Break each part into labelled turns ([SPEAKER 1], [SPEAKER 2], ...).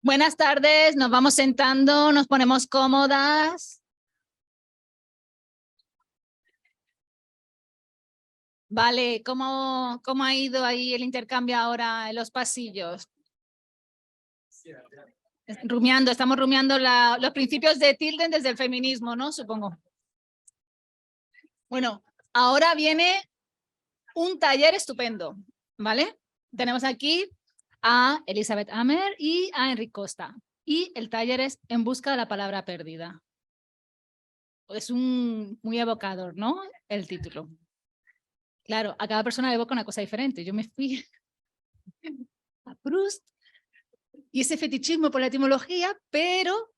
[SPEAKER 1] Buenas tardes, nos vamos sentando, nos ponemos cómodas. Vale, ¿cómo ha ido ahí el intercambio ahora en los pasillos? Estamos rumiando los principios de Tilden desde el feminismo, ¿no? Supongo. Bueno, ahora viene un taller estupendo, ¿vale? Tenemos aquí a Elizabeth Amer y a Enric Costa. Y el taller es En busca de la palabra perdida. Es muy evocador, ¿no? El título. Claro, a cada persona le evoca una cosa diferente. Yo me fui a Proust y ese fetichismo por la etimología, pero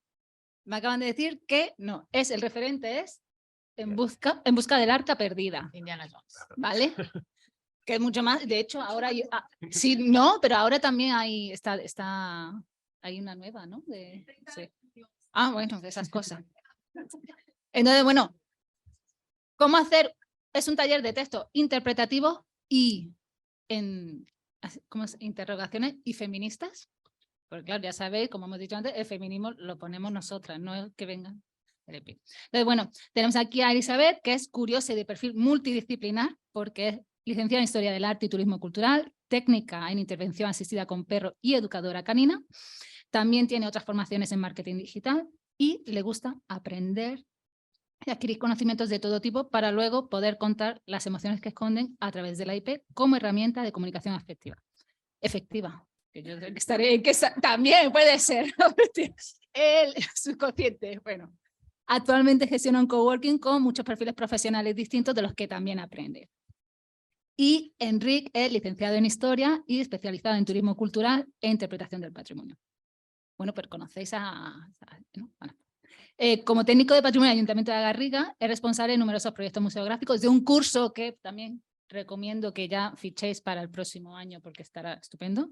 [SPEAKER 1] me acaban de decir que no, el referente es en busca del arca perdida. Indiana Jones. ¿Vale? Que es mucho más, de hecho, ahora sí, no, pero ahora también hay una nueva, ¿no? Sí. Ah, bueno, de esas cosas. Entonces, bueno, ¿cómo hacer? Es un taller de texto interpretativo y interrogaciones y feministas. Porque claro, ya sabéis, como hemos dicho antes, el feminismo lo ponemos nosotras, no es que vengan. Entonces, bueno, tenemos aquí a Elizabeth, que es curiosa y de perfil multidisciplinar, porque es licenciada en Historia del Arte y Turismo Cultural, técnica en intervención asistida con perro y educadora canina. También tiene otras formaciones en marketing digital y le gusta aprender y adquirir conocimientos de todo tipo para luego poder contar las emociones que esconden a través de la IP como herramienta de comunicación efectiva. Que yo estaré, que también puede ser el subconsciente. Bueno, actualmente gestiona un coworking con muchos perfiles profesionales distintos de los que también aprende. Y Enric es licenciado en Historia y especializado en Turismo Cultural e Interpretación del Patrimonio. Bueno, pues conocéis ¿no? Bueno. Como técnico de Patrimonio del Ayuntamiento de Garriga, es responsable de numerosos proyectos museográficos, de un curso que también recomiendo que ya fichéis para el próximo año porque estará estupendo.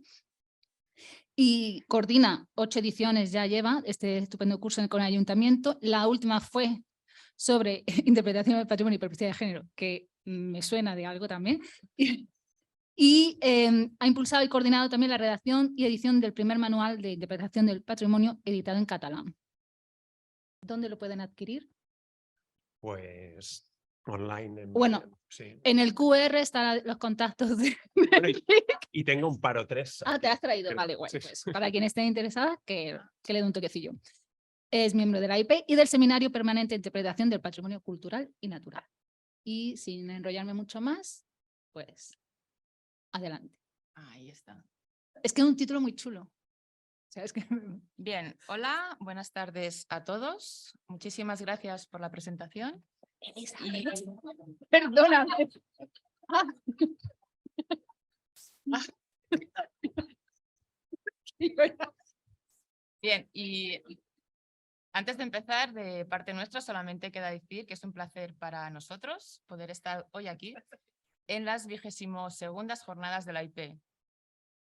[SPEAKER 1] Y coordina 8 ediciones, ya lleva este estupendo curso con el Ayuntamiento. La última fue sobre interpretación del patrimonio y perspectiva de género, que me suena de algo también. Y ha impulsado y coordinado también la redacción y edición del primer manual de interpretación del patrimonio editado en catalán. ¿Dónde lo pueden adquirir?
[SPEAKER 2] Pues online.
[SPEAKER 1] Bueno, sí. En el QR están los contactos de...
[SPEAKER 2] Bueno, y tengo un paro 3.
[SPEAKER 1] Ah, te has traído, vale, bueno, sí. Pues para quien esté interesada, que le dé un toquecillo. Es miembro de la IP y del Seminario Permanente de Interpretación del Patrimonio Cultural y Natural. Y sin enrollarme mucho más, pues adelante.
[SPEAKER 3] Ahí está.
[SPEAKER 1] Es que es un título muy chulo. ¿Sabes qué?
[SPEAKER 3] Bien, hola, buenas tardes a todos. Muchísimas gracias por la presentación.
[SPEAKER 1] Perdóname.
[SPEAKER 3] Bien, y antes de empezar, de parte nuestra, solamente queda decir que es un placer para nosotros poder estar hoy aquí en las 22ª jornadas de la IP.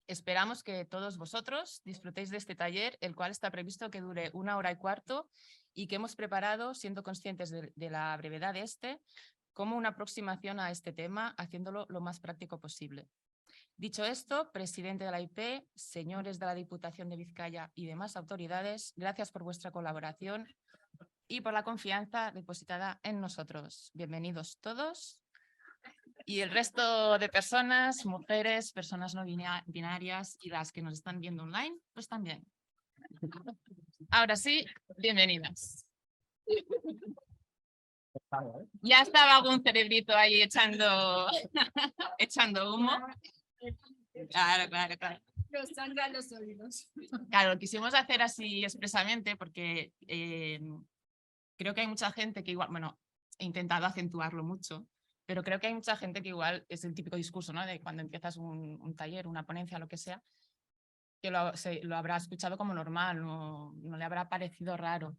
[SPEAKER 3] Esperamos que todos vosotros disfrutéis de este taller, el cual está previsto que dure 1 hora y cuarto y que hemos preparado, siendo conscientes de la brevedad de este, como una aproximación a este tema, haciéndolo lo más práctico posible. Dicho esto, presidente de la IP, señores de la Diputación de Vizcaya y demás autoridades, gracias por vuestra colaboración y por la confianza depositada en nosotros. Bienvenidos todos. Y el resto de personas, mujeres, personas no binarias y las que nos están viendo online, pues también. Ahora sí, bienvenidas. Ya estaba algún cerebrito ahí echando humo. Claro.
[SPEAKER 1] Nos sangran los oídos.
[SPEAKER 3] Claro, lo quisimos hacer así expresamente porque creo que hay mucha gente que igual, bueno, he intentado acentuarlo mucho, pero creo que hay mucha gente que igual es el típico discurso, ¿no? De cuando empiezas un taller, una ponencia, lo que sea, que lo habrá escuchado como normal, no le habrá parecido raro.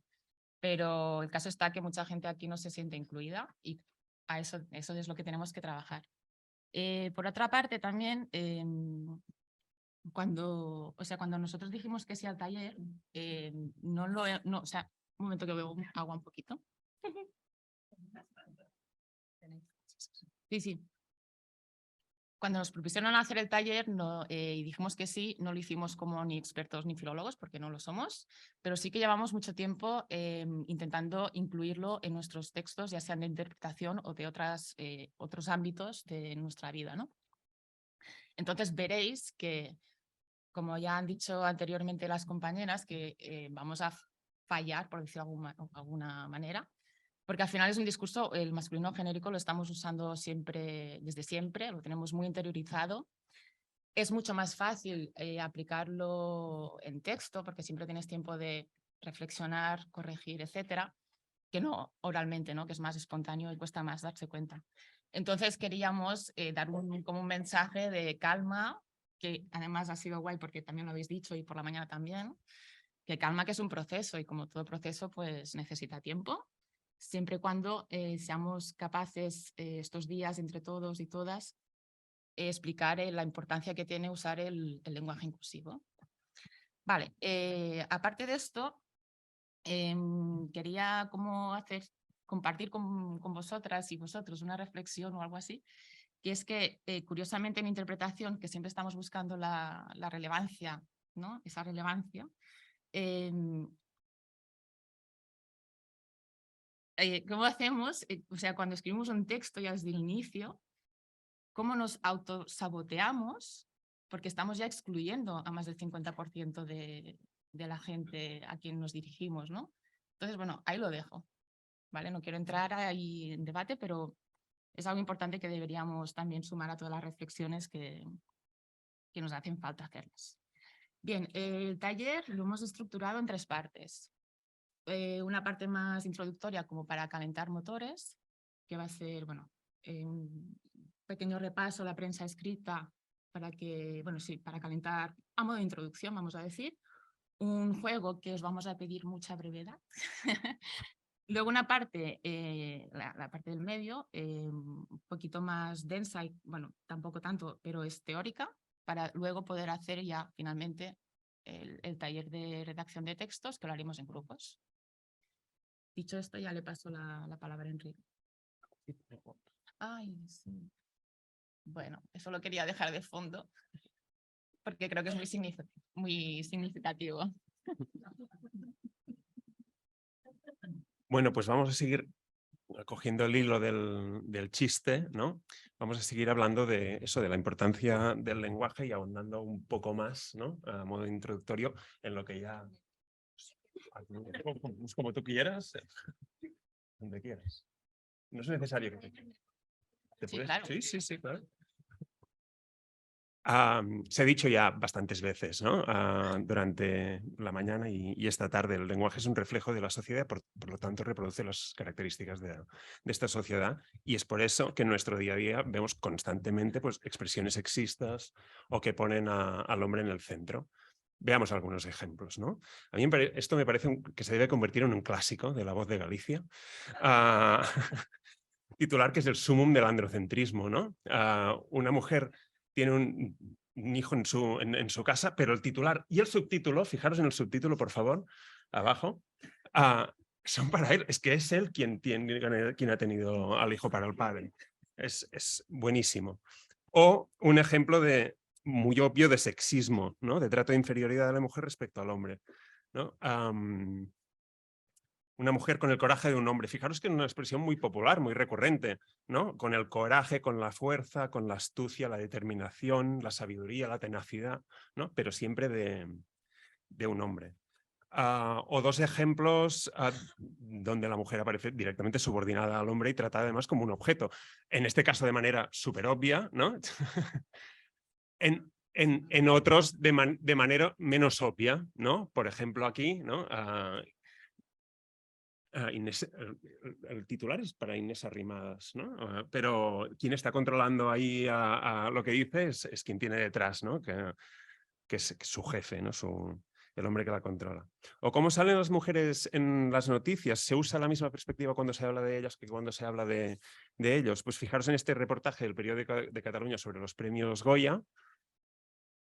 [SPEAKER 3] Pero el caso está que mucha gente aquí no se siente incluida y a eso es lo que tenemos que trabajar. Por otra parte, también, cuando nosotros dijimos que sí al taller, o sea, un momento que bebo agua un poquito. Sí. Cuando nos propusieron hacer el taller y dijimos que sí, no lo hicimos como ni expertos ni filólogos, porque no lo somos, pero sí que llevamos mucho tiempo intentando incluirlo en nuestros textos, ya sean de interpretación o de otros ámbitos de nuestra vida, ¿no? Entonces veréis que, como ya han dicho anteriormente las compañeras, que vamos a fallar, por decirlo de alguna manera, porque al final es un discurso, el masculino genérico lo estamos usando siempre, desde siempre, lo tenemos muy interiorizado. Es mucho más fácil aplicarlo en texto, porque siempre tienes tiempo de reflexionar, corregir, etcétera, que no oralmente, ¿no? Que es más espontáneo y cuesta más darse cuenta. Entonces queríamos dar como un mensaje de calma, que además ha sido guay porque también lo habéis dicho y por la mañana también, que calma que es un proceso y como todo proceso pues necesita tiempo. Siempre y cuando seamos capaces estos días entre todos y todas explicar la importancia que tiene usar el lenguaje inclusivo. Vale, aparte de esto, quería compartir con vosotras y vosotros una reflexión o algo así, que es que curiosamente en interpretación, que siempre estamos buscando la relevancia, ¿no? Esa relevancia, ¿cómo hacemos? O sea, cuando escribimos un texto ya desde el inicio, ¿cómo nos autosaboteamos? Porque estamos ya excluyendo a más del 50% de la gente a quien nos dirigimos, ¿no? Entonces, bueno, ahí lo dejo, ¿vale? No quiero entrar ahí en debate, pero es algo importante que deberíamos también sumar a todas las reflexiones que nos hacen falta hacerlas. Bien, el taller lo hemos estructurado en 3 partes. Una parte más introductoria como para calentar motores, que va a ser, bueno, un pequeño repaso a la prensa escrita para que, bueno, sí, para calentar a modo de introducción, vamos a decir. Un juego que os vamos a pedir mucha brevedad. Luego una parte, la parte del medio, un poquito más densa y, bueno, tampoco tanto, pero es teórica, para luego poder hacer ya finalmente el taller de redacción de textos, que lo haremos en grupos. Dicho esto, ya le paso la palabra a Enrique. Ay, sí. Bueno, eso lo quería dejar de fondo, porque creo que es muy significativo.
[SPEAKER 2] Bueno, pues vamos a seguir cogiendo el hilo del chiste, ¿no? Vamos a seguir hablando de eso, de la importancia del lenguaje y ahondando un poco más, ¿no? A modo introductorio en lo que ya... Pues como tú quieras, donde quieras. No es necesario que te
[SPEAKER 3] Sí,
[SPEAKER 2] puedes...
[SPEAKER 3] claro.
[SPEAKER 2] Sí, claro. Se ha dicho ya bastantes veces, ¿no? Durante la mañana y esta tarde, el lenguaje es un reflejo de la sociedad, por lo tanto reproduce las características de esta sociedad, y es por eso que en nuestro día a día vemos constantemente pues, expresiones sexistas o que ponen al hombre en el centro. Veamos algunos ejemplos, ¿no? A mí esto me parece que se debe convertir en un clásico de La Voz de Galicia. Titular que es el sumum del androcentrismo, ¿no? Una mujer tiene un hijo en su casa, pero el titular y el subtítulo, fijaros en el subtítulo, por favor, abajo, son para él. Es que es él quien ha tenido al hijo para el padre. Es buenísimo. O un ejemplo muy obvio de sexismo, ¿no? De trato de inferioridad de la mujer respecto al hombre, ¿no? Una mujer con el coraje de un hombre. Fijaros que es una expresión muy popular, muy recurrente, ¿no? Con el coraje, con la fuerza, con la astucia, la determinación, la sabiduría, la tenacidad, ¿no? Pero siempre de un hombre. O 2 ejemplos donde la mujer aparece directamente subordinada al hombre y tratada además como un objeto. En este caso de manera súper obvia, ¿no? En otros de manera menos obvia, ¿no? Por ejemplo aquí, ¿no? Inés, el titular es para Inés Arrimadas, ¿no? Pero quien está controlando ahí a lo que dice es quien tiene detrás, ¿no? Que es su jefe, ¿no? El hombre que la controla. O cómo salen las mujeres en las noticias. ¿Se usa la misma perspectiva cuando se habla de ellas que cuando se habla de ellos? Pues fijaros en este reportaje del periódico de Cataluña sobre los premios Goya.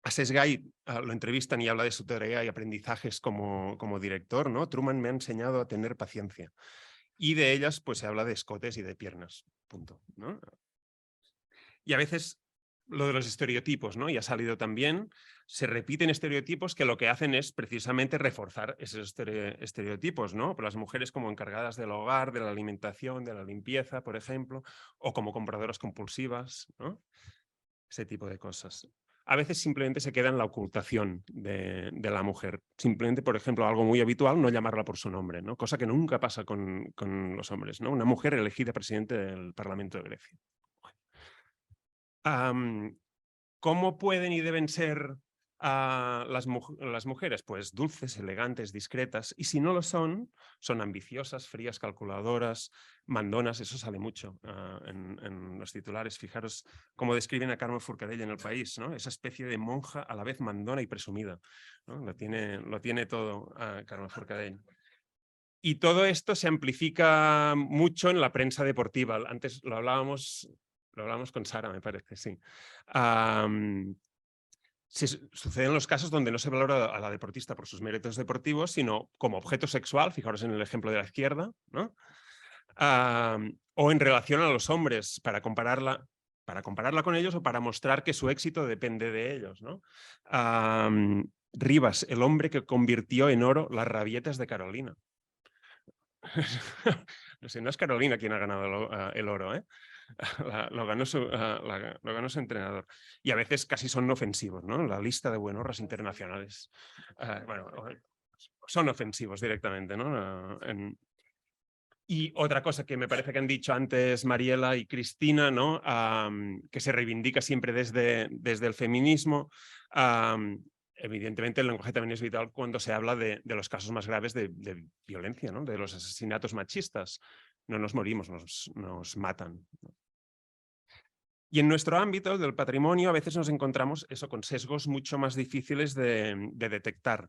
[SPEAKER 2] A Sesgay lo entrevistan y habla de su tarea y aprendizajes como director, ¿no? Truman me ha enseñado a tener paciencia. Y de ellas, pues se habla de escotes y de piernas, punto, ¿no? Y a veces lo de los estereotipos, ¿no? Ya ha salido también. Se repiten estereotipos que lo que hacen es precisamente reforzar esos estereotipos, ¿no? Por las mujeres como encargadas del hogar, de la alimentación, de la limpieza, por ejemplo, o como compradoras compulsivas, ¿no? Ese tipo de cosas. A veces simplemente se queda en la ocultación de la mujer. Simplemente, por ejemplo, algo muy habitual, no llamarla por su nombre, ¿no? Cosa que nunca pasa con los hombres, ¿no? Una mujer elegida presidente del Parlamento de Grecia. ¿Cómo pueden y deben ser las mujeres? Pues dulces, elegantes, discretas. Y si no lo son, son ambiciosas, frías, calculadoras, mandonas. Eso sale mucho en los titulares. Fijaros cómo describen a Carme Forcadell en El País, ¿no? Esa especie de monja a la vez mandona y presumida, ¿no? Lo tiene todo Carme Forcadell. Y todo esto se amplifica mucho en la prensa deportiva. Antes lo hablábamos con Sara, me parece, sí. Suceden los casos donde no se valora a la deportista por sus méritos deportivos, sino como objeto sexual, fijaros en el ejemplo de la izquierda, ¿no? O en relación a los hombres, para compararla con ellos o para mostrar que su éxito depende de ellos, ¿no? Rivas, el hombre que convirtió en oro las rabietas de Carolina. No sé, no es Carolina quien ha ganado el oro, ¿eh? Lo ganó su entrenador. Y a veces casi son ofensivos, ¿no? La lista de buenorras internacionales. Bueno, son ofensivos directamente, ¿no? Y otra cosa que me parece que han dicho antes Mariela y Cristina, ¿no? Que se reivindica siempre desde el feminismo. Evidentemente el lenguaje también es vital cuando se habla de los casos más graves de violencia, ¿no? De los asesinatos machistas. No nos morimos, nos matan. Y en nuestro ámbito del patrimonio a veces nos encontramos eso con sesgos mucho más difíciles de detectar.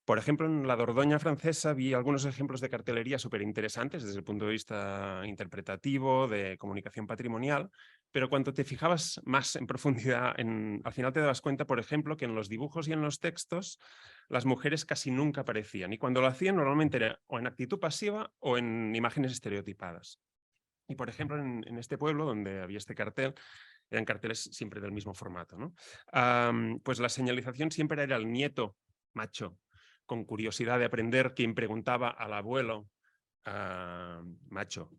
[SPEAKER 2] Por ejemplo, en la Dordoña francesa vi algunos ejemplos de cartelería súper interesantes desde el punto de vista interpretativo, de comunicación patrimonial, pero cuando te fijabas más en profundidad, al final te dabas cuenta, por ejemplo, que en los dibujos y en los textos las mujeres casi nunca aparecían, y cuando lo hacían normalmente era o en actitud pasiva o en imágenes estereotipadas. Y por ejemplo, en este pueblo donde había este cartel, eran carteles siempre del mismo formato, ¿no? Pues la señalización siempre era el nieto macho, con curiosidad de aprender, quien preguntaba al abuelo macho,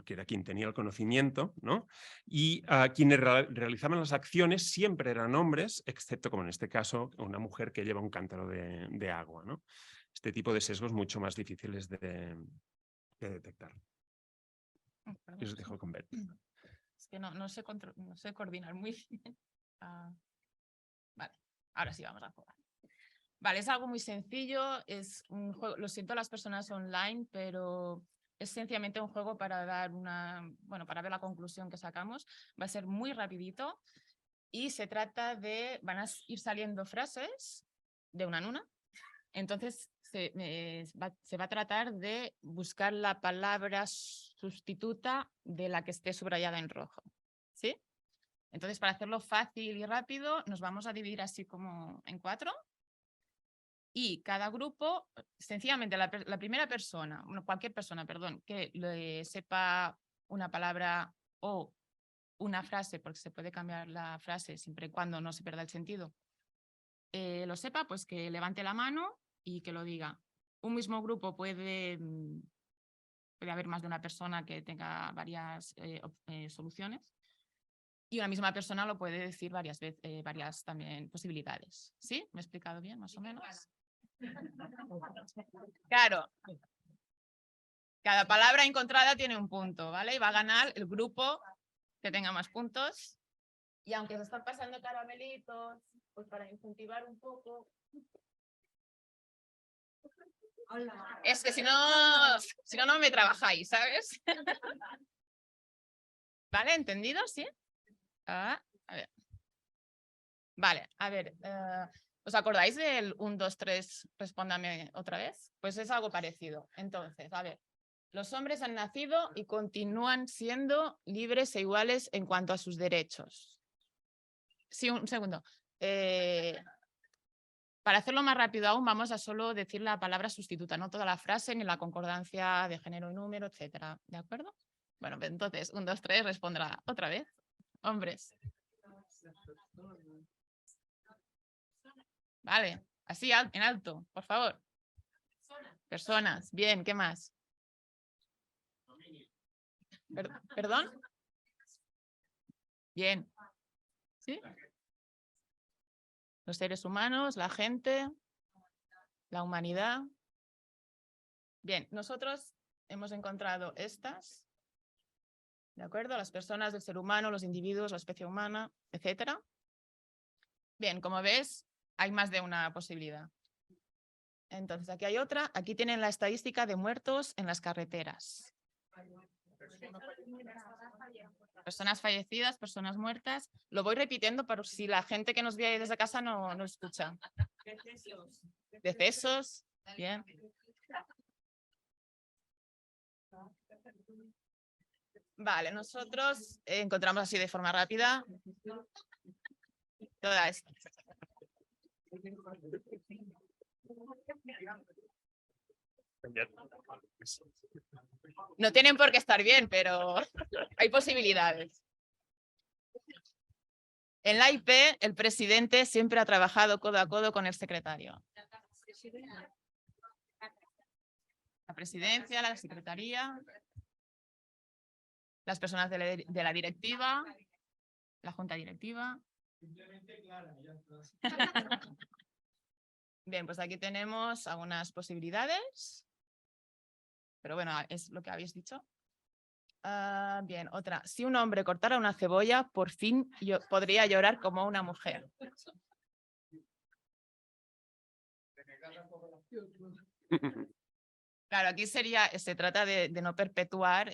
[SPEAKER 2] que era quien tenía el conocimiento, ¿no? Y quienes realizaban las acciones siempre eran hombres, excepto, como en este caso, una mujer que lleva un cántaro de agua, ¿no? Este tipo de sesgos mucho más difíciles de detectar. Y os dejo con Bert.
[SPEAKER 3] Es que no sé coordinar muy bien. Vale, ahora sí vamos a jugar. Vale, es algo muy sencillo, es un juego, lo siento a las personas online, pero es sencillamente un juego para dar para ver la conclusión que sacamos. Va a ser muy rapidito y se trata de, van a ir saliendo frases de una en una. Entonces se va a tratar de buscar la palabra sustituta de la que esté subrayada en rojo, ¿sí? Entonces, para hacerlo fácil y rápido, nos vamos a dividir así como en 4. Y cada grupo, sencillamente la primera persona, cualquier persona, perdón, que le sepa una palabra o una frase, porque se puede cambiar la frase siempre y cuando no se pierda el sentido, lo sepa, pues que levante la mano y que lo diga. Un mismo grupo puede haber más de una persona que tenga varias soluciones. Y una misma persona lo puede decir varias veces, varias también posibilidades. ¿Sí? ¿Me he explicado bien, más o menos? Claro. Cada palabra encontrada tiene un punto, ¿vale? Y va a ganar el grupo que tenga más puntos. Y aunque se están pasando caramelitos, pues para incentivar un poco. Es que si no, no me trabajáis, ¿sabes? ¿Vale? ¿Entendido? ¿Sí? A ver. Vale, a ver. ¿Os acordáis del 1, 2, 3, respóndame otra vez? Pues es algo parecido. Entonces, a ver. Los hombres han nacido y continúan siendo libres e iguales en cuanto a sus derechos. Sí, un segundo. Para hacerlo más rápido aún, vamos a solo decir la palabra sustituta, no toda la frase, ni la concordancia de género y número, etcétera. ¿De acuerdo? Bueno, entonces, 1, 2, 3, respondrá otra vez. Hombres. Vale, así en alto, por favor. Personas, bien, ¿qué más? ¿Perdón? Bien. ¿Sí? Los seres humanos, la gente, la humanidad. Bien, nosotros hemos encontrado estas, ¿de acuerdo? Las personas, el ser humano, los individuos, la especie humana, etcétera. Bien, como ves, hay más de una posibilidad. Entonces, aquí hay otra. Aquí tienen la estadística de muertos en las carreteras. Personas fallecidas, personas muertas. Lo voy repitiendo por si la gente que nos ve desde casa no escucha. Decesos. Bien. Vale, nosotros encontramos así de forma rápida toda esta. No tienen por qué estar bien, pero hay posibilidades. En la IP, el presidente siempre ha trabajado codo a codo con el secretario. La presidencia, la secretaría, las personas de la directiva, la junta directiva. Bien, pues aquí tenemos algunas posibilidades. Pero bueno, es lo que habéis dicho. Bien, otra. Si un hombre cortara una cebolla, por fin yo podría llorar como una mujer. Claro, aquí se trata de no perpetuar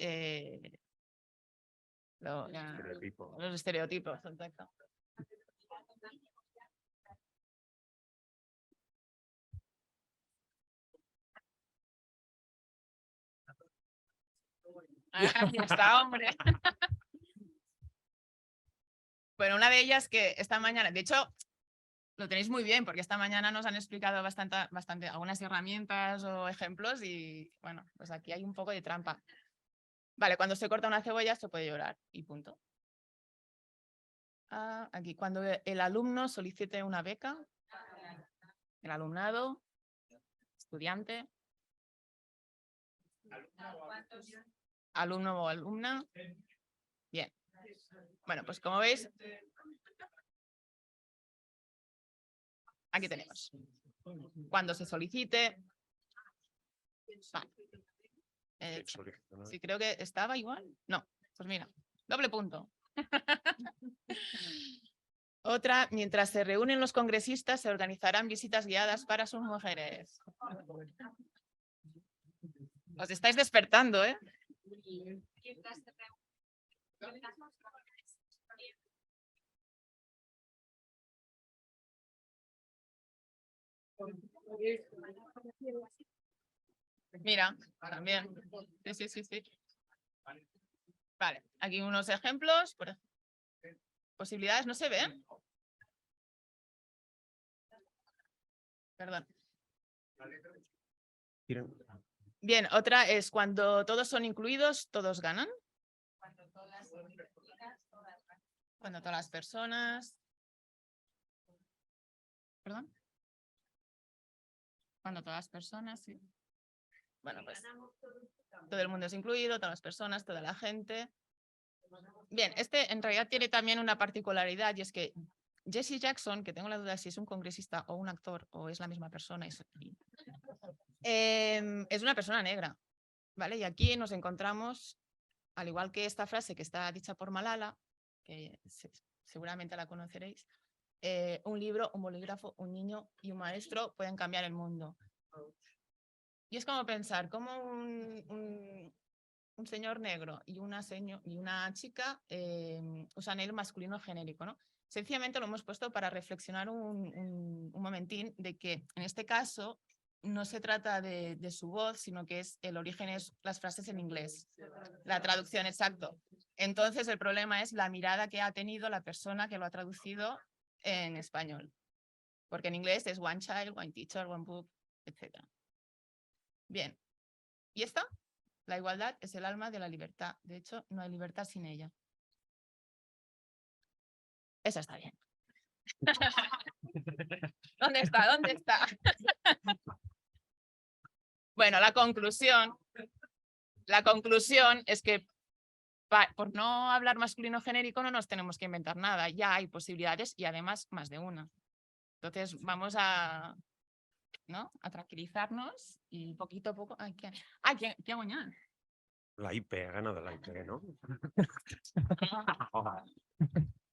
[SPEAKER 3] los estereotipos. Exacto. Aquí está, hombre. Bueno, una de ellas que esta mañana, de hecho, lo tenéis muy bien porque esta mañana nos han explicado bastante algunas herramientas o ejemplos y bueno, pues aquí hay un poco de trampa. Vale, cuando se corta una cebolla se puede llorar y punto. Aquí, cuando el alumno solicite una beca, el alumnado, estudiante, alumno o alumna. Bien. Bueno, pues como veis, aquí tenemos. Cuando se solicite. Vale. Sí, creo que estaba igual. No, pues mira, doble punto. Otra, mientras se reúnen los congresistas, se organizarán visitas guiadas para sus mujeres. Os estáis despertando, ¿eh? Mira, también. Sí. Vale, aquí unos ejemplos. Posibilidades, ¿no se ven? Perdón. Bien, otra es cuando todos son incluidos, todos ganan. Cuando todas las personas. ¿Perdón? Cuando todas las personas, sí. Bueno, pues todo el mundo es incluido, todas las personas, toda la gente. Bien, este en realidad tiene también una particularidad y es que Jesse Jackson, que tengo la duda si es un congresista o un actor o es la misma persona, es una persona negra, ¿vale? Y aquí nos encontramos, al igual que esta frase que está dicha por Malala, que seguramente la conoceréis, un libro, un bolígrafo, un niño y un maestro pueden cambiar el mundo. Y es como pensar cómo un señor negro y una chica usan el masculino genérico, ¿no? Sencillamente lo hemos puesto para reflexionar un momentín de que en este caso no se trata de su voz, sino que el origen es las frases en inglés, la traducción, exacto. Entonces el problema es la mirada que ha tenido la persona que lo ha traducido en español, porque en inglés es one child, one teacher, one book, etc. Bien, ¿y esta? La igualdad es el alma de la libertad. De hecho, no hay libertad sin ella. Esa está bien. ¿Dónde está? ¿Dónde está? Bueno, la conclusión es que por no hablar masculino genérico no nos tenemos que inventar nada. Ya hay posibilidades y además más de una. Entonces vamos a, ¿no?, a tranquilizarnos y poquito a poco... ¿Qué ha guanyat?
[SPEAKER 2] La IP, ha ganado la IP, ¿no?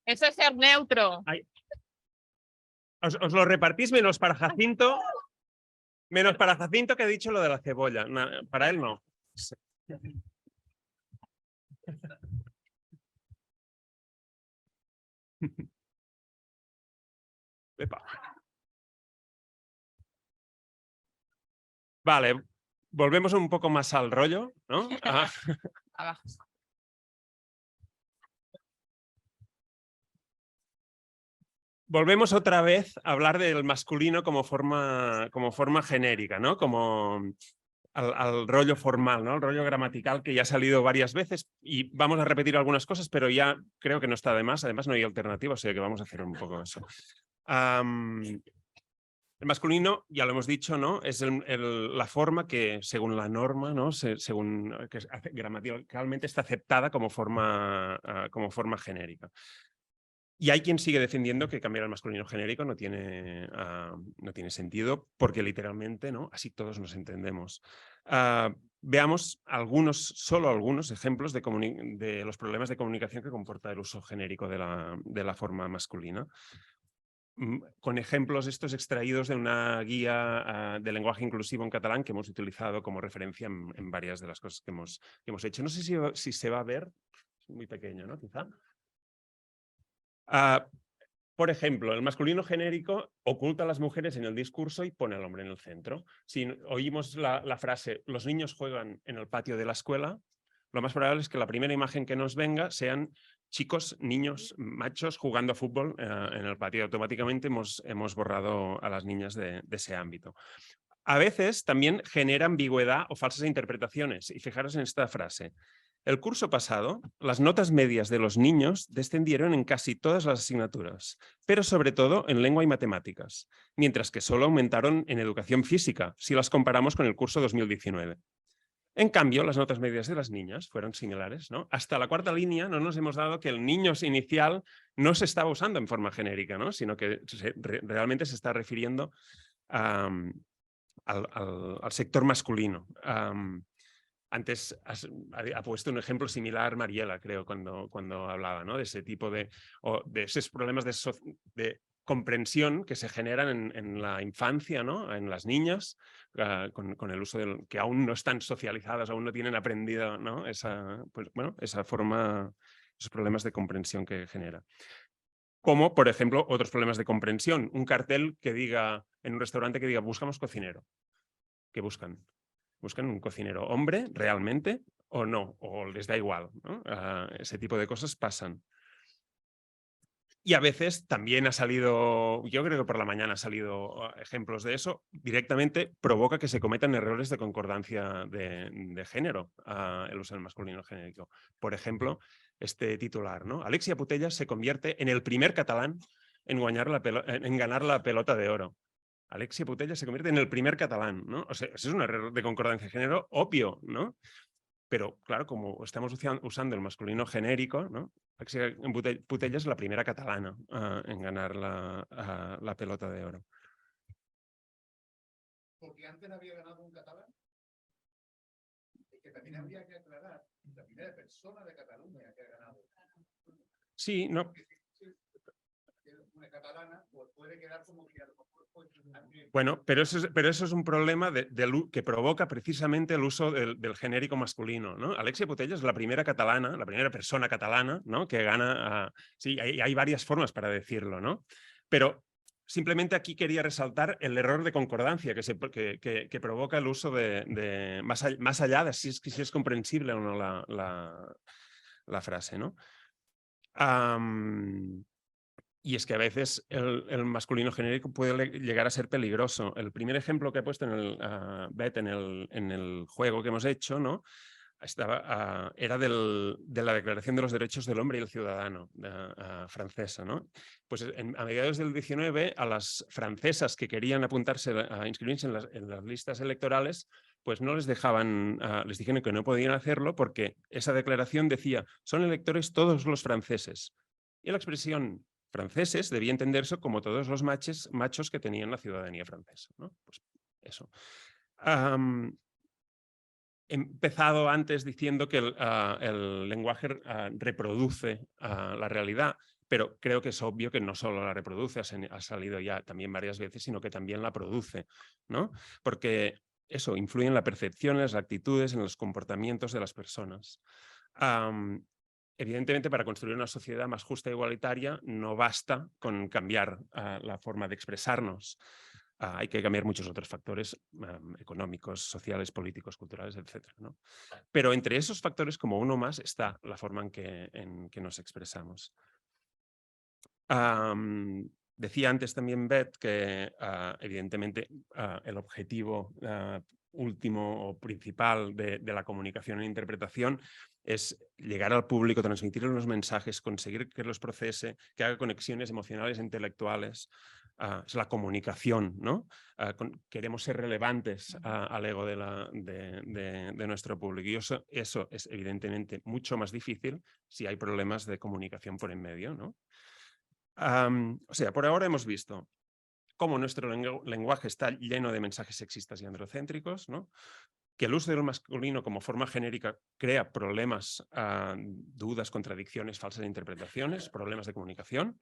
[SPEAKER 3] Eso es ser neutro.
[SPEAKER 2] Ay. Os lo repartís menos para Jacinto. Menos para Jacinto, que ha dicho lo de la cebolla. Para él no. Epa. Vale, volvemos un poco más al rollo, ¿no?
[SPEAKER 3] Abajo.
[SPEAKER 2] Volvemos otra vez a hablar del masculino como forma genérica, ¿no? Como al rollo formal, ¿no? El rollo gramatical que ya ha salido varias veces y vamos a repetir algunas cosas, pero ya creo que no está de más. Además no hay alternativa, o sea que vamos a hacer un poco eso. El masculino, ya lo hemos dicho, ¿no? Es la forma que, según la norma, ¿no? Según que gramaticalmente está aceptada como forma genérica. Y hay quien sigue defendiendo que cambiar al masculino genérico no tiene sentido porque literalmente, ¿no?, así todos nos entendemos. Veamos solo algunos ejemplos de los problemas de comunicación que comporta el uso genérico de la forma masculina. Con ejemplos estos extraídos de una guía de lenguaje inclusivo en catalán que hemos utilizado como referencia en varias de las cosas que hemos hecho. No sé si se va a ver, es muy pequeño, ¿no? Quizá. Por ejemplo, el masculino genérico oculta a las mujeres en el discurso y pone al hombre en el centro. Si oímos la frase «los niños juegan en el patio de la escuela», lo más probable es que la primera imagen que nos venga sean chicos, niños, machos jugando a fútbol en el patio. Automáticamente hemos borrado a las niñas de ese ámbito. A veces también genera ambigüedad o falsas interpretaciones. Y fijaros en esta frase. El curso pasado, las notas medias de los niños descendieron en casi todas las asignaturas, pero sobre todo en lengua y matemáticas, mientras que solo aumentaron en educación física, si las comparamos con el curso 2019. En cambio, las notas medias de las niñas fueron similares, ¿no? Hasta la cuarta línea no nos hemos dado que el niño inicial no se estaba usando en forma genérica, ¿no?, sino que realmente se está refiriendo al sector masculino. Antes ha puesto un ejemplo similar Mariela, creo, cuando hablaba, ¿no?, de ese tipo de esos problemas de comprensión que se generan en la infancia, ¿no?, en las niñas, con el uso que aún no están socializadas, aún no tienen aprendido, ¿no?, esa forma, esos problemas de comprensión que genera. Como, por ejemplo, otros problemas de comprensión. Un cartel que diga, en un restaurante que diga, buscamos cocinero. ¿Qué buscan? ¿Buscan un cocinero hombre realmente o no? ¿O les da igual, ¿no? Ese tipo de cosas pasan. Y a veces también ha salido, yo creo que por la mañana ha salido ejemplos de eso, directamente provoca que se cometan errores de concordancia de género, el uso del masculino genérico. Por ejemplo, este titular, ¿no? Alexia Putellas se convierte en el primer catalán en ganar la pelota de oro. Alexia Putellas se convierte en el primer catalán, ¿no? O sea, ese es un error de concordancia de género obvio, ¿no? Pero, claro, como estamos usando el masculino genérico, ¿no?, Alexia Putellas es la primera catalana en ganar la pelota de oro.
[SPEAKER 4] Porque antes había ganado un catalán. Es que también habría que aclarar la primera persona de Cataluña que ha ganado.
[SPEAKER 2] Sí, no.
[SPEAKER 4] Una catalana pues puede quedar como que a lo mejor...
[SPEAKER 2] Bueno, pero eso es un problema que provoca precisamente el uso del genérico masculino, ¿no? Alexia Putellas es la primera catalana, la primera persona catalana, ¿no?, que gana. Sí, hay varias formas para decirlo, ¿no? Pero simplemente aquí quería resaltar el error de concordancia que provoca el uso más allá de si es comprensible o no la frase, ¿no? Y es que a veces el masculino genérico puede llegar a ser peligroso. El primer ejemplo que he puesto en el juego que hemos hecho, ¿no?, era de la Declaración de los Derechos del Hombre y el Ciudadano francesa, ¿no? Pues a mediados del 19, a las francesas que querían apuntarse a inscribirse en las listas electorales, pues no les dejaban, les dijeron que no podían hacerlo porque esa declaración decía, son electores todos los franceses. Y la expresión franceses debía entenderse como todos los machos que tenían la ciudadanía francesa, ¿no? Pues eso. He empezado antes diciendo que el lenguaje reproduce la realidad, pero creo que es obvio que no solo la reproduce, ha salido ya también varias veces, sino que también la produce, ¿no? Porque eso influye en la percepción, en las actitudes, en los comportamientos de las personas. Evidentemente, para construir una sociedad más justa e igualitaria no basta con cambiar la forma de expresarnos. Hay que cambiar muchos otros factores económicos, sociales, políticos, culturales, etc., ¿no? Pero entre esos factores, como uno más, está la forma en que nos expresamos. Decía antes también Beth que, evidentemente, el objetivo último o principal de la comunicación e interpretación es llegar al público, transmitir los mensajes, conseguir que los procese, que haga conexiones emocionales e intelectuales. Es la comunicación, ¿no? Queremos ser relevantes al ego de nuestro público. Y eso es evidentemente mucho más difícil si hay problemas de comunicación por en medio, ¿no? O sea, por ahora hemos visto cómo nuestro lenguaje está lleno de mensajes sexistas y androcéntricos, ¿no? Que el uso del masculino como forma genérica crea problemas, dudas, contradicciones, falsas interpretaciones, problemas de comunicación,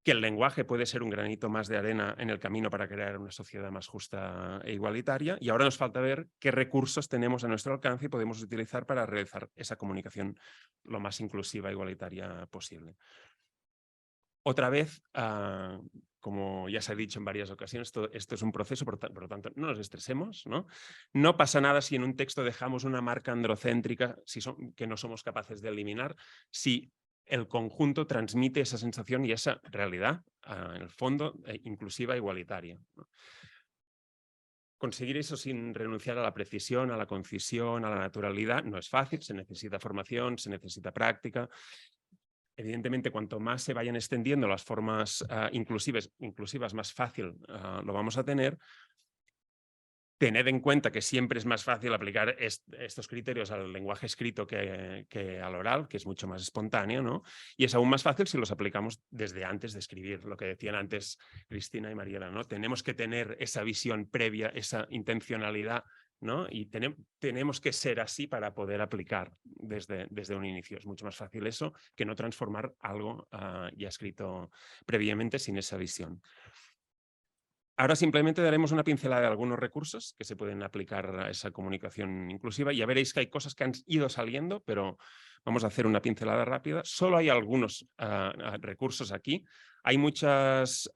[SPEAKER 2] que el lenguaje puede ser un granito más de arena en el camino para crear una sociedad más justa e igualitaria, y ahora nos falta ver qué recursos tenemos a nuestro alcance y podemos utilizar para realizar esa comunicación lo más inclusiva e igualitaria posible. Otra vez, como ya se ha dicho en varias ocasiones, esto es un proceso, por lo tanto, no nos estresemos, ¿no? No pasa nada si en un texto dejamos una marca androcéntrica que no somos capaces de eliminar, si el conjunto transmite esa sensación y esa realidad, en el fondo, inclusiva e igualitaria, ¿no? Conseguir eso sin renunciar a la precisión, a la concisión, a la naturalidad, no es fácil, se necesita formación, se necesita práctica. Evidentemente, cuanto más se vayan extendiendo las formas inclusivas, más fácil lo vamos a tener. Tened en cuenta que siempre es más fácil aplicar estos criterios al lenguaje escrito que al oral, que es mucho más espontáneo, ¿no? Y es aún más fácil si los aplicamos desde antes de escribir, lo que decían antes Cristina y Mariela, ¿no? Tenemos que tener esa visión previa, esa intencionalidad, ¿no? Y tenemos que ser así para poder aplicar desde un inicio. Es mucho más fácil eso que no transformar algo ya escrito previamente sin esa visión. Ahora simplemente daremos una pincelada de algunos recursos que se pueden aplicar a esa comunicación inclusiva. Ya veréis que hay cosas que han ido saliendo, pero vamos a hacer una pincelada rápida. Solo hay algunos recursos aquí. Hay muchas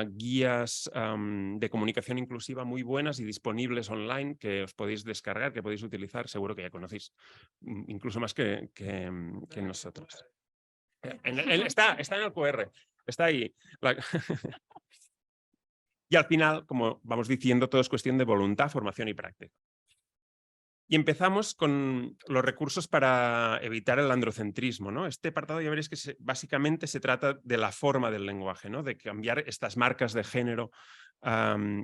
[SPEAKER 2] guías de comunicación inclusiva muy buenas y disponibles online que os podéis descargar, que podéis utilizar. Seguro que ya conocéis, incluso más que nosotros. Está en el QR, está ahí. Y al final, como vamos diciendo, todo es cuestión de voluntad, formación y práctica. Y empezamos con los recursos para evitar el androcentrismo, ¿no? Este apartado ya veréis que básicamente se trata de la forma del lenguaje, ¿no? De cambiar estas marcas de género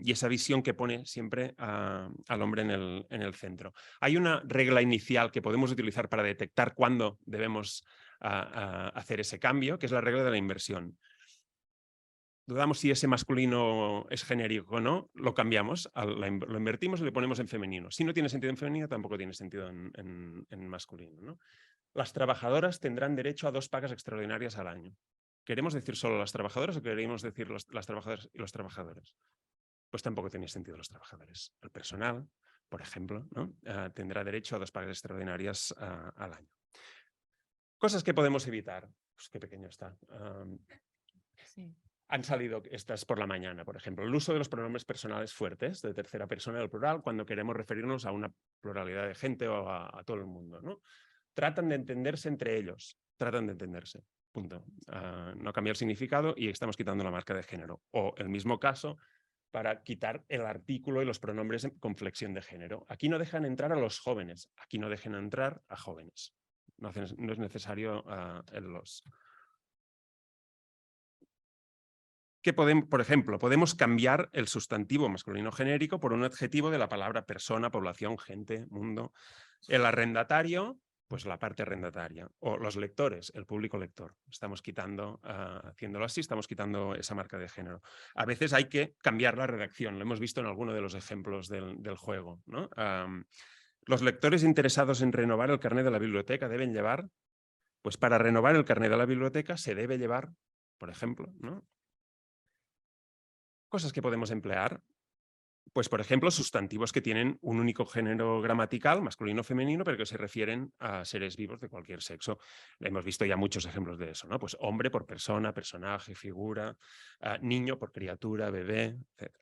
[SPEAKER 2] y esa visión que pone siempre al hombre en el centro. Hay una regla inicial que podemos utilizar para detectar cuándo debemos hacer ese cambio, que es la regla de la inversión. Dudamos si ese masculino es genérico o no, lo cambiamos, lo invertimos y le ponemos en femenino. Si no tiene sentido en femenino, tampoco tiene sentido en masculino, ¿no? Las trabajadoras tendrán derecho a 2 pagas extraordinarias al año. ¿Queremos decir solo las trabajadoras o queremos decir las trabajadoras y los trabajadores? Pues tampoco tiene sentido los trabajadores. El personal, por ejemplo, ¿no? Tendrá derecho a 2 pagas extraordinarias al año. Cosas que podemos evitar. Pues qué pequeño está.
[SPEAKER 3] Sí.
[SPEAKER 2] Han salido estas por la mañana, por ejemplo. El uso de los pronombres personales fuertes, de tercera persona del plural, cuando queremos referirnos a una pluralidad de gente o a todo el mundo, ¿no? Tratan de entenderse entre ellos. Tratan de entenderse. Punto. No cambia el significado y estamos quitando la marca de género. O el mismo caso, para quitar el artículo y los pronombres con flexión de género. Aquí no dejan entrar a los jóvenes, aquí no dejan entrar a jóvenes. No es necesario el los. Por ejemplo, podemos cambiar el sustantivo masculino genérico por un adjetivo de la palabra persona, población, gente, mundo. El arrendatario, pues la parte arrendataria. O los lectores, el público lector. Estamos quitando, haciéndolo así, estamos quitando esa marca de género. A veces hay que cambiar la redacción, lo hemos visto en alguno de los ejemplos del juego, ¿no? Los lectores interesados en renovar el carnet de la biblioteca deben llevar, pues para renovar el carnet de la biblioteca se debe llevar, por ejemplo, ¿no? Cosas que podemos emplear, pues por ejemplo, sustantivos que tienen un único género gramatical, masculino o femenino, pero que se refieren a seres vivos de cualquier sexo. Hemos visto ya muchos ejemplos de eso, ¿no? Pues hombre por persona, personaje, figura, niño por criatura, bebé, etc.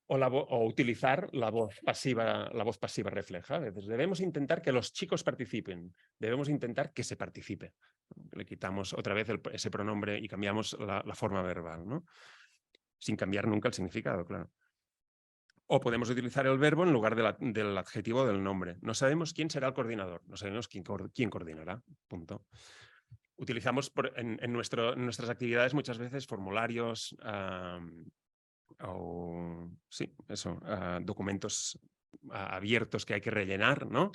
[SPEAKER 2] O utilizar la voz pasiva refleja. Debemos intentar que los chicos participen, debemos intentar que se participe. Le quitamos otra vez ese pronombre y cambiamos la forma verbal, ¿no? Sin cambiar nunca el significado, claro. O podemos utilizar el verbo en lugar del adjetivo del nombre. No sabemos quién será el coordinador, no sabemos quién coordinará, punto. Utilizamos en nuestras actividades muchas veces formularios o sí, eso, documentos abiertos que hay que rellenar, ¿no?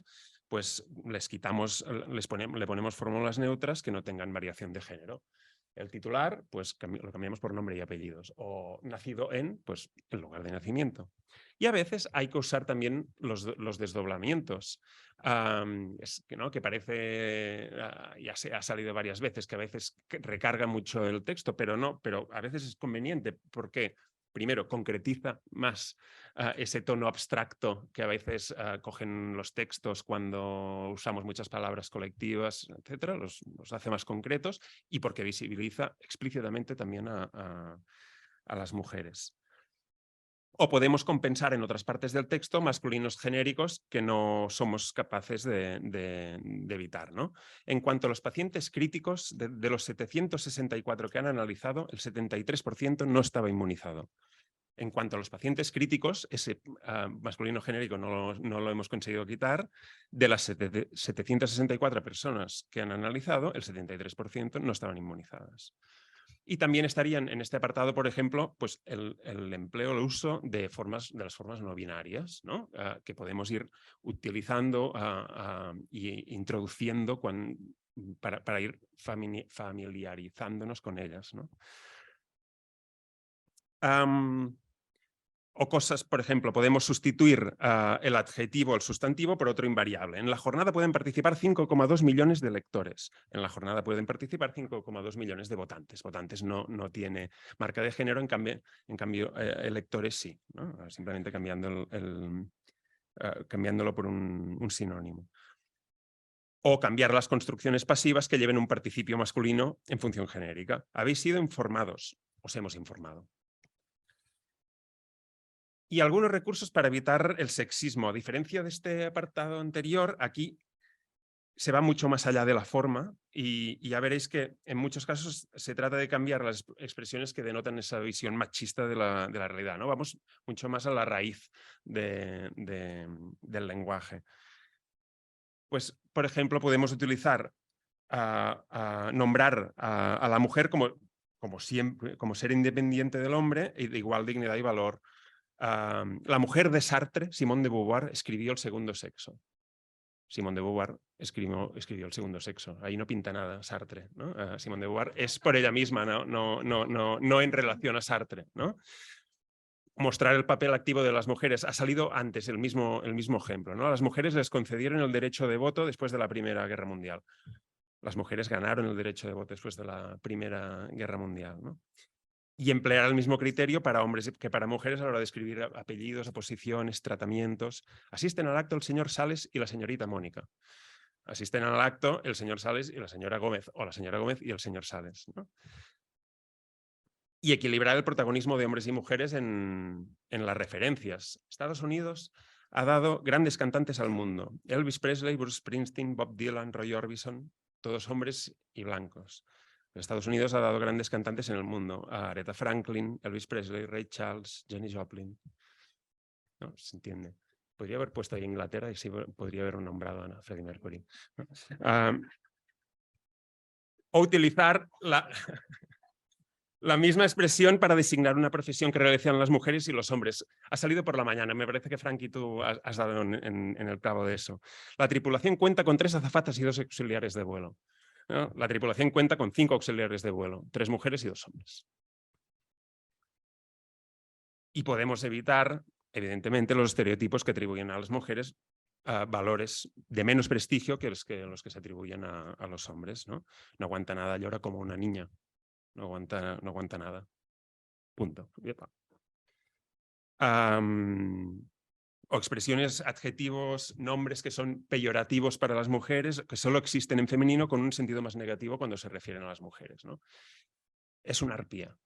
[SPEAKER 2] Pues le ponemos fórmulas neutras que no tengan variación de género. El titular, pues lo cambiamos por nombre y apellidos. O nacido en, pues en lugar de nacimiento. Y a veces hay que usar también los desdoblamientos. ¿No? Que parece, ya se ha salido varias veces, que a veces recarga mucho el texto, pero no, pero a veces es conveniente. ¿Por qué? Primero, concretiza más ese tono abstracto que a veces cogen los textos cuando usamos muchas palabras colectivas, etcétera, los hace más concretos y porque visibiliza explícitamente también a las mujeres. O podemos compensar en otras partes del texto masculinos genéricos que no somos capaces de evitar, ¿no? En cuanto a los pacientes críticos, de los 764 que han analizado, el 73% no estaba inmunizado. En cuanto a los pacientes críticos, ese masculino genérico no lo hemos conseguido quitar. De las 764 personas que han analizado, el 73% no estaban inmunizadas. Y también estarían en este apartado, por ejemplo, pues el empleo, el uso de las formas no binarias, ¿no? Que podemos ir utilizando e introduciendo para ir familiarizándonos con ellas, ¿no? O cosas, por ejemplo, podemos sustituir el adjetivo, el sustantivo, por otro invariable. En la jornada pueden participar 5,2 millones de lectores. En la jornada pueden participar 5,2 millones de votantes. Votantes no tiene marca de género, en cambio electores sí, ¿no? Simplemente cambiándolo por un sinónimo. O cambiar las construcciones pasivas que lleven un participio masculino en función genérica. Habéis sido informados, os hemos informado. Y algunos recursos para evitar el sexismo. A diferencia de este apartado anterior, aquí se va mucho más allá de la forma y ya veréis que en muchos casos se trata de cambiar las expresiones que denotan esa visión machista de la realidad, ¿no? Vamos mucho más a la raíz del lenguaje. Pues, por ejemplo, podemos utilizar nombrar a la mujer como ser independiente del hombre y de igual dignidad y valor. La mujer de Sartre, Simone de Beauvoir, escribió El segundo sexo. Simone de Beauvoir escribió El segundo sexo. Ahí no pinta nada Sartre, ¿no? Simone de Beauvoir es por ella misma, no en relación a Sartre, ¿no? Mostrar el papel activo de las mujeres. Ha salido antes el mismo ejemplo, ¿no? A las mujeres les concedieron el derecho de voto después de la Primera Guerra Mundial. Las mujeres ganaron el derecho de voto después de la Primera Guerra Mundial, ¿no? Y emplear el mismo criterio para hombres que para mujeres a la hora de escribir apellidos, oposiciones, tratamientos. Asisten al acto el señor Sales y la señorita Mónica. Asisten al acto el señor Sales y la señora Gómez, o la señora Gómez y el señor Sales, ¿no? Y equilibrar el protagonismo de hombres y mujeres en las referencias. Estados Unidos ha dado grandes cantantes al mundo. Elvis Presley, Bruce Springsteen, Bob Dylan, Roy Orbison, todos hombres y blancos. Estados Unidos ha dado grandes cantantes en el mundo. Aretha Franklin, Elvis Presley, Ray Charles, Janis Joplin. ¿No? ¿Se entiende? Podría haber puesto ahí Inglaterra y sí podría haber nombrado a Freddie Mercury, ¿no? O utilizar la misma expresión para designar una profesión que realizan las mujeres y los hombres. Ha salido por la mañana. Me parece que, Frankie, tú has dado en el clavo de eso. La tripulación cuenta con 3 azafatas y 2 auxiliares de vuelo, ¿no? La tripulación cuenta con 5 auxiliares de vuelo, 3 mujeres y 2 hombres. Y podemos evitar, evidentemente, los estereotipos que atribuyen a las mujeres valores de menos prestigio que los que se atribuyen a los hombres, ¿no? No aguanta nada, llora como una niña. No aguanta nada. Punto. O expresiones, adjetivos, nombres que son peyorativos para las mujeres, que solo existen en femenino con un sentido más negativo cuando se refieren a las mujeres, ¿no? Es una arpía.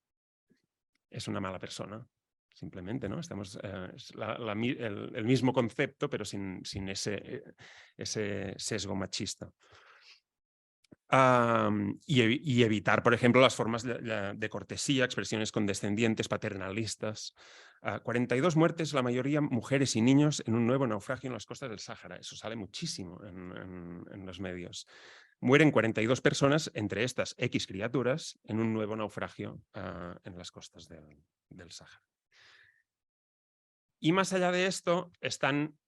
[SPEAKER 2] Es una mala persona. Simplemente, ¿no? Estamos, es el mismo concepto, pero sin ese sesgo machista. Y evitar, por ejemplo, las formas de cortesía, expresiones condescendientes, paternalistas. 42 muertes, la mayoría mujeres y niños, en un nuevo naufragio en las costas del Sáhara. Eso sale muchísimo en los medios. Mueren 42 personas, entre estas X criaturas, en un nuevo naufragio en las costas del Sáhara. Y más allá de esto están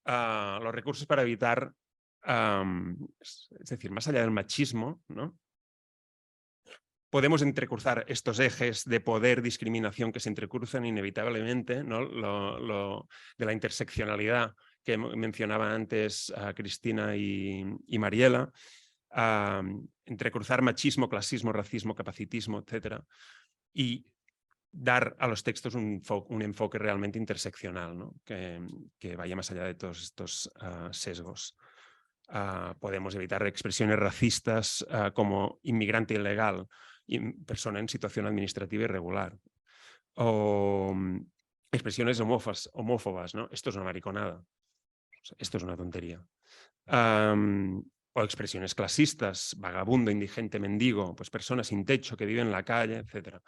[SPEAKER 2] los recursos para evitar, es decir, más allá del machismo, ¿no? Podemos entrecruzar estos ejes de poder, discriminación que se entrecruzan inevitablemente, ¿no? De la interseccionalidad que mencionaba antes Cristina y Mariela, entrecruzar machismo, clasismo, racismo, capacitismo, etc. Y dar a los textos un enfoque realmente interseccional, ¿no? que vaya más allá de todos estos sesgos. Podemos evitar expresiones racistas como inmigrante ilegal, persona en situación administrativa irregular, o expresiones homófobas, ¿no? Esto es una mariconada, esto es una tontería. O expresiones clasistas, vagabundo, indigente, mendigo, pues personas sin techo que viven en la calle, etc.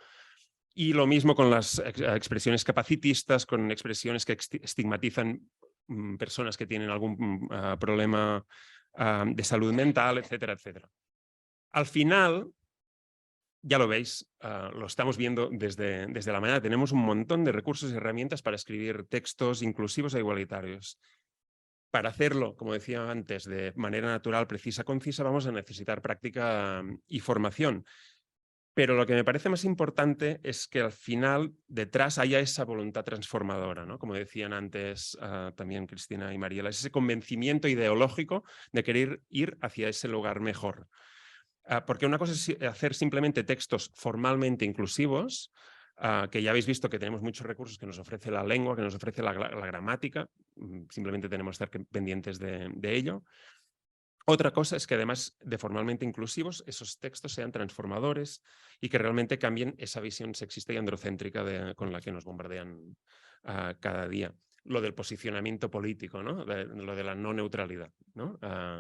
[SPEAKER 2] Y lo mismo con las expresiones capacitistas, con expresiones que estigmatizan personas que tienen algún problema de salud mental, etcétera, etcétera. Al final, ya lo veis, lo estamos viendo desde la mañana, tenemos un montón de recursos y herramientas para escribir textos inclusivos e igualitarios. Para hacerlo, como decía antes, de manera natural, precisa, concisa, vamos a necesitar práctica y formación. Pero lo que me parece más importante es que al final detrás haya esa voluntad transformadora, ¿no? Como decían antes también Cristina y Mariela, es ese convencimiento ideológico de querer ir hacia ese lugar mejor. Porque una cosa es hacer simplemente textos formalmente inclusivos, que ya habéis visto que tenemos muchos recursos que nos ofrece la lengua, que nos ofrece la gramática, simplemente tenemos que estar pendientes de ello. Otra cosa es que además de formalmente inclusivos, esos textos sean transformadores y que realmente cambien esa visión sexista y androcéntrica con la que nos bombardean cada día. Lo del posicionamiento político, ¿no? Lo de la no neutralidad, ¿no?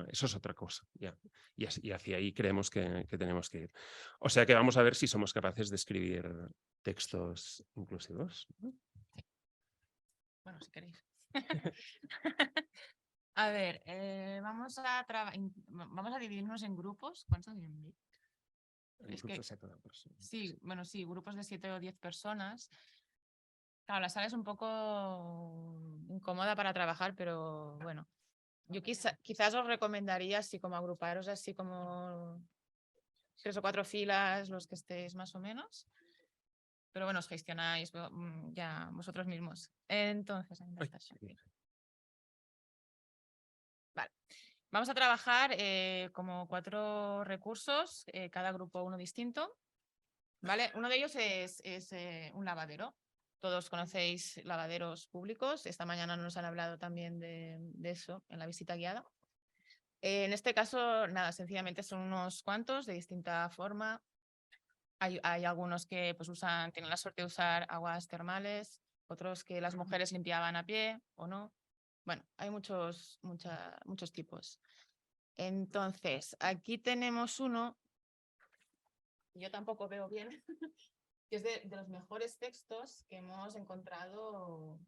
[SPEAKER 2] Eso es otra cosa. Ya. Y hacia ahí creemos que tenemos que ir. O sea que vamos a ver si somos capaces de escribir textos inclusivos, ¿no?
[SPEAKER 3] Bueno, si queréis. A ver, vamos a dividirnos en grupos. ¿Cuántos hay? Es que, sí, bueno, sí, grupos de 7 o 10 personas. Claro, la sala es un poco incómoda para trabajar, pero bueno, yo quizás os recomendaría así como agruparos así como 3 o 4 filas, los que estéis más o menos. Pero bueno, os gestionáis ya vosotros mismos. Entonces, vale. Vamos a trabajar como 4 recursos, cada grupo uno distinto. ¿Vale? Uno de ellos es un lavadero. Todos conocéis lavaderos públicos. Esta mañana nos han hablado también de eso en la visita guiada. En este caso, nada, sencillamente son unos cuantos de distinta forma. Hay algunos que pues, tienen la suerte de usar aguas termales, otros que las mujeres limpiaban a pie o no. Bueno, hay muchos tipos. Entonces, aquí tenemos uno yo tampoco veo bien, que es de los mejores textos que hemos encontrado.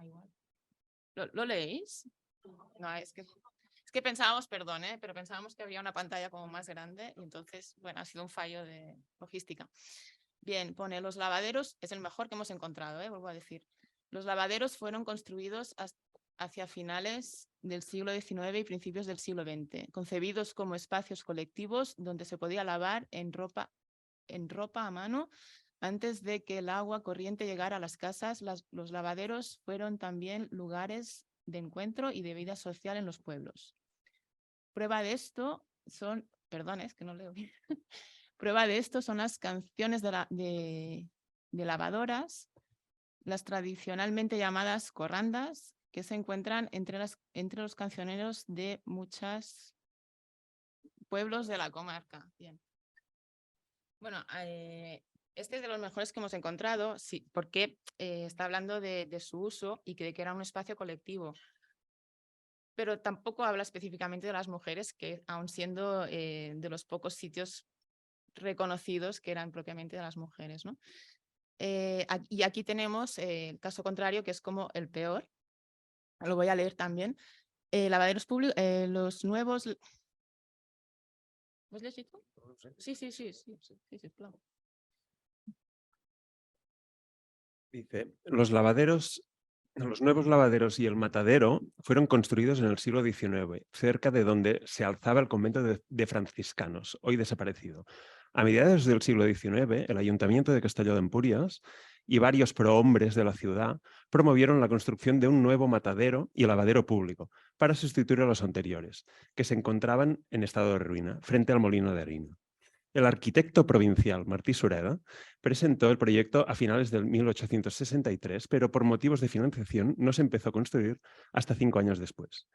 [SPEAKER 3] Igual. ¿Lo leéis? No, es que pensábamos, perdón, pero pensábamos que había una pantalla como más grande y entonces, bueno, ha sido un fallo de logística. Bien, pone los lavaderos, es el mejor que hemos encontrado, vuelvo a decir. Los lavaderos fueron construidos hacia finales del siglo XIX y principios del siglo XX, concebidos como espacios colectivos donde se podía lavar en ropa a mano. Antes de que el agua corriente llegara a las casas, los lavaderos fueron también lugares de encuentro y de vida social en los pueblos. Prueba de esto son, perdón, es que no leo bien. Prueba de esto son las canciones de lavadoras, las tradicionalmente llamadas corrandas, que se encuentran entre los cancioneros de muchos pueblos de la comarca. Bien. Bueno, este es de los mejores que hemos encontrado, sí, porque está hablando de su uso y de que era un espacio colectivo. Pero tampoco habla específicamente de las mujeres, que aun siendo de los pocos sitios reconocidos que eran propiamente de las mujeres, ¿no? Y aquí tenemos el caso contrario, que es como el peor. Lo voy a leer también. Lavaderos públicos, los nuevos... ¿Lo has leído? Sí, claro.
[SPEAKER 2] Dice, los nuevos lavaderos y el matadero fueron construidos en el siglo XIX, cerca de donde se alzaba el convento de franciscanos, hoy desaparecido. A mediados del siglo XIX, el Ayuntamiento de Castelló de Empúries y varios prohombres de la ciudad promovieron la construcción de un nuevo matadero y lavadero público para sustituir a los anteriores, que se encontraban en estado de ruina, frente al molino de harina. El arquitecto provincial Martí Sureda presentó el proyecto a finales del 1863, pero por motivos de financiación no se empezó a construir hasta 5 años después.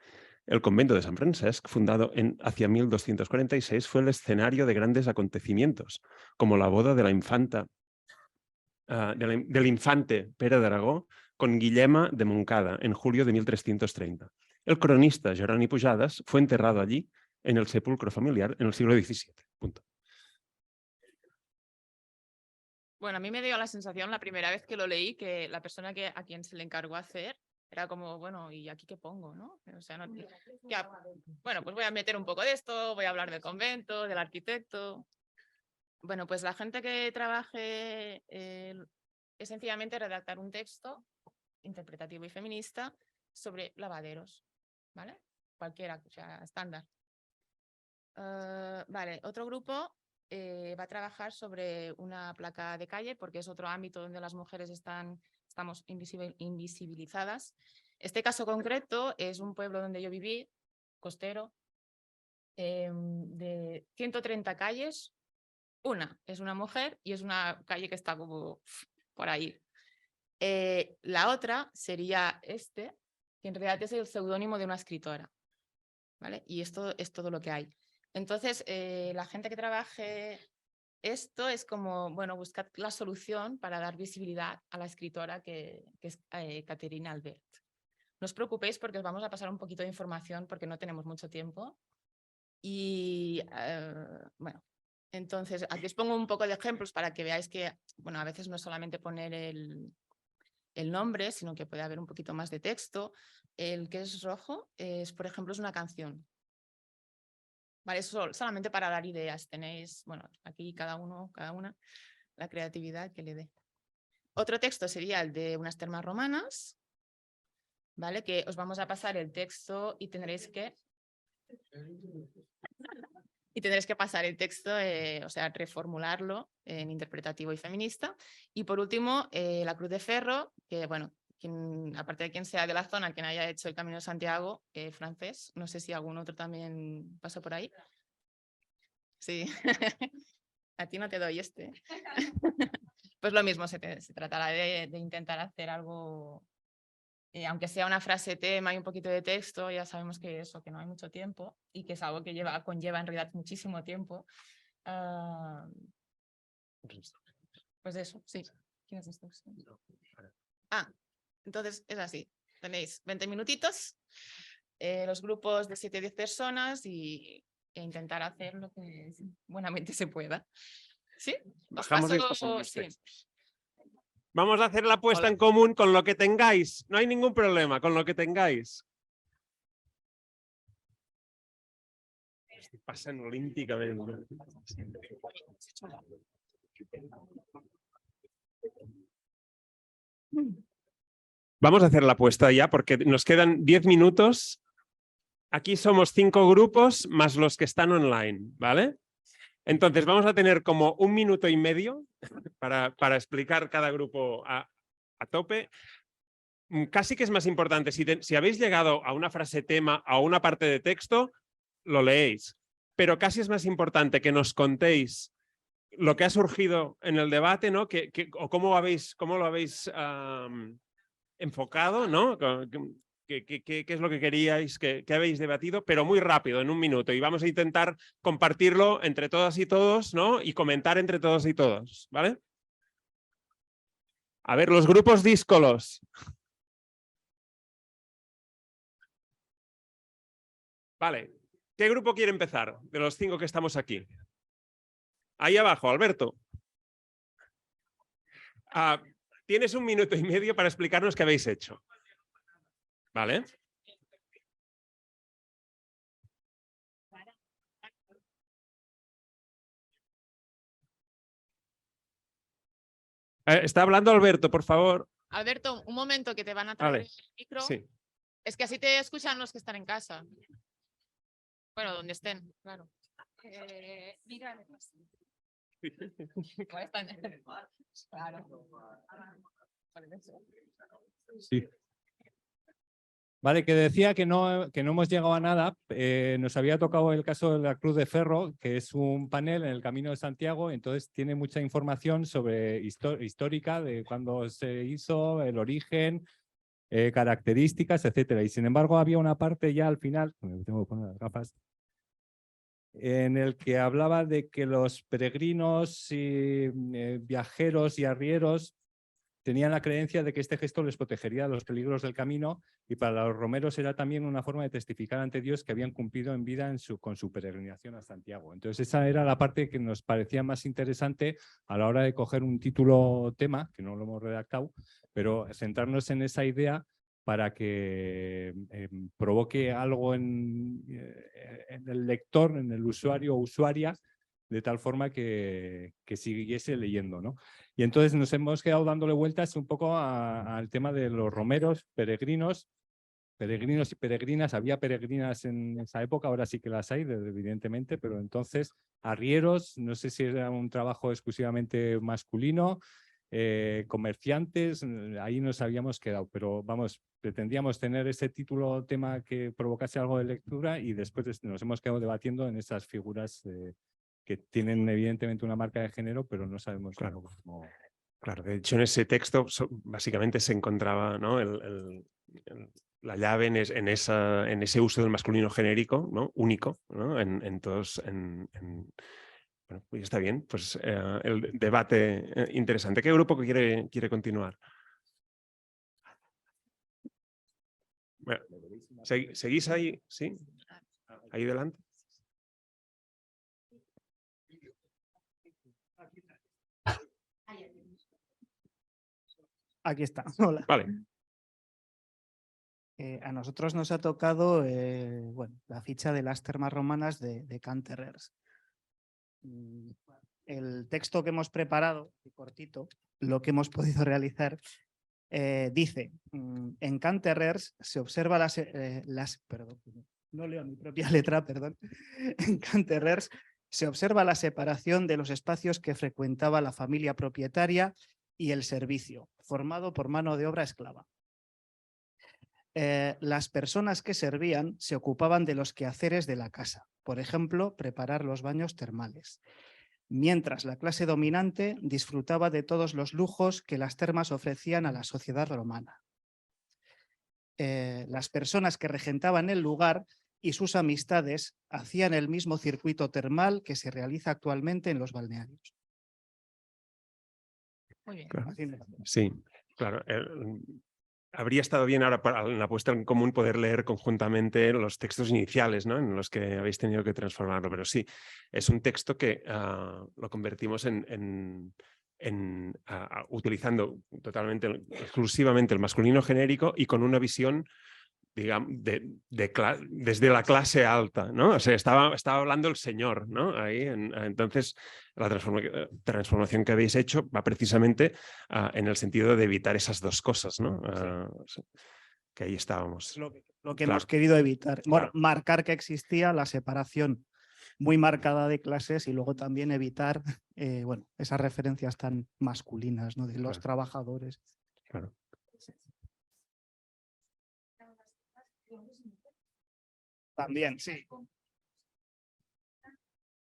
[SPEAKER 2] El convento de San Francesc, fundado hacia 1246, fue el escenario de grandes acontecimientos, como la boda de la infanta, del infante Pere d'Aragó con Guillema de Montcada en julio de 1330. El cronista Jeroni Pujadas fue enterrado allí en el sepulcro familiar en el siglo XVII. Punto.
[SPEAKER 3] Bueno, a mí me dio la sensación la primera vez que lo leí que la persona a quien se le encargó hacer era como, bueno, ¿y aquí qué pongo? ¿No? O sea, bueno, pues voy a meter un poco de esto, voy a hablar del convento, del arquitecto. Bueno, pues la gente que trabaje es sencillamente redactar un texto interpretativo y feminista sobre lavaderos, ¿vale? Cualquiera, o sea, estándar. Vale, otro grupo va a trabajar sobre una placa de calle porque es otro ámbito donde las mujeres estamos invisibilizadas. Este caso concreto es un pueblo donde yo viví, costero, de 130 calles. Una es una mujer y es una calle que está como por ahí. La otra sería que en realidad es el seudónimo de una escritora, ¿vale? Y esto es todo lo que hay. Entonces, la gente que trabaje esto es como, bueno, buscar la solución para dar visibilidad a la escritora que es Caterina Albert. No os preocupéis porque os vamos a pasar un poquito de información porque no tenemos mucho tiempo. Y, bueno, entonces aquí os pongo un poco de ejemplos para que veáis que, bueno, a veces no es solamente poner el nombre, sino que puede haber un poquito más de texto. El que es rojo es, por ejemplo, es una canción. Vale, eso solamente para dar ideas. Tenéis, bueno, aquí cada una, la creatividad que le dé. Otro texto sería el de unas termas romanas, ¿vale? Que os vamos a pasar el texto y tendréis que pasar el texto, o sea, reformularlo en interpretativo y feminista. Y por último, la Cruz de Ferro, que bueno, aparte de quien sea de la zona, quien haya hecho el Camino de Santiago, francés, no sé si algún otro también pasó por ahí. Sí, a ti no te doy este. Pues lo mismo, se tratará de intentar hacer algo, aunque sea una frase tema y un poquito de texto, ya sabemos que eso, que no hay mucho tiempo y que es algo que conlleva en realidad muchísimo tiempo. Pues eso, sí. ¿Quién es esto? Entonces es así. Tenéis 20 minutitos, los grupos de 7 a 10 personas y e intentar hacer lo que buenamente se pueda. ¿Sí? Os
[SPEAKER 2] Bajamos
[SPEAKER 3] paso-
[SPEAKER 2] esto con los
[SPEAKER 3] sí.
[SPEAKER 2] textos. Vamos a hacer la puesta
[SPEAKER 3] Hola.
[SPEAKER 2] en común con lo que tengáis. No hay ningún problema con lo que tengáis. Pasan olímpicamente. Vamos a hacer la apuesta ya porque nos quedan 10 minutos. Aquí somos 5 grupos más los que están online, ¿vale? Entonces vamos a tener como 1 minuto y medio para explicar cada grupo a tope. Casi que es más importante, si habéis llegado a una frase tema, a una parte de texto, lo leéis. Pero casi es más importante que nos contéis lo que ha surgido en el debate, ¿no? O cómo lo habéis enfocado, ¿no? ¿Qué es lo que queríais, qué habéis debatido? Pero muy rápido, en 1 minuto. Y vamos a intentar compartirlo entre todas y todos, ¿no? Y comentar entre todos y todos, ¿vale? A ver, los grupos díscolos. Vale. ¿Qué grupo quiere empezar de los 5 que estamos aquí? Ahí abajo, Alberto. Tienes 1 minuto y medio para explicarnos qué habéis hecho. ¿Vale? Está hablando Alberto, por favor.
[SPEAKER 3] Alberto, un momento que te van a traer
[SPEAKER 2] Vale.
[SPEAKER 3] el micro.
[SPEAKER 2] Sí.
[SPEAKER 3] Es que así te escuchan los que están en casa. Bueno, donde estén, claro. Mira, claro.
[SPEAKER 5] Sí. Vale, que decía que no hemos llegado a nada. Nos había tocado el caso de la Cruz de Ferro, que es un panel en el Camino de Santiago, entonces tiene mucha información sobre histórica de cuándo se hizo, el origen, características, etcétera. Y sin embargo había una parte ya al final, me tengo que poner las gafas, en el que hablaba de que los peregrinos y viajeros y arrieros tenían la creencia de que este gesto les protegería de los peligros del camino y para los romeros era también una forma de testificar ante Dios que habían cumplido en vida con su peregrinación a Santiago. Entonces esa era la parte que nos parecía más interesante a la hora de coger un título tema, que no lo hemos redactado, pero centrarnos en esa idea para que provoque algo en el lector, en el usuario o usuaria, de tal forma que siguiese leyendo, ¿no? Y entonces nos hemos quedado dándole vueltas un poco al tema de los romeros, peregrinos y peregrinas. Había peregrinas en esa época, ahora sí que las hay, evidentemente, pero entonces arrieros, no sé si era un trabajo exclusivamente masculino, comerciantes, ahí nos habíamos quedado, pero vamos, pretendíamos tener ese título tema que provocase algo de lectura y después nos hemos quedado debatiendo en esas figuras que tienen evidentemente una marca de género, pero no sabemos
[SPEAKER 2] Claro.
[SPEAKER 5] cómo.
[SPEAKER 2] Claro, de hecho en ese texto básicamente se encontraba, ¿no? La llave en ese uso del masculino genérico, ¿no? Único, ¿no? En todos. Bueno, pues está bien, pues el debate interesante. ¿Qué grupo quiere continuar? Bueno, ¿seguís ahí? ¿Sí? ¿Ahí delante?
[SPEAKER 6] Aquí está. Hola.
[SPEAKER 2] Vale.
[SPEAKER 6] A nosotros nos ha tocado bueno, la ficha de las termas romanas de Canterers. El texto que hemos preparado, cortito, lo que hemos podido realizar, dice, en Canterers se observa perdón, no leo mi propia letra, perdón. En Canterers se observa la separación de los espacios que frecuentaba la familia propietaria y el servicio, formado por mano de obra esclava. Las personas que servían se ocupaban de los quehaceres de la casa, por ejemplo, preparar los baños termales, mientras la clase dominante disfrutaba de todos los lujos que las termas ofrecían a la sociedad romana. Las personas que regentaban el lugar y sus amistades hacían el mismo circuito termal que se realiza actualmente en los balnearios.
[SPEAKER 3] Muy bien.
[SPEAKER 2] Claro.
[SPEAKER 6] Así me-
[SPEAKER 2] Sí, claro. habría estado bien ahora en la puesta en común poder leer conjuntamente los textos iniciales, ¿no? En los que habéis tenido que transformarlo, pero sí, es un texto que lo convertimos utilizando totalmente, exclusivamente el masculino genérico y con una visión, digamos, desde la clase alta, ¿no? O sea, estaba hablando el señor, ¿no? Ahí, entonces, la transformación que habéis hecho va precisamente en el sentido de evitar esas dos cosas, ¿no? Que ahí estábamos.
[SPEAKER 6] Lo que
[SPEAKER 2] Claro.
[SPEAKER 6] hemos querido evitar. Bueno,
[SPEAKER 2] Claro.
[SPEAKER 6] marcar que existía la separación muy marcada de clases y luego también evitar bueno, esas referencias tan masculinas, ¿no? De los
[SPEAKER 2] Claro.
[SPEAKER 6] trabajadores.
[SPEAKER 2] Claro.
[SPEAKER 6] También, sí.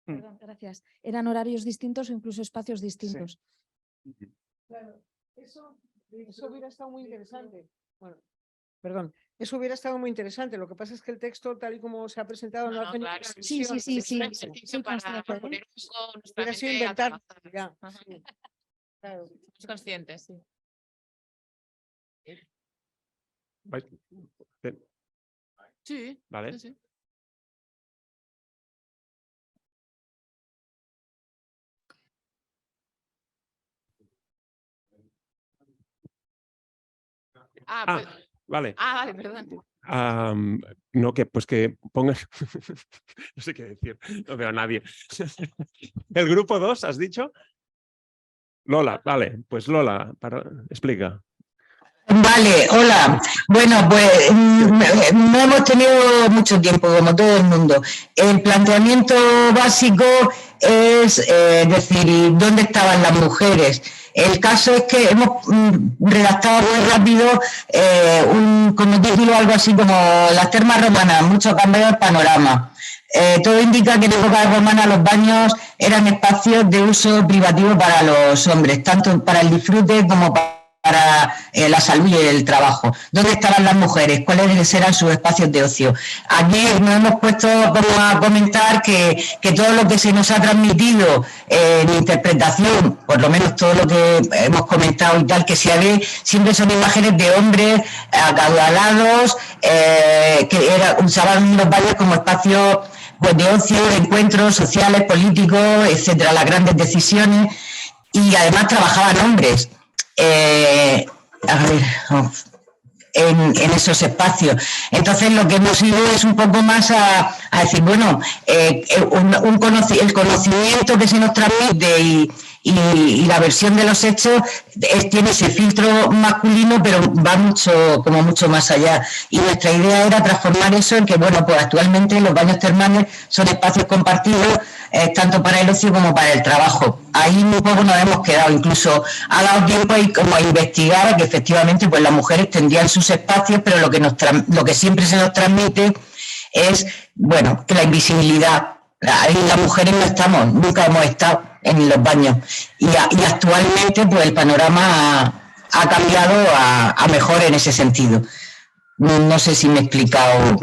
[SPEAKER 7] Perdón, gracias. ¿Eran horarios distintos o incluso espacios distintos?
[SPEAKER 8] Claro, eso hubiera estado muy interesante. Bueno, perdón, eso hubiera estado muy interesante. Lo que pasa es que el texto, tal y como se ha presentado, no,
[SPEAKER 3] No,
[SPEAKER 8] hace
[SPEAKER 3] claro,
[SPEAKER 8] ninguna
[SPEAKER 7] sí,
[SPEAKER 8] mención.
[SPEAKER 7] sí,
[SPEAKER 3] Es un
[SPEAKER 7] sí,
[SPEAKER 3] ejercicio
[SPEAKER 7] soy
[SPEAKER 3] para
[SPEAKER 7] consciente, ¿eh?
[SPEAKER 3] poner un poco nuestra
[SPEAKER 8] Hubiera sido
[SPEAKER 3] mente a
[SPEAKER 8] inventar.
[SPEAKER 3] trabajar.
[SPEAKER 8] Ya,
[SPEAKER 3] Ajá.
[SPEAKER 8] sí. Claro.
[SPEAKER 3] Somos conscientes, sí. Sí,
[SPEAKER 2] ¿Vale?
[SPEAKER 3] sí, sí.
[SPEAKER 2] Ah,
[SPEAKER 3] Pues,
[SPEAKER 2] vale.
[SPEAKER 3] vale, perdón.
[SPEAKER 2] No, pues que ponga. No sé qué decir, no veo a nadie. ¿El grupo 2 has dicho? Lola, vale, pues Lola, explica.
[SPEAKER 9] Vale, hola. Bueno, pues no hemos tenido mucho tiempo, como todo el mundo. El planteamiento básico es decir, ¿dónde estaban las mujeres? El caso es que hemos redactado muy rápido como título algo así como las termas romanas, mucho cambio del panorama. Todo indica que en época romana los baños eran espacios de uso privativo para los hombres, tanto para el disfrute como para la salud y el trabajo. ¿Dónde estaban las mujeres? ¿Cuáles eran sus espacios de ocio? Aquí nos hemos puesto como a comentar que todo lo que se nos ha transmitido en interpretación, por lo menos todo lo que hemos comentado y tal, que se ve, siempre son imágenes de hombres acaudalados que usaban los baños como espacios pues, de ocio, de encuentros sociales, políticos, etcétera, las grandes decisiones, y además trabajaban hombres. En esos espacios. Entonces lo que hemos ido es un poco más a decir, bueno, el conocimiento que se nos transmite y la versión de los hechos tiene ese filtro masculino, pero va mucho más allá. Y nuestra idea era transformar eso en que, bueno, pues actualmente los baños termales son espacios compartidos tanto para el ocio como para el trabajo. Ahí un poco nos hemos quedado, incluso ha dado tiempo como a investigar que efectivamente pues las mujeres tendrían sus espacios, pero lo que siempre se nos transmite es, bueno, que la invisibilidad, ahí las mujeres no estamos, nunca hemos estado en los baños y actualmente pues el panorama ha cambiado a mejor en ese sentido. No sé si me he explicado.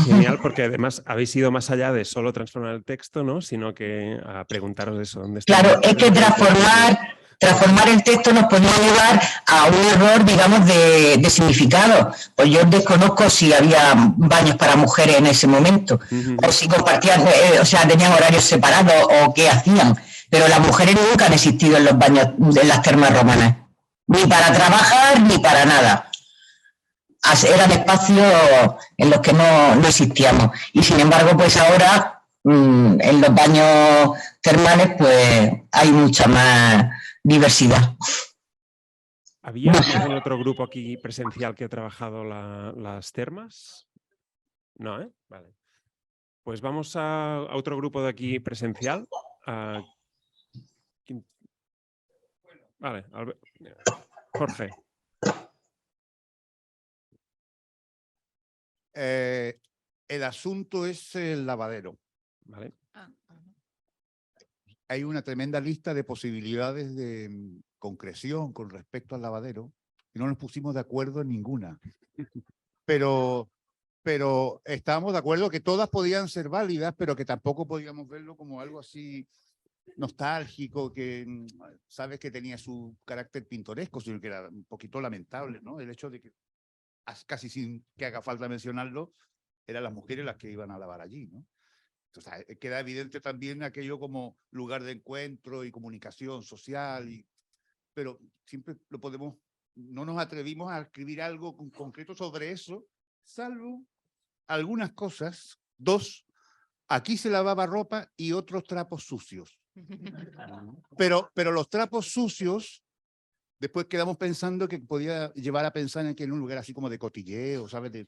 [SPEAKER 2] Genial, porque además habéis ido más allá de solo transformar el texto, ¿no? Sino que a preguntaros eso. ¿Dónde está?
[SPEAKER 9] Claro, es que transformar el texto nos podría llevar a un error, digamos, de significado. Pues yo desconozco si había baños para mujeres en ese momento, o si compartían, o sea, tenían horarios separados o qué hacían. Pero las mujeres nunca han existido en los baños de las termas romanas, ni para trabajar ni para nada. Eran espacios en los que no existíamos. Y sin embargo, pues ahora en los baños termales pues hay mucha más diversidad.
[SPEAKER 2] ¿Había algún otro grupo aquí presencial que ha trabajado las termas? No, ¿eh? Vale. Pues vamos a otro grupo de aquí presencial. Vale, Jorge.
[SPEAKER 4] El asunto es el lavadero.
[SPEAKER 2] Vale.
[SPEAKER 4] Hay una tremenda lista de posibilidades de concreción con respecto al lavadero y no nos pusimos de acuerdo en ninguna. Pero estábamos de acuerdo que todas podían ser válidas, pero que tampoco podíamos verlo como algo así nostálgico, que sabes que tenía su carácter pintoresco, sino que era un poquito lamentable, ¿no? El hecho de que, casi sin que haga falta mencionarlo, eran las mujeres las que iban a lavar allí, ¿no? Entonces, queda evidente también aquello como lugar de encuentro y comunicación social, pero siempre lo podemos, no nos atrevimos a escribir algo concreto sobre eso, salvo algunas cosas. Dos, aquí se lavaba ropa y otros trapos sucios. Pero los trapos sucios, después quedamos pensando que podía llevar a pensar en que en un lugar así como de cotilleo, ¿sabes?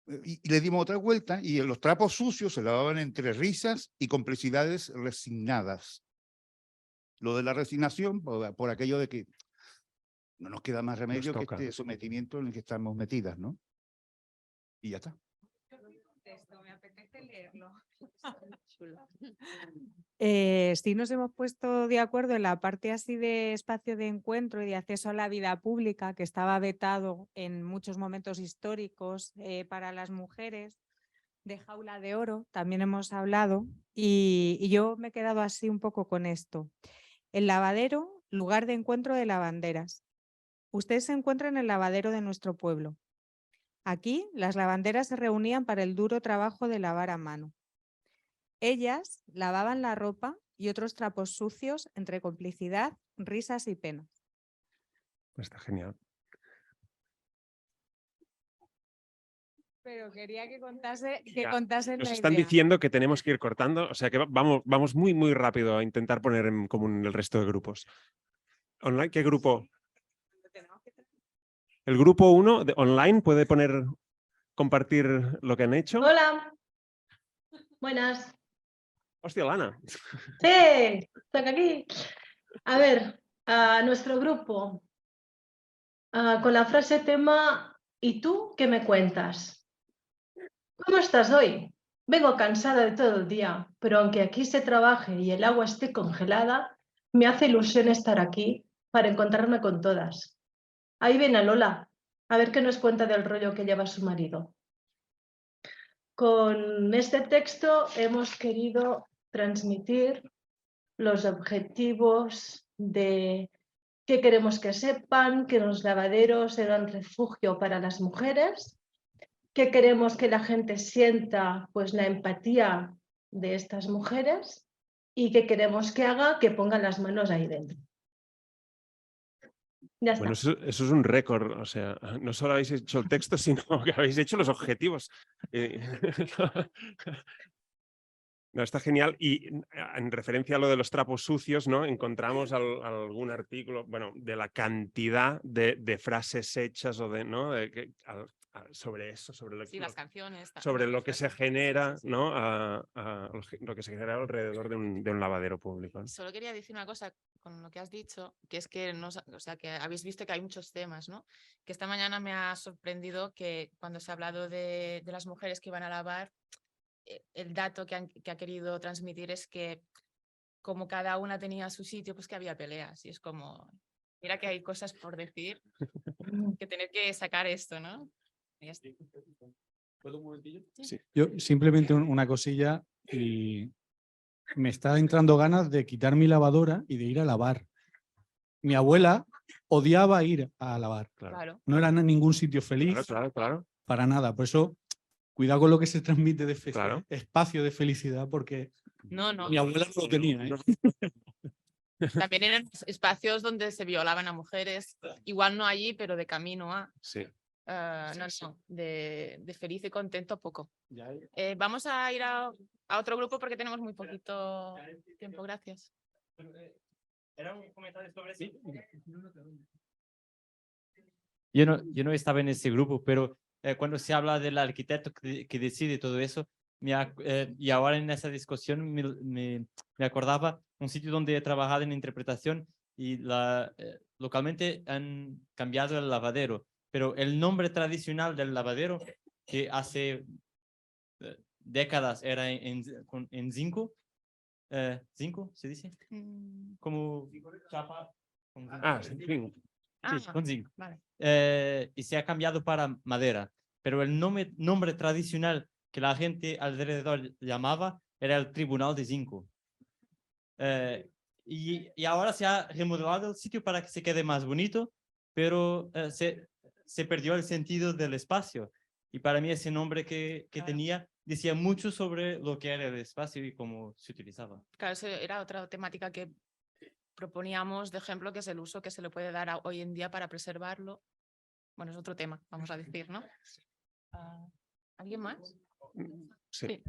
[SPEAKER 4] Y le dimos otra vuelta y los trapos sucios se lavaban entre risas y complicidades resignadas. Lo de la resignación, por aquello de que no nos queda más remedio que este sometimiento en el que estamos metidas, ¿no? Y ya está.
[SPEAKER 10] Me apetece leerlo. Sí nos hemos puesto de acuerdo en la parte así de espacio de encuentro y de acceso a la vida pública, que estaba vetado en muchos momentos históricos para las mujeres, de jaula de oro, también hemos hablado, y yo me he quedado así un poco con esto. El lavadero, lugar de encuentro de lavanderas. Ustedes se encuentran en el lavadero de nuestro pueblo. Aquí las lavanderas se reunían para el duro trabajo de lavar a mano. Ellas lavaban la ropa y otros trapos sucios entre complicidad, risas y penas.
[SPEAKER 2] Está genial.
[SPEAKER 10] Pero quería que contasen
[SPEAKER 2] Nos
[SPEAKER 10] la
[SPEAKER 2] están
[SPEAKER 10] idea.
[SPEAKER 2] diciendo que tenemos que ir cortando, o sea que vamos muy, muy rápido a intentar poner en común el resto de grupos. Online, ¿qué grupo? El grupo 1 de online puede compartir lo que han hecho.
[SPEAKER 11] Hola. Buenas.
[SPEAKER 2] Hostia, Lana.
[SPEAKER 11] Sí, estoy aquí. A ver, a nuestro grupo, con la frase tema, ¿y tú qué me cuentas? ¿Cómo estás hoy? Vengo cansada de todo el día, pero aunque aquí se trabaje y el agua esté congelada, me hace ilusión estar aquí para encontrarme con todas. Ahí viene Lola, a ver qué nos cuenta del rollo que lleva su marido. Con este texto hemos querido transmitir los objetivos de qué queremos que sepan, que los lavaderos eran refugio para las mujeres, que queremos que la gente sienta pues la empatía de estas mujeres y que queremos que haga que pongan las manos ahí dentro. Ya está.
[SPEAKER 2] Bueno, eso es un récord, o sea, no solo habéis hecho el texto, sino que habéis hecho los objetivos. No, está genial. Y en referencia a lo de los trapos sucios, ¿no? Encontramos algún artículo, bueno, de la cantidad de frases hechas o de, ¿no? Sobre eso, sobre lo,
[SPEAKER 3] Sí, las canciones.
[SPEAKER 2] sobre lo que se genera,
[SPEAKER 3] sí, sí.
[SPEAKER 2] ¿no? Lo que se genera alrededor de un lavadero público, ¿no?
[SPEAKER 3] Solo quería decir una cosa con lo que has dicho, que es que, o sea, que habéis visto que hay muchos temas, ¿no? Que esta mañana me ha sorprendido que cuando se ha hablado de las mujeres que iban a lavar, el dato que ha querido transmitir es que como cada una tenía su sitio, pues que había peleas. Y es como, mira que hay cosas por decir, que tener que sacar esto, ¿no? Y ya está.
[SPEAKER 12] ¿Puedo un momentillo?
[SPEAKER 2] Sí.
[SPEAKER 12] Yo simplemente una cosilla, y me está entrando ganas de quitar mi lavadora y de ir a lavar. Mi abuela odiaba ir a lavar.
[SPEAKER 3] Claro.
[SPEAKER 12] No era en ningún sitio feliz.
[SPEAKER 2] Claro.
[SPEAKER 12] Para nada. Por eso, cuidado con lo que se transmite de
[SPEAKER 2] Claro.
[SPEAKER 12] espacio de felicidad, porque
[SPEAKER 3] No.
[SPEAKER 12] mi abuela no lo tenía.
[SPEAKER 3] También eran espacios donde se violaban a mujeres, igual no allí, pero de camino a...
[SPEAKER 2] Sí.
[SPEAKER 3] No, de feliz y contento poco. Vamos a ir a otro grupo porque tenemos muy poquito tiempo. Gracias.
[SPEAKER 5] Era un comentario sobre sí. Yo no estaba en ese grupo, pero cuando se habla del arquitecto que decide todo eso, y ahora en esa discusión me acordaba un sitio donde he trabajado en interpretación y localmente han cambiado el lavadero, pero el nombre tradicional del lavadero, que hace décadas era en zinco, ¿zinco se dice? Como chapa.
[SPEAKER 2] Zinco.
[SPEAKER 5] Sí, con zinc.
[SPEAKER 3] Vale.
[SPEAKER 5] Y se ha cambiado para madera, pero el nombre tradicional que la gente alrededor llamaba era el Tribunal de Zinco.
[SPEAKER 13] Y ahora se ha remodelado el sitio para que se quede más bonito, pero se perdió el sentido del espacio. Y para mí ese nombre que tenía decía mucho sobre lo que era el espacio y cómo se utilizaba.
[SPEAKER 3] Claro, eso era otra temática que proponíamos de ejemplo, que es el uso que se le puede dar hoy en día para preservarlo. Bueno, es otro tema, vamos a decir, ¿no? ¿Alguien más?
[SPEAKER 2] Sí.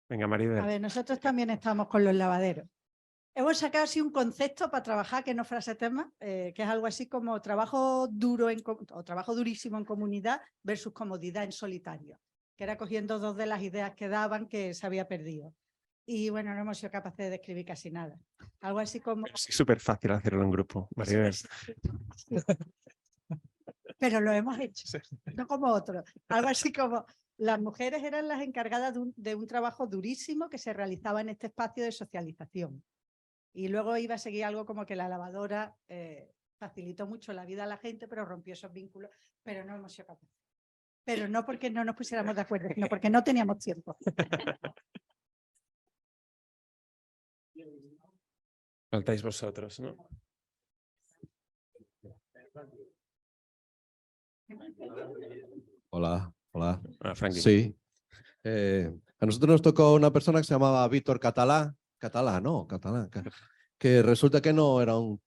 [SPEAKER 2] Venga,
[SPEAKER 14] A
[SPEAKER 2] Maribel.
[SPEAKER 14] ver, nosotros también estamos con los lavaderos. Hemos sacado así un concepto para trabajar, que no frase tema, que es algo así como trabajo duro o trabajo durísimo en comunidad versus comodidad en solitario, que era cogiendo dos de las ideas que daban que se había perdido. Y bueno, no hemos sido capaces de describir casi nada. Algo así como...
[SPEAKER 2] Es súper fácil hacerlo en grupo, Maribel.
[SPEAKER 14] Pero lo hemos hecho, no como otros. Algo así como las mujeres eran las encargadas de un trabajo durísimo que se realizaba en este espacio de socialización. Y luego iba a seguir algo como que la lavadora facilitó mucho la vida a la gente, pero rompió esos vínculos, pero no hemos sido capaces. Pero no porque no nos pusiéramos de acuerdo, sino porque no teníamos tiempo.
[SPEAKER 2] Faltáis vosotros, ¿no?
[SPEAKER 15] Hola, hola.
[SPEAKER 2] Frankie.
[SPEAKER 15] Sí. A nosotros nos tocó una persona que se llamaba Víctor Catalán, que resulta que no era un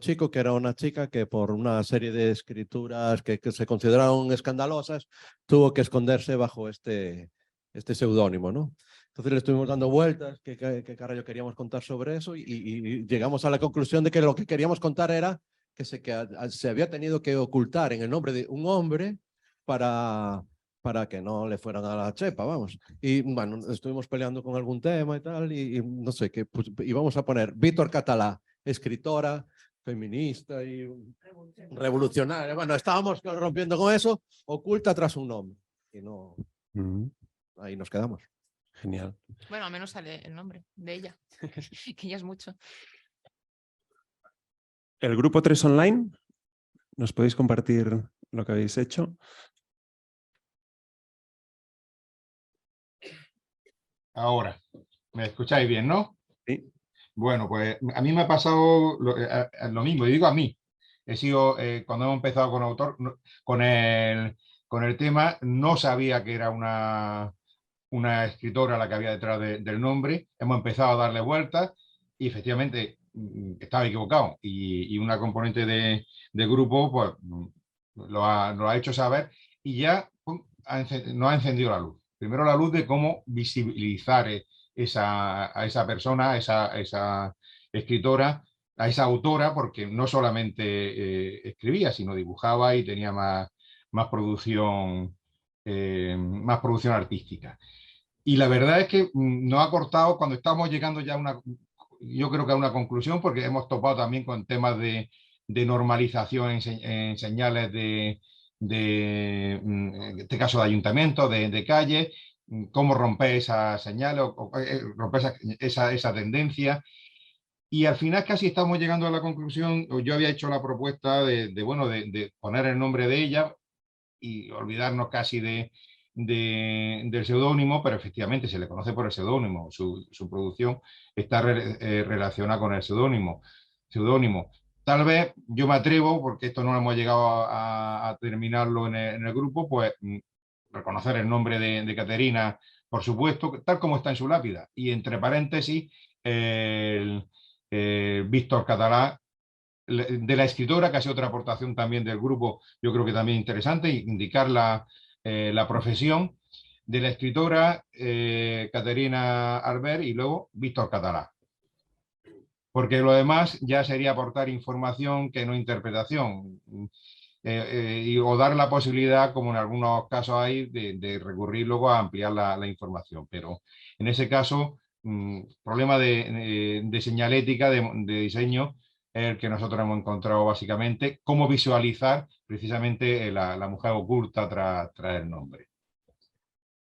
[SPEAKER 15] chico, que era una chica que por una serie de escrituras que se consideraron escandalosas, tuvo que esconderse bajo este seudónimo, ¿no? Entonces le estuvimos dando vueltas, qué carajo queríamos contar sobre eso y llegamos a la conclusión de que lo que queríamos contar era que se había tenido que ocultar en el nombre de un hombre para que no le fueran a la chepa, vamos. Y bueno, estuvimos peleando con algún tema y tal, y no sé, qué pues, íbamos a poner Víctor Catalá, escritora, feminista y revolucionaria. Bueno, estábamos rompiendo con eso, oculta tras un nombre. Y no, ahí nos quedamos.
[SPEAKER 2] Genial.
[SPEAKER 3] Bueno, al menos sale el nombre de ella, que ya es mucho.
[SPEAKER 2] El grupo 3 online, ¿nos podéis compartir lo que habéis hecho?
[SPEAKER 16] Ahora, ¿me escucháis bien, no?
[SPEAKER 2] Sí.
[SPEAKER 16] Bueno, pues a mí me ha pasado lo mismo, y digo a mí. He sido, cuando hemos empezado con el tema, no sabía que era una escritora la que había detrás del nombre. Hemos empezado a darle vueltas y efectivamente estaba equivocado. Y una componente del grupo pues, lo ha hecho saber y ya nos ha encendido la luz. Primero la luz de cómo visibilizar a esa persona, a esa escritora, a esa autora, porque no solamente escribía, sino dibujaba y tenía más producción artística. Y la verdad es que nos ha cortado cuando estamos llegando ya yo creo que a una conclusión, porque hemos topado también con temas de normalización en señales en este caso de ayuntamiento, de calle, cómo romper esas señales, romper esa tendencia. Y al final casi estamos llegando a la conclusión, yo había hecho la propuesta de poner el nombre de ella y olvidarnos casi del seudónimo, pero efectivamente se le conoce por el seudónimo, su producción está relacionada con el seudónimo. Tal vez yo me atrevo, porque esto no lo hemos llegado a terminarlo en el grupo, pues reconocer el nombre de Caterina, por supuesto, tal como está en su lápida. Y entre paréntesis, Víctor Catalá, de la escritora, que ha sido otra aportación también del grupo, yo creo que también interesante, indicar la profesión de la escritora Caterina Albert y luego Víctor Catalá. Porque lo demás ya sería aportar información que no interpretación. O dar la posibilidad, como en algunos casos hay, de recurrir luego a ampliar la información. Pero en ese caso, problema de señalética, de diseño, es el que nosotros hemos encontrado básicamente, cómo visualizar precisamente la mujer oculta tras el nombre.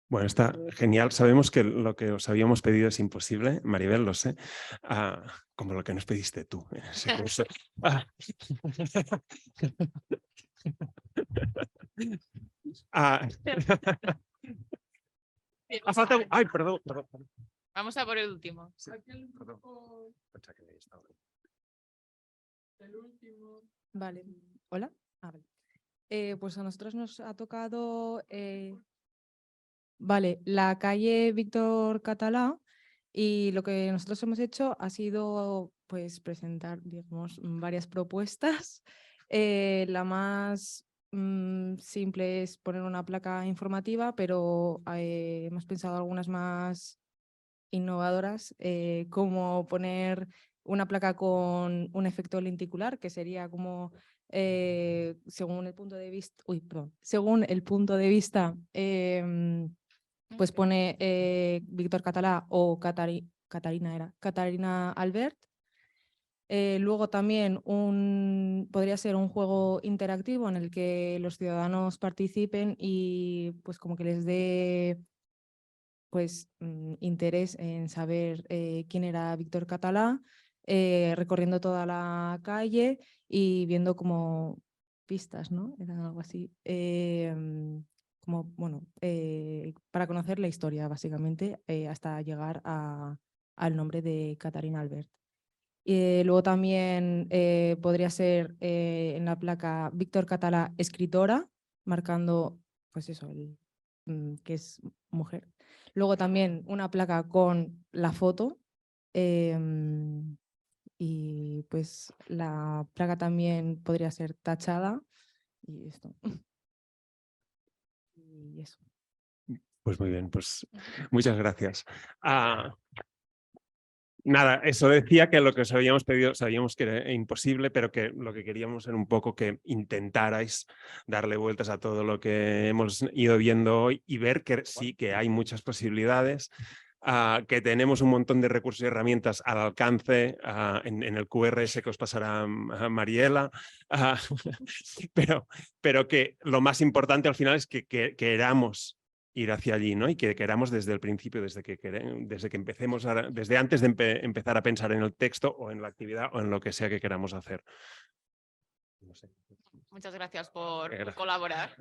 [SPEAKER 2] Bueno, está genial. Sabemos que lo que os habíamos pedido es imposible, Maribel, lo sé, como lo que nos pediste tú en ese curso. Ha faltado... Ay, perdón.
[SPEAKER 3] Vamos a por el último.
[SPEAKER 2] Perdón. Pensaba que había estado.
[SPEAKER 17] Vale, hola. Pues a nosotros nos ha tocado la calle Víctor Catalá, y lo que nosotros hemos hecho ha sido pues presentar, digamos, varias propuestas. La más simple es poner una placa informativa, pero hemos pensado algunas más innovadoras, como poner una placa con un efecto lenticular, que sería como según el punto de vista, según el punto de vista, pues pone Víctor Catalá o Catarina Albert. Luego también podría ser un juego interactivo en el que los ciudadanos participen y pues como que les dé pues interés en saber quién era Víctor Catalá, recorriendo toda la calle y viendo como pistas, ¿no? Era algo así. Como, bueno, para conocer la historia, básicamente, hasta llegar al nombre de Catarina Albert. Luego también podría ser en la placa Víctor Catalá, escritora, marcando, pues eso, que es mujer. Luego también una placa con la foto, y pues la placa también podría ser tachada y esto. Y eso.
[SPEAKER 2] Pues muy bien, pues muchas gracias. Nada, eso decía que lo que os habíamos pedido, sabíamos que era imposible, pero que lo que queríamos era un poco que intentarais darle vueltas a todo lo que hemos ido viendo hoy y ver que sí que hay muchas posibilidades, que tenemos un montón de recursos y herramientas al alcance en el QRS que os pasará Mariela, pero que lo más importante al final es que queramos ir hacia allí, ¿no? Y que queramos desde el principio, desde que empecemos, desde antes de empezar a pensar en el texto o en la actividad o en lo que sea que queramos hacer. No sé.
[SPEAKER 3] Muchas gracias por
[SPEAKER 2] Gracias.
[SPEAKER 3] colaborar.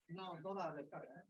[SPEAKER 8] No, toda descarga.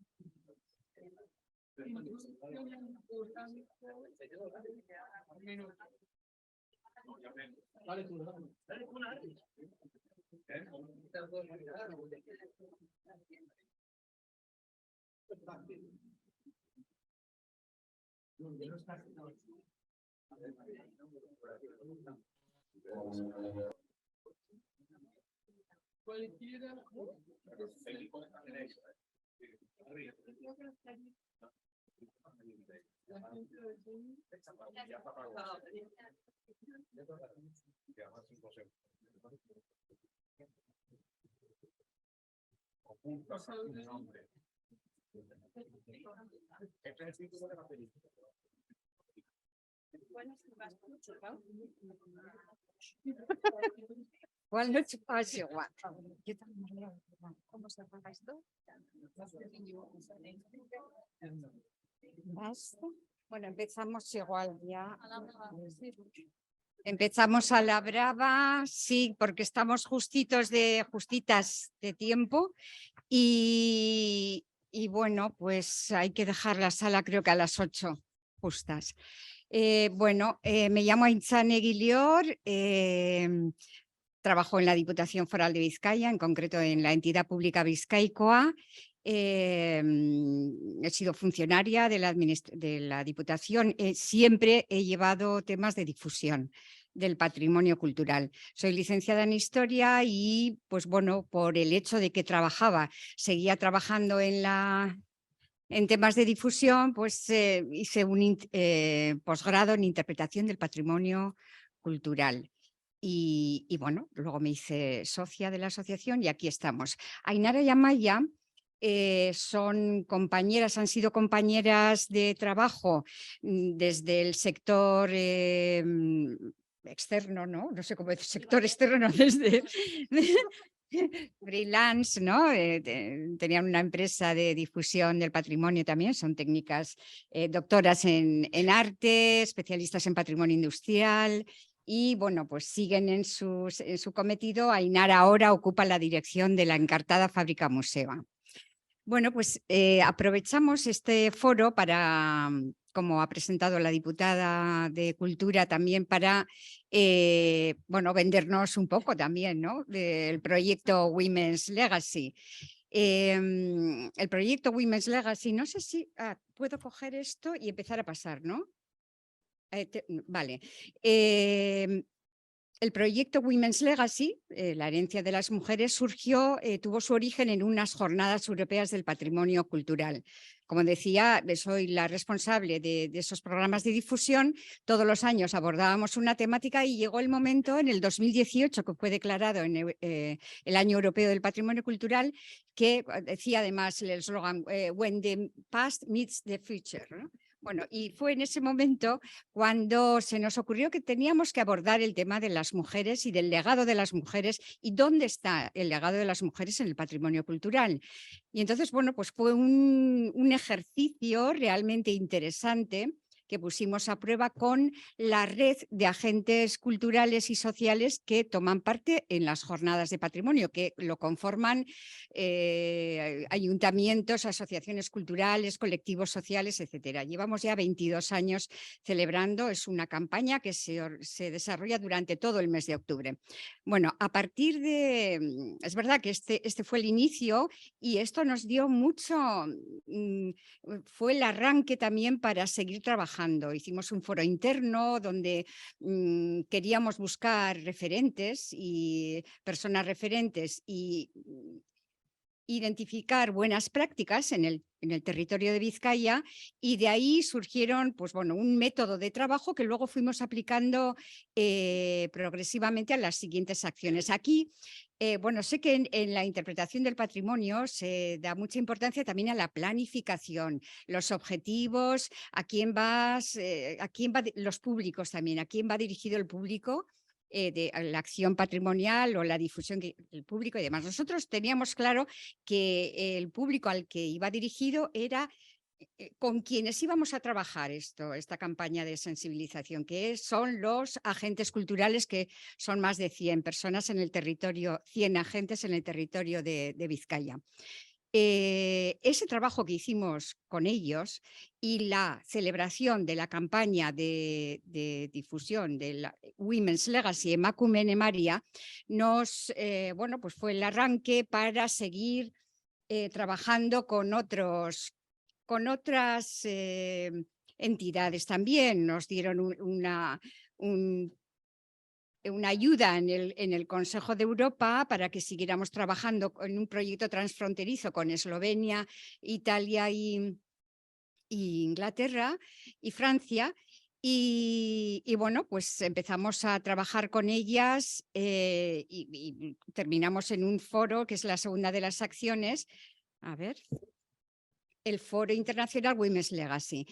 [SPEAKER 18] ¿Cuál no chupas igual? Yo también leo. ¿Cómo se apaga esto? ¿Basta? Bueno, empezamos igual ya. Empezamos a la brava, sí, porque estamos justitas de tiempo y bueno, pues hay que dejar la sala creo que a las 8 justas. Me llamo Aintzane Guilior, trabajo en la Diputación Foral de Vizcaya, en concreto en la entidad pública Bizkaicoa. He sido funcionaria de la Diputación. Siempre he llevado temas de difusión del patrimonio cultural. Soy licenciada en Historia y, pues bueno, por el hecho de que seguía trabajando en temas de difusión, pues hice un posgrado en Interpretación del Patrimonio Cultural. Y bueno, luego me hice socia de la asociación y aquí estamos. Ainara y Amaya han sido compañeras de trabajo desde el sector externo, ¿no? No sé cómo decir, sector externo, freelance, ¿no? Tenían una empresa de difusión del patrimonio también, son técnicas doctoras en arte, especialistas en patrimonio industrial. Y bueno, pues siguen en su cometido. Ainara ahora ocupa la dirección de la encartada Fábrica Museo. Bueno, pues aprovechamos este foro para, como ha presentado la diputada de Cultura, también para bueno, vendernos un poco también, ¿no? Del proyecto Women's Legacy. El proyecto Women's Legacy, no sé si puedo coger esto y empezar a pasar, ¿no? Vale. El proyecto Women's Legacy, la herencia de las mujeres, tuvo su origen en unas jornadas europeas del patrimonio cultural. Como decía, soy la responsable de esos programas de difusión. Todos los años abordábamos una temática y llegó el momento, en el 2018, que fue declarado en el Año Europeo del Patrimonio Cultural, que decía además el eslogan When the past meets the future, ¿no? Bueno, y fue en ese momento cuando se nos ocurrió que teníamos que abordar el tema de las mujeres y del legado de las mujeres y dónde está el legado de las mujeres en el patrimonio cultural. Y entonces, bueno, pues fue un ejercicio realmente interesante que pusimos a prueba con la red de agentes culturales y sociales que toman parte en las jornadas de patrimonio, que lo conforman ayuntamientos, asociaciones culturales, colectivos sociales, etcétera. Llevamos ya 22 años celebrando, es una campaña que se desarrolla durante todo el mes de octubre. Bueno, a partir de, es verdad que este fue el inicio y esto nos dio mucho, fue el arranque también para seguir trabajando. Hicimos un foro interno donde queríamos buscar referentes y personas referentes y identificar buenas prácticas en el territorio de Vizcaya, y de ahí surgieron pues, bueno, un método de trabajo que luego fuimos aplicando progresivamente a las siguientes acciones. Aquí, bueno, sé que en la interpretación del patrimonio se da mucha importancia también a la planificación, los objetivos, a quién va los públicos también, a quién va dirigido el público, de la acción patrimonial o la difusión del público y demás. Nosotros teníamos claro que el público al que iba dirigido era con quienes íbamos a trabajar esta campaña de sensibilización, que son los agentes culturales, que son más de 100 personas en el territorio, 100 agentes en el territorio de Vizcaya. Ese trabajo que hicimos con ellos y la celebración de la campaña de difusión de la Women's Legacy Emakumeen Maria bueno, pues fue el arranque para seguir trabajando con otras entidades también. Nos dieron una ayuda en el Consejo de Europa para que siguiéramos trabajando en un proyecto transfronterizo con Eslovenia, Italia y Inglaterra y Francia. Y bueno, pues empezamos a trabajar con ellas y terminamos en un foro, que es la segunda de las acciones. A ver, el Foro Internacional Women's Legacy.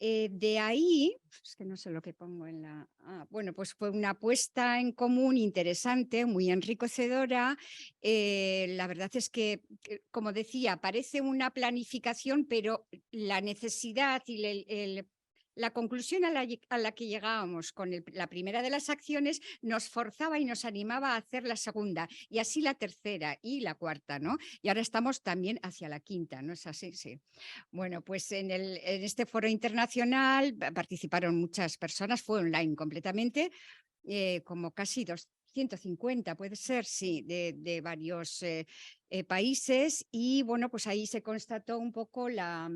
[SPEAKER 18] De ahí, es que no sé lo que pongo en la... bueno, pues fue una apuesta en común interesante, muy enriquecedora. La verdad es que, como decía, parece una planificación, pero la necesidad y la conclusión a la que llegábamos con la primera de las acciones nos forzaba y nos animaba a hacer la segunda, y así la tercera y la cuarta, ¿no? Y ahora estamos también hacia la quinta, ¿no es así? Sí. Bueno, pues en este foro internacional participaron muchas personas, fue online completamente, como casi 250, puede ser, sí, de varios países, y bueno, pues ahí se constató un poco la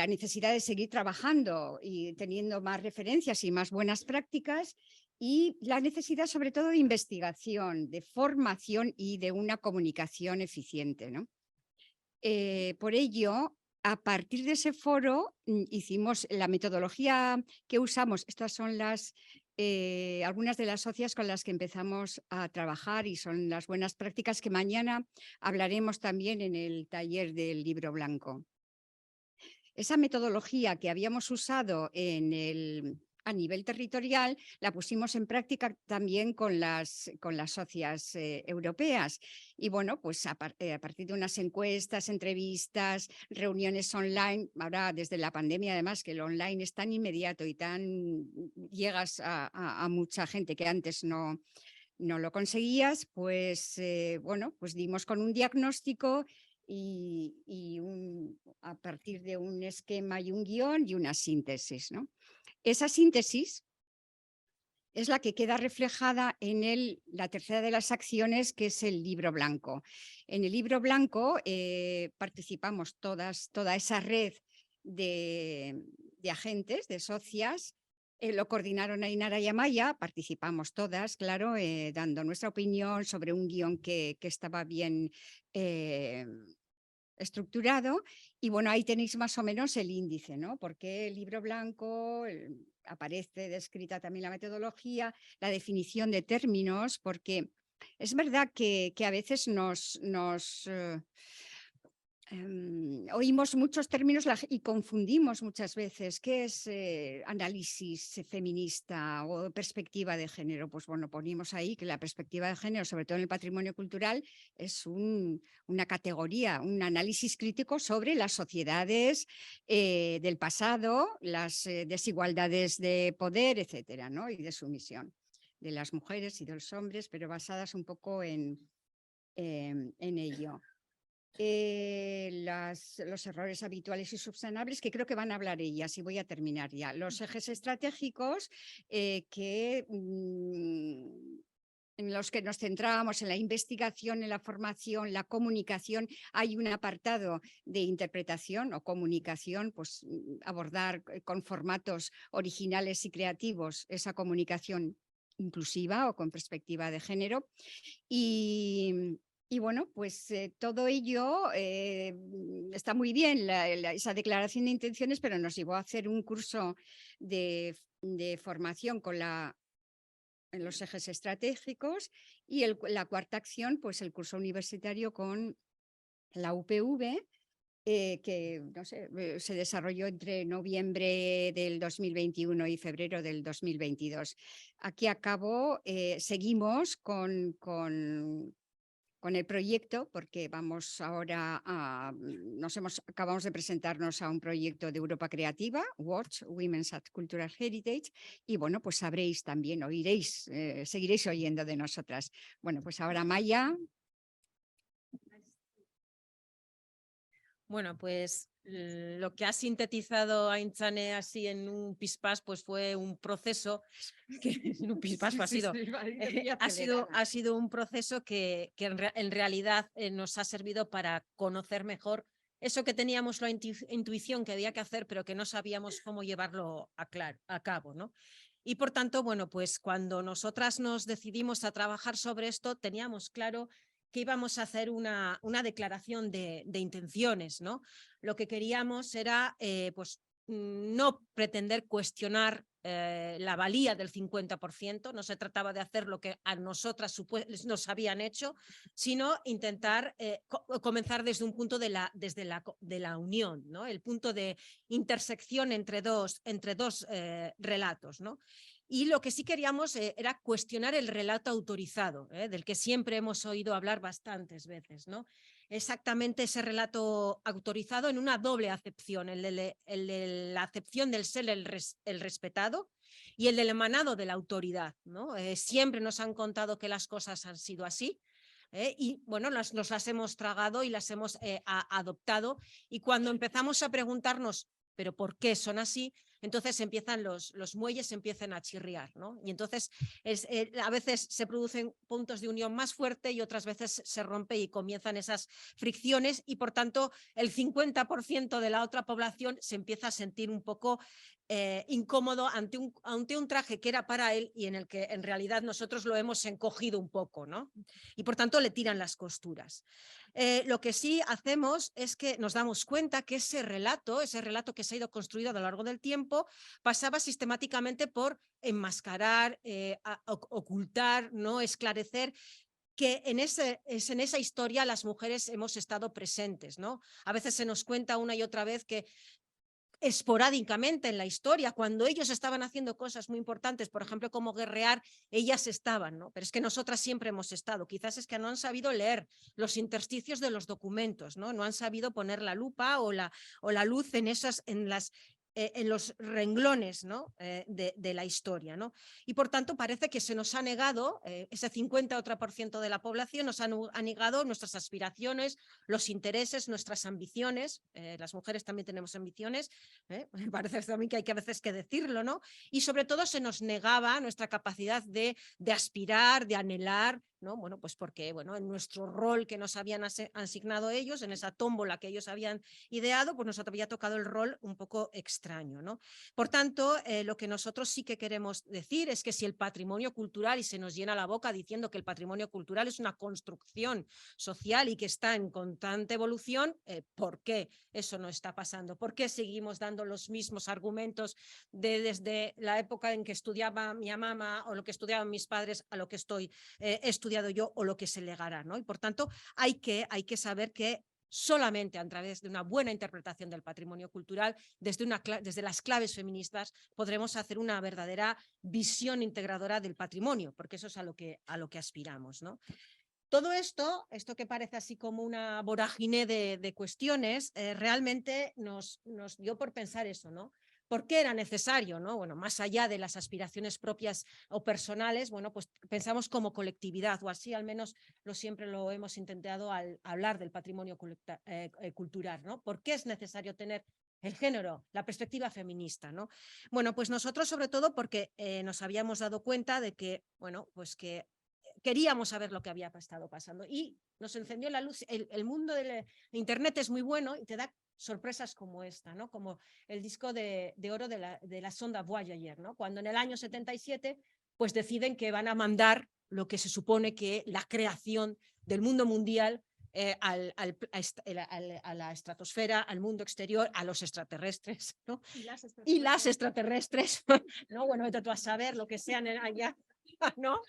[SPEAKER 18] necesidad de seguir trabajando y teniendo más referencias y más buenas prácticas, y la necesidad sobre todo de investigación, de formación y de una comunicación eficiente, ¿no? Por ello, a partir de ese foro hicimos la metodología que usamos. Estas son algunas de las socias con las que empezamos a trabajar y son las buenas prácticas que mañana hablaremos también en el taller del libro blanco. Esa metodología que habíamos usado en el a nivel territorial, la pusimos en práctica también con las socias europeas. Y bueno, pues a partir de unas encuestas, entrevistas, reuniones online, ahora desde la pandemia además que el online es tan inmediato y llegas a mucha gente que antes no lo conseguías, pues bueno, pues dimos con un diagnóstico y a partir de un esquema y un guión y una síntesis, ¿no? Esa síntesis es la que queda reflejada en la tercera de las acciones, que es el libro blanco. En el libro blanco participamos toda esa red de agentes, de socias. Lo coordinaron Ainara y Amaya, participamos todas, claro, dando nuestra opinión sobre un guión que estaba bien estructurado. Y bueno, ahí tenéis más o menos el índice, ¿no? Porque el libro blanco aparece descrita también la metodología, la definición de términos, porque es verdad que a veces oímos muchos términos y confundimos muchas veces qué es análisis feminista o perspectiva de género. Pues bueno, ponemos ahí que la perspectiva de género, sobre todo en el patrimonio cultural, es una categoría, un análisis crítico sobre las sociedades del pasado, las desigualdades de poder, etcétera, ¿no? Y de sumisión de las mujeres y de los hombres, pero basadas un poco en ello. Los errores habituales y subsanables, que creo que van a hablar ellas, y voy a terminar ya. Los ejes estratégicos en los que nos centrábamos en la investigación, en la formación, la comunicación. Hay un apartado de interpretación o comunicación, pues abordar con formatos originales y creativos esa comunicación inclusiva o con perspectiva de género. Y bueno, pues todo ello está muy bien, esa declaración de intenciones, pero nos llevó a hacer un curso de formación en los ejes estratégicos, y la cuarta acción, pues el curso universitario con la UPV, que no sé, se desarrolló entre noviembre del 2021 y febrero del 2022. Aquí seguimos con el proyecto, porque vamos ahora acabamos de presentarnos a un proyecto de Europa Creativa, Watch Women's at Cultural Heritage, y bueno, pues sabréis también, oiréis, seguiréis oyendo de nosotras. Bueno, pues ahora Maya.
[SPEAKER 19] Bueno, pues lo que ha sintetizado Aintzane así en un pispás, pues fue un proceso que en un pispás ha sido un proceso que en realidad nos ha servido para conocer mejor eso que teníamos la intuición que había que hacer, pero que no sabíamos cómo llevarlo a cabo, ¿no? Y por tanto, bueno, pues cuando nosotras nos decidimos a trabajar sobre esto, teníamos claro que íbamos a hacer una declaración de intenciones, ¿no? Lo que queríamos era pues, no pretender cuestionar la valía del 50%, no se trataba de hacer lo que a nosotras nos habían hecho, sino intentar comenzar desde un punto de la unión, ¿no? El punto de intersección entre dos relatos, ¿no? Y lo que sí queríamos era cuestionar el relato autorizado, del que siempre hemos oído hablar bastantes veces, ¿no? Exactamente ese relato autorizado en una doble acepción, el de la acepción del ser el respetado y el del emanado de la autoridad, ¿no? Siempre nos han contado que las cosas han sido así, y bueno, nos las hemos tragado y las hemos adoptado, y cuando empezamos a preguntarnos ¿pero por qué son así? Entonces empiezan los muelles empiezan a chirriar, ¿no? Y entonces a veces se producen puntos de unión más fuerte y otras veces se rompe y comienzan esas fricciones, y por tanto el 50% de la otra población se empieza a sentir un poco incómodo ante un traje que era para él y en el que en realidad nosotros lo hemos encogido un poco, ¿no? Y por tanto le tiran las costuras. Lo que sí hacemos es que nos damos cuenta que ese relato que se ha ido construido a lo largo del tiempo, pasaba sistemáticamente por enmascarar, ocultar, ¿no? Esclarecer que en esa historia las mujeres hemos estado presentes, ¿no? A veces se nos cuenta una y otra vez que esporádicamente en la historia, cuando ellos estaban haciendo cosas muy importantes, por ejemplo, como guerrear, ellas estaban, ¿no? Pero es que nosotras siempre hemos estado, quizás es que no han sabido leer los intersticios de los documentos, ¿no? No han sabido poner la lupa o la luz en en los renglones, ¿no? de la historia, ¿no? Y por tanto parece que se nos ha negado, ese 50% de la población nos ha negado nuestras aspiraciones, los intereses, nuestras ambiciones. Las mujeres también tenemos ambiciones, me parece también que hay que a veces que decirlo, ¿no? Y sobre todo se nos negaba nuestra capacidad de aspirar, de anhelar, ¿no? Bueno, pues porque bueno, en nuestro rol que nos habían asignado ellos, en esa tómbola que ellos habían ideado, pues nos había tocado el rol un poco extraño, ¿no? Por tanto, lo que nosotros sí que queremos decir es que si el patrimonio cultural, y se nos llena la boca diciendo que el patrimonio cultural es una construcción social y que está en constante evolución, ¿por qué eso no está pasando? ¿Por qué seguimos dando los mismos argumentos desde la época en que estudiaba mi mamá o lo que estudiaban mis padres a lo que estoy estudiando yo o lo que se legará, ¿no? Y por tanto hay que saber que solamente a través de una buena interpretación del patrimonio cultural, desde las claves feministas, podremos hacer una verdadera visión integradora del patrimonio, porque eso es a lo que aspiramos, ¿no? Todo esto que parece así como una vorágine de cuestiones, realmente nos dio por pensar eso, ¿no? ¿Por qué era necesario, ¿no? Bueno, más allá de las aspiraciones propias o personales, bueno, pues pensamos como colectividad, o así al menos siempre lo hemos intentado al hablar del patrimonio cultural, ¿no? ¿Por qué es necesario tener el género, la perspectiva feminista, ¿no? Bueno, pues nosotros sobre todo porque nos habíamos dado cuenta de que, bueno, pues que queríamos saber lo que había estado pasando y nos encendió la luz. El mundo del Internet es muy bueno y te da sorpresas como esta, ¿no? Como el disco de oro de la sonda Voyager, ¿no? Cuando en el año 77 pues deciden que van a mandar lo que se supone que la creación del mundo mundial a la estratosfera, al mundo exterior, a los extraterrestres, ¿no? Y las extraterrestres, ¿no? Bueno, vete tú a saber lo que sean allá, ¿no?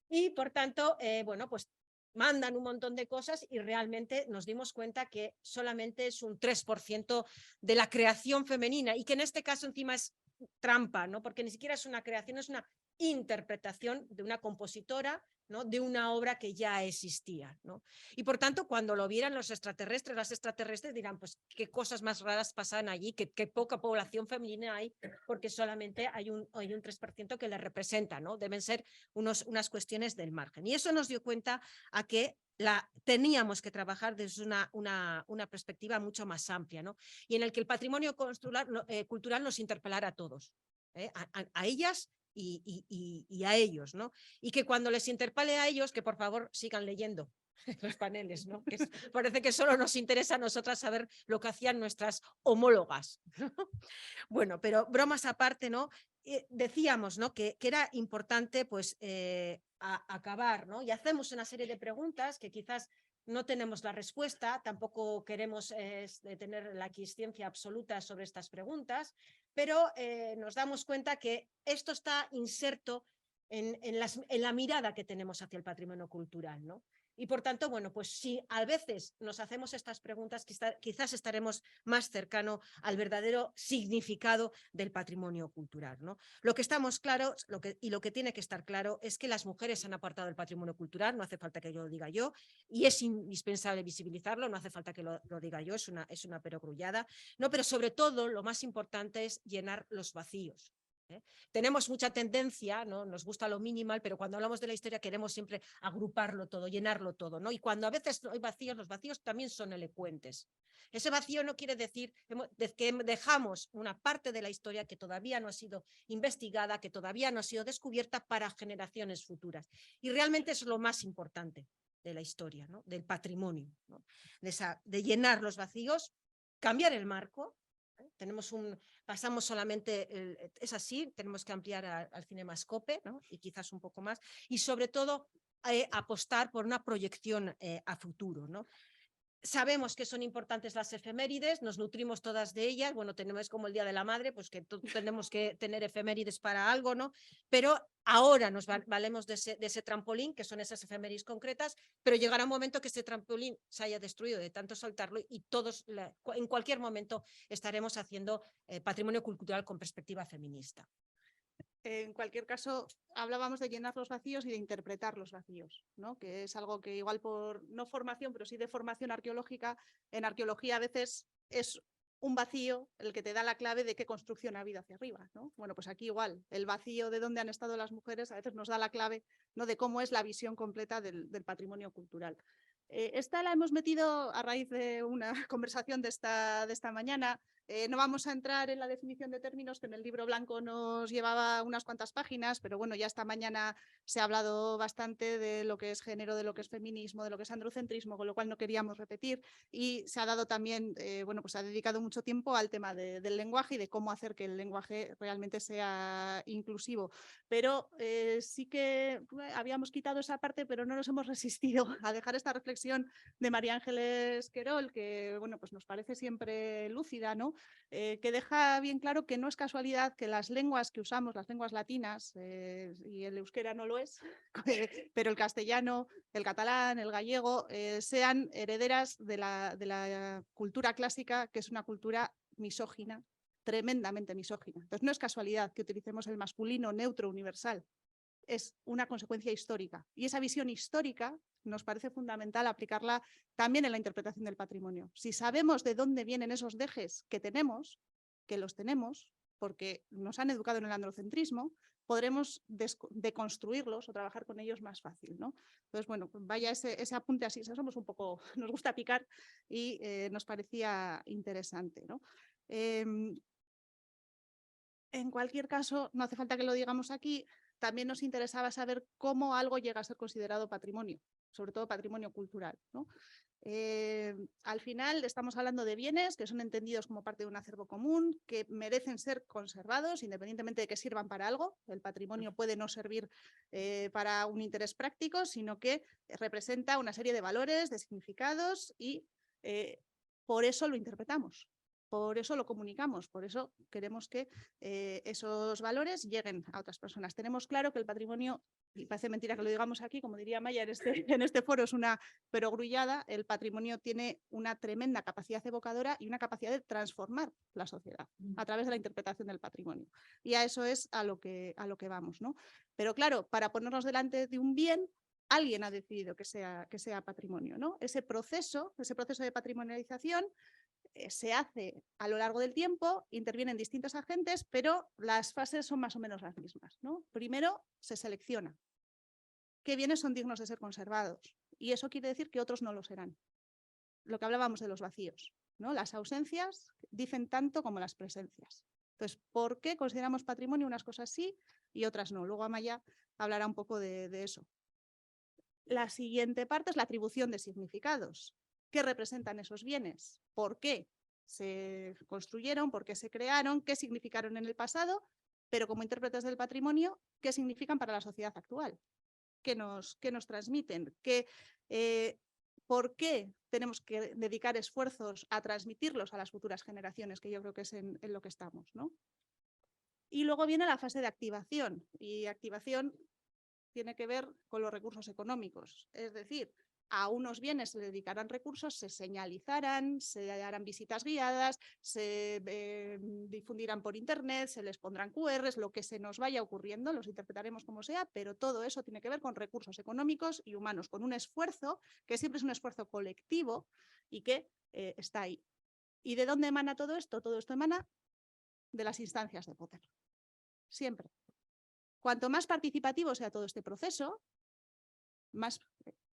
[SPEAKER 19] Y por tanto, bueno, pues mandan un montón de cosas y realmente nos dimos cuenta que solamente es un 3% de la creación femenina y que en este caso encima es trampa, ¿no? Porque ni siquiera es una creación, es una interpretación de una compositora, ¿no? De una obra que ya existía, ¿no? Y por tanto, cuando lo vieran los extraterrestres, las extraterrestres dirán, pues qué cosas más raras pasan allí, qué poca población femenina hay, porque solamente hay un 3% que le representa, ¿no? Deben ser unas cuestiones del margen. Y eso nos dio cuenta a que teníamos que trabajar desde una perspectiva mucho más amplia, ¿no? Y en el que el patrimonio cultural nos interpelara a todos, a ellas y a ellos, ¿no? Y que cuando les interpele a ellos, que por favor sigan leyendo los paneles, ¿no? Que parece que solo nos interesa a nosotras saber lo que hacían nuestras homólogas. Bueno, pero bromas aparte, ¿no? Decíamos, ¿no? Que era importante, pues, acabar, ¿no? Y hacemos una serie de preguntas que quizás no tenemos la respuesta, tampoco queremos tener la aquiescencia absoluta sobre estas preguntas, pero nos damos cuenta que esto está inserto en la mirada que tenemos hacia el patrimonio cultural, ¿no? Y por tanto, bueno, pues si a veces nos hacemos estas preguntas, quizás estaremos más cercano al verdadero significado del patrimonio cultural, ¿no? Lo que estamos claros y lo que tiene que estar claro es que las mujeres han apartado el patrimonio cultural, no hace falta que yo lo diga yo, y es indispensable visibilizarlo, no hace falta que lo diga yo, es una perogrullada, ¿no? Pero sobre todo lo más importante es llenar los vacíos. Tenemos mucha tendencia, ¿no? Nos gusta lo minimal, pero cuando hablamos de la historia queremos siempre agruparlo todo, llenarlo todo, ¿no? Y cuando a veces hay vacíos, los vacíos también son elocuentes. Ese vacío no quiere decir que dejamos una parte de la historia que todavía no ha sido investigada, que todavía no ha sido descubierta para generaciones futuras. Y realmente es lo más importante de la historia, ¿no? Del patrimonio, ¿no? De llenar los vacíos, cambiar el marco. Pasamos solamente, es así, tenemos que ampliar al Cinemascope, ¿no? Y quizás un poco más, y sobre todo apostar por una proyección a futuro, ¿no? Sabemos que son importantes las efemérides, nos nutrimos todas de ellas. Bueno, tenemos como el Día de la Madre, pues que tenemos que tener efemérides para algo, ¿no? Pero ahora nos valemos de ese trampolín, que son esas efemérides concretas, pero llegará un momento que ese trampolín se haya destruido de tanto soltarlo y todos en cualquier momento estaremos haciendo patrimonio cultural con perspectiva feminista.
[SPEAKER 6] En cualquier caso, hablábamos de llenar los vacíos y de interpretar los vacíos, ¿no? Que es algo que igual por no formación, pero sí de formación arqueológica, en arqueología a veces es un vacío el que te da la clave de qué construcción ha habido hacia arriba, ¿no? Bueno, pues aquí igual, el vacío de dónde han estado las mujeres a veces nos da la clave, ¿no?, de cómo es la visión completa del patrimonio cultural. Esta la hemos metido a raíz de una conversación de esta mañana. No vamos a entrar en la definición de términos, que en el libro blanco nos llevaba unas cuantas páginas, pero bueno, ya esta mañana se ha hablado bastante de lo que es género, de lo que es feminismo, de lo que es androcentrismo, con lo cual no queríamos repetir. Y se ha dado también, bueno, pues se ha dedicado mucho tiempo al tema del lenguaje y de cómo hacer que el lenguaje realmente sea inclusivo. Pero sí que habíamos quitado esa parte, pero no nos hemos resistido a dejar esta reflexión de María Ángeles Querol, que bueno, pues nos parece siempre lúcida, ¿no? Que deja bien claro que no es casualidad que las lenguas que usamos, las lenguas latinas, y el euskera no lo es, pero el castellano, el catalán, el gallego, sean herederas de la cultura clásica, que es una cultura misógina, tremendamente misógina. Entonces no es casualidad que utilicemos el masculino neutro universal, es una consecuencia histórica. Y esa visión histórica nos parece fundamental aplicarla también en la interpretación del patrimonio. Si sabemos de dónde vienen esos dejes que tenemos, que los tenemos, porque nos han educado en el androcentrismo, podremos deconstruirlos o trabajar con ellos más fácil, ¿no? Entonces, bueno, vaya ese apunte así, somos un poco, nos gusta picar y nos parecía interesante, ¿no? En cualquier caso, no hace falta que lo digamos aquí, también nos interesaba saber cómo algo llega a ser considerado patrimonio, sobre todo patrimonio cultural, ¿no? Al final estamos hablando de bienes que son entendidos como parte de un acervo común, que merecen ser conservados independientemente de que sirvan para algo. El patrimonio puede no servir para un interés práctico, sino que representa una serie de valores, de significados y por eso lo interpretamos. Por eso lo comunicamos, por eso queremos que esos valores lleguen a otras personas. Tenemos claro que el patrimonio, y parece mentira que lo digamos aquí, como diría Maya, en este foro es una perogrullada, el patrimonio tiene una tremenda capacidad evocadora y una capacidad de transformar la sociedad a través de la interpretación del patrimonio. Y a eso es a lo que vamos, ¿no? Pero claro, para ponernos delante de un bien, alguien ha decidido que sea patrimonio, ¿no? Ese proceso de patrimonialización se hace a lo largo del tiempo, intervienen distintos agentes, pero las fases son más o menos las mismas, ¿no? Primero se selecciona qué bienes son dignos de ser conservados y eso quiere decir que otros no lo serán. Lo que hablábamos de los vacíos, ¿no? Las ausencias dicen tanto como las presencias. Entonces, ¿por qué consideramos patrimonio unas cosas sí y otras no? Luego Amaya hablará un poco de eso. La siguiente parte es la atribución de significados. ¿Qué representan esos bienes? ¿Por qué se construyeron? ¿Por qué se crearon? ¿Qué significaron en el pasado? Pero como intérpretes del patrimonio, ¿qué significan para la sociedad actual? ¿Qué nos transmiten? ¿Por qué tenemos que dedicar esfuerzos a transmitirlos a las futuras generaciones? Que yo creo que es en lo que estamos, ¿no? Y luego viene la fase de activación. Y activación tiene que ver con los recursos económicos. Es decir, a unos bienes se le dedicarán recursos, se señalizarán, se harán visitas guiadas, se difundirán por internet, se les pondrán QRs, lo que se nos vaya ocurriendo, los interpretaremos como sea, pero todo eso tiene que ver con recursos económicos y humanos, con un esfuerzo que siempre es un esfuerzo colectivo y que está ahí. ¿Y de dónde emana todo esto? Todo esto emana de las instancias de poder. Siempre. Cuanto más participativo sea todo este proceso, más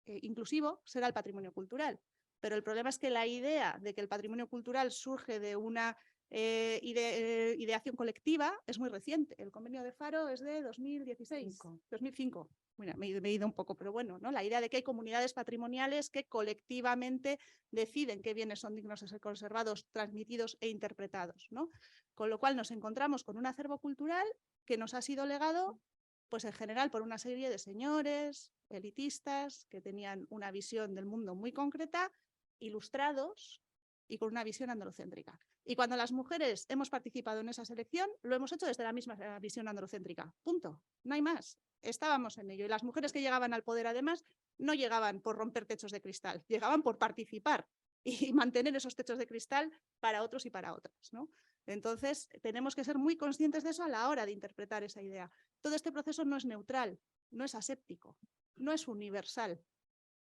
[SPEAKER 6] inclusivo será el patrimonio cultural. Pero el problema es que la idea de que el patrimonio cultural surge de una ideación colectiva es muy reciente. El convenio de Faro es de 2005. Mira, me he ido un poco, pero bueno, ¿no? La idea de que hay comunidades patrimoniales que colectivamente deciden qué bienes son dignos de ser conservados, transmitidos e interpretados, ¿no? Con lo cual nos encontramos con un acervo cultural que nos ha sido legado, pues en general por una serie de señores elitistas que tenían una visión del mundo muy concreta
[SPEAKER 20] ilustrados y con una visión androcéntrica. Y cuando las mujeres hemos participado en esa selección, lo hemos hecho desde la misma visión androcéntrica. Punto. No hay más. Estábamos en ello. Y las mujeres que llegaban al poder, además, no llegaban por romper techos de cristal, llegaban por participar y mantener esos techos de cristal para otros y para otras, ¿no? Entonces, tenemos que ser muy conscientes de eso a la hora de interpretar esa idea. Todo este proceso no es neutral, no es aséptico, no es universal,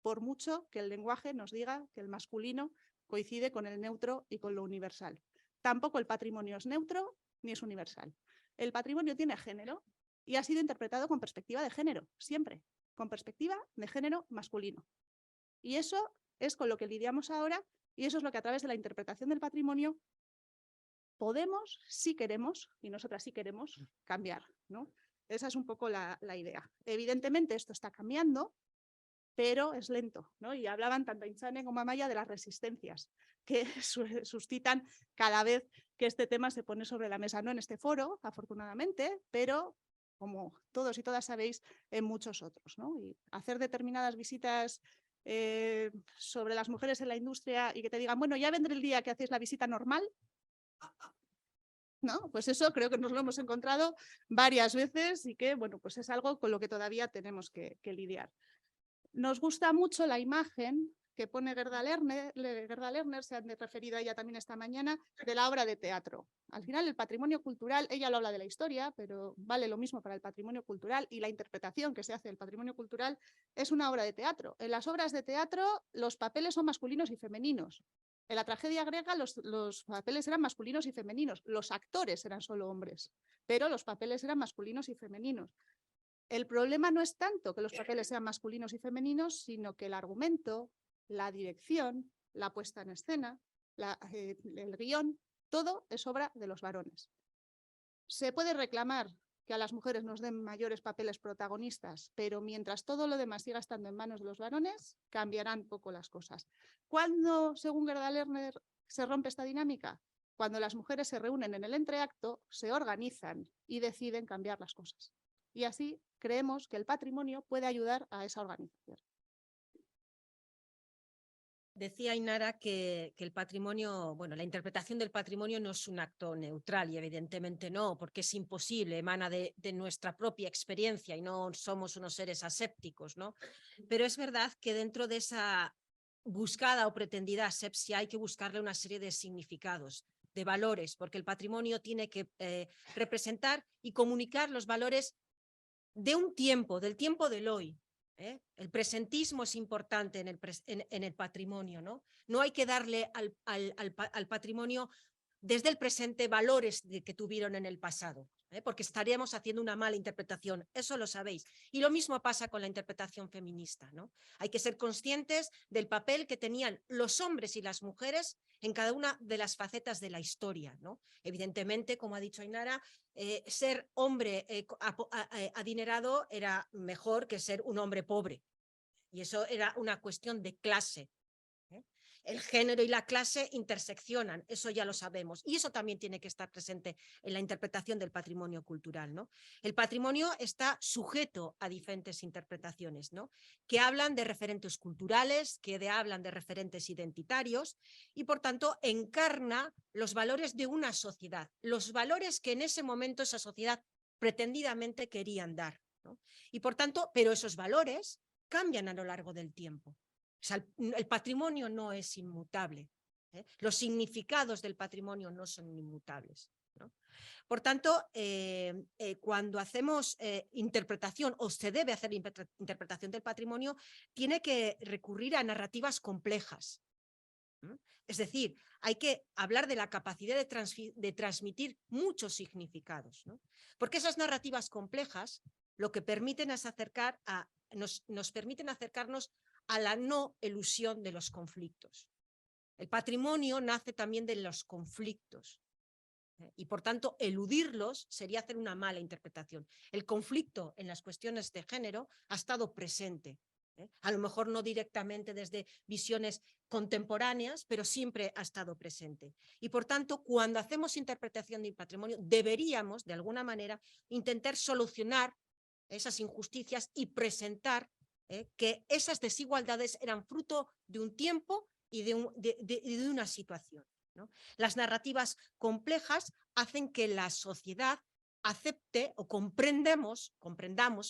[SPEAKER 20] por mucho que el lenguaje nos diga que el masculino coincide con el neutro y con lo universal. Tampoco el patrimonio es neutro ni es universal. El patrimonio tiene género y ha sido interpretado con perspectiva de género, siempre, con perspectiva de género masculino. Y eso es con lo que lidiamos ahora y eso es lo que a través de la interpretación del patrimonio podemos, si queremos, y nosotras sí queremos, cambiar, ¿no? Esa es un poco la idea. Evidentemente esto está cambiando, pero es lento, ¿no? Y hablaban tanto Aintzane como Amaia de las resistencias que suscitan cada vez que este tema se pone sobre la mesa, no en este foro, afortunadamente, pero como todos y todas sabéis, en muchos otros, ¿no? Y hacer determinadas visitas sobre las mujeres en la industria y que te digan, bueno, ya vendré el día que hacéis la visita normal, ¿no? Pues eso creo que nos lo hemos encontrado varias veces y que, bueno, pues es algo con lo que todavía tenemos que lidiar. Nos gusta mucho la imagen que pone Gerda Lerner, se han referido a ella también esta mañana, de la obra de teatro. Al final el patrimonio cultural, ella lo habla de la historia, pero vale lo mismo para el patrimonio cultural y la interpretación que se hace del patrimonio cultural es una obra de teatro. En las obras de teatro los papeles son masculinos y femeninos. En la tragedia griega los papeles eran masculinos y femeninos, los actores eran solo hombres, pero los papeles eran masculinos y femeninos. El problema no es tanto que los papeles sean masculinos y femeninos, sino que el argumento, la dirección, la puesta en escena, el guión, todo es obra de los varones. Se puede reclamar que a las mujeres nos den mayores papeles protagonistas, pero mientras todo lo demás siga estando en manos de los varones, cambiarán poco las cosas. ¿Cuándo, según Gerda Lerner, se rompe esta dinámica? Cuando las mujeres se reúnen en el entreacto, se organizan y deciden cambiar las cosas. Y así creemos que el patrimonio puede ayudar a esa organización.
[SPEAKER 19] Decía Ainara que el patrimonio, bueno, la interpretación del patrimonio no es un acto neutral y evidentemente no, porque es imposible, emana de nuestra propia experiencia y no somos unos seres asépticos, ¿no? Pero es verdad que dentro de esa buscada o pretendida asepsia hay que buscarle una serie de significados, de valores, porque el patrimonio tiene que representar y comunicar los valores de un tiempo, del tiempo del hoy. El presentismo es importante en el patrimonio, ¿no? No hay que darle al patrimonio desde el presente valores que tuvieron en el pasado, porque estaríamos haciendo una mala interpretación, eso lo sabéis. Y lo mismo pasa con la interpretación feminista, ¿no? Hay que ser conscientes del papel que tenían los hombres y las mujeres en cada una de las facetas de la historia, ¿no? Evidentemente, como ha dicho Ainara, ser hombre adinerado era mejor que ser un hombre pobre. Y eso era una cuestión de clase. El género y la clase interseccionan, eso ya lo sabemos. Y eso también tiene que estar presente en la interpretación del patrimonio cultural, ¿no? El patrimonio está sujeto a diferentes interpretaciones, ¿no? Que hablan de referentes culturales, que hablan de referentes identitarios y, por tanto, encarna los valores de una sociedad, los valores que en ese momento esa sociedad pretendidamente querían dar, ¿no? Y, por tanto, pero esos valores cambian a lo largo del tiempo. O sea, el patrimonio no es inmutable. Los significados del patrimonio no son inmutables, ¿no? Por tanto, cuando hacemos interpretación o se debe hacer interpretación del patrimonio, tiene que recurrir a narrativas complejas. Es decir, hay que hablar de la capacidad de transmitir muchos significados, ¿no? Porque esas narrativas complejas lo que permiten es nos permiten acercarnos a la no elusión de los conflictos. El patrimonio nace también de los conflictos y, por tanto, eludirlos sería hacer una mala interpretación. El conflicto en las cuestiones de género ha estado presente, a lo mejor no directamente desde visiones contemporáneas, pero siempre ha estado presente. Y, por tanto, cuando hacemos interpretación del patrimonio, deberíamos, de alguna manera, intentar solucionar esas injusticias y presentar que esas desigualdades eran fruto de un tiempo y de una situación, ¿no? Las narrativas complejas hacen que la sociedad acepte o comprendamos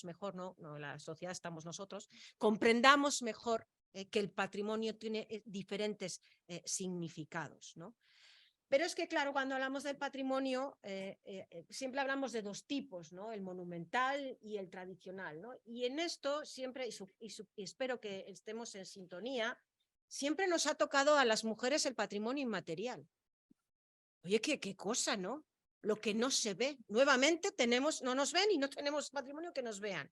[SPEAKER 19] mejor, no la sociedad estamos nosotros, comprendamos mejor que el patrimonio tiene diferentes significados, ¿no? Pero es que, claro, cuando hablamos del patrimonio, siempre hablamos de dos tipos, ¿no? El monumental y el tradicional, ¿no? Y en esto siempre, y espero que estemos en sintonía, siempre nos ha tocado a las mujeres el patrimonio inmaterial. Oye, qué cosa, ¿no? Lo que no se ve. Nuevamente no nos ven y no tenemos patrimonio que nos vean.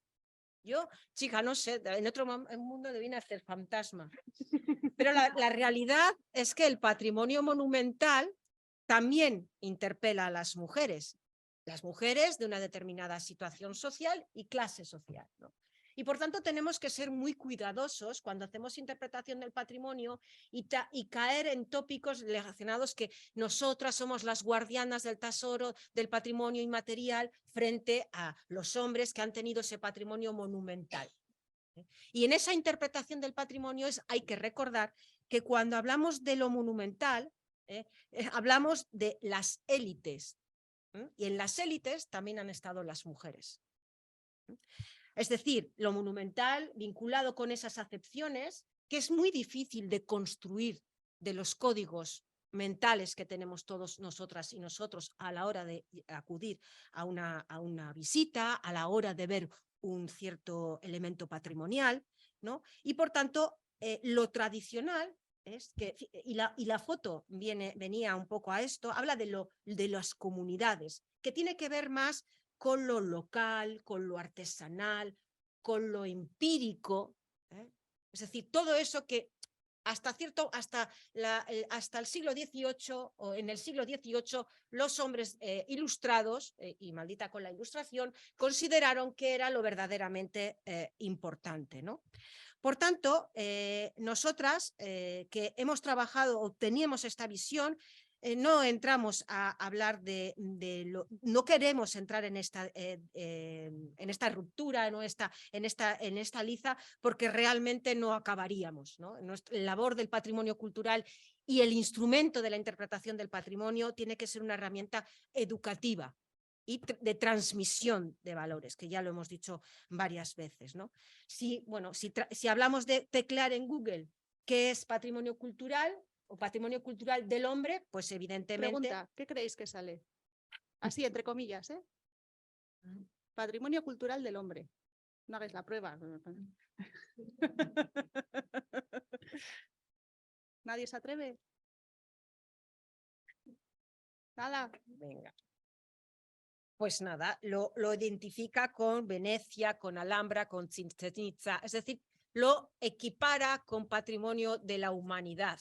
[SPEAKER 19] Yo, chica, no sé, en otro mundo debía ser fantasma. Pero la realidad es que el patrimonio monumental también interpela a las mujeres de una determinada situación social y clase social, ¿no? Y por tanto tenemos que ser muy cuidadosos cuando hacemos interpretación del patrimonio y caer en tópicos relacionados que nosotras somos las guardianas del tesoro del patrimonio inmaterial frente a los hombres que han tenido ese patrimonio monumental. Y en esa interpretación del patrimonio hay que recordar que cuando hablamos de lo monumental, hablamos de las élites, y en las élites también han estado las mujeres. Es decir, lo monumental vinculado con esas acepciones que es muy difícil de construir de los códigos mentales que tenemos todos nosotras y nosotros a la hora de acudir a una visita, a la hora de ver un cierto elemento patrimonial, ¿no? Y por tanto, lo tradicional es que, y la foto venía un poco a esto, habla de las comunidades, que tiene que ver más con lo local, con lo artesanal, con lo empírico, ¿eh? Es decir, todo eso que hasta el siglo XVIII o en el siglo XVIII los hombres ilustrados, y maldita con la ilustración, consideraron que era lo verdaderamente importante, ¿no? Por tanto, nosotras que hemos trabajado o teníamos esta visión, no entramos a hablar no queremos entrar en esta ruptura, en esta liza, porque realmente no acabaríamos, ¿no? Nuestra labor del patrimonio cultural y el instrumento de la interpretación del patrimonio tiene que ser una herramienta educativa y de transmisión de valores, que ya lo hemos dicho varias veces, ¿no? Si hablamos de teclear en Google qué es patrimonio cultural o patrimonio cultural del hombre, pues evidentemente...
[SPEAKER 20] Pregunta, ¿qué creéis que sale? Así, entre comillas, ¿eh? Patrimonio cultural del hombre. No hagáis la prueba. ¿Nadie se atreve? Nada.
[SPEAKER 19] Venga. Pues nada, lo identifica con Venecia, con Alhambra, con Chichén Itzá, es decir, lo equipara con patrimonio de la humanidad.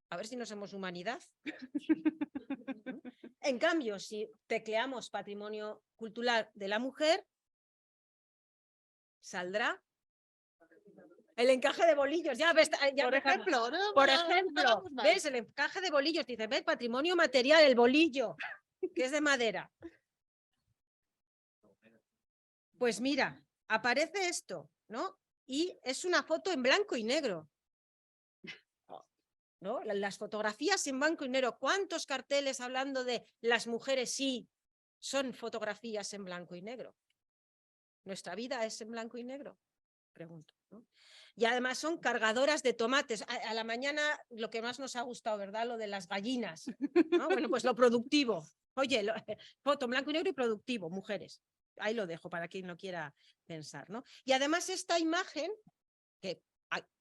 [SPEAKER 19] A ver si no somos humanidad. En cambio, si tecleamos patrimonio cultural de la mujer, saldrá el encaje de bolillos. Ya ves,
[SPEAKER 20] por ejemplo, ¿no?
[SPEAKER 19] Por ejemplo, ¿ves? El encaje de bolillos. Dice, ¿ves? Patrimonio material, el bolillo, que es de madera. Pues mira, aparece esto, ¿no? Y es una foto en blanco y negro, ¿no? Las fotografías en blanco y negro. ¿Cuántos carteles hablando de las mujeres sí son fotografías en blanco y negro? ¿Nuestra vida es en blanco y negro? Pregunto, ¿no? Y además son cargadoras de tomates. A la mañana lo que más nos ha gustado, ¿verdad? Lo de las gallinas, ¿no? Bueno, pues lo productivo. Oye, foto en blanco y negro y productivo, mujeres. Ahí lo dejo para quien no quiera pensar, ¿no? Y además esta imagen, que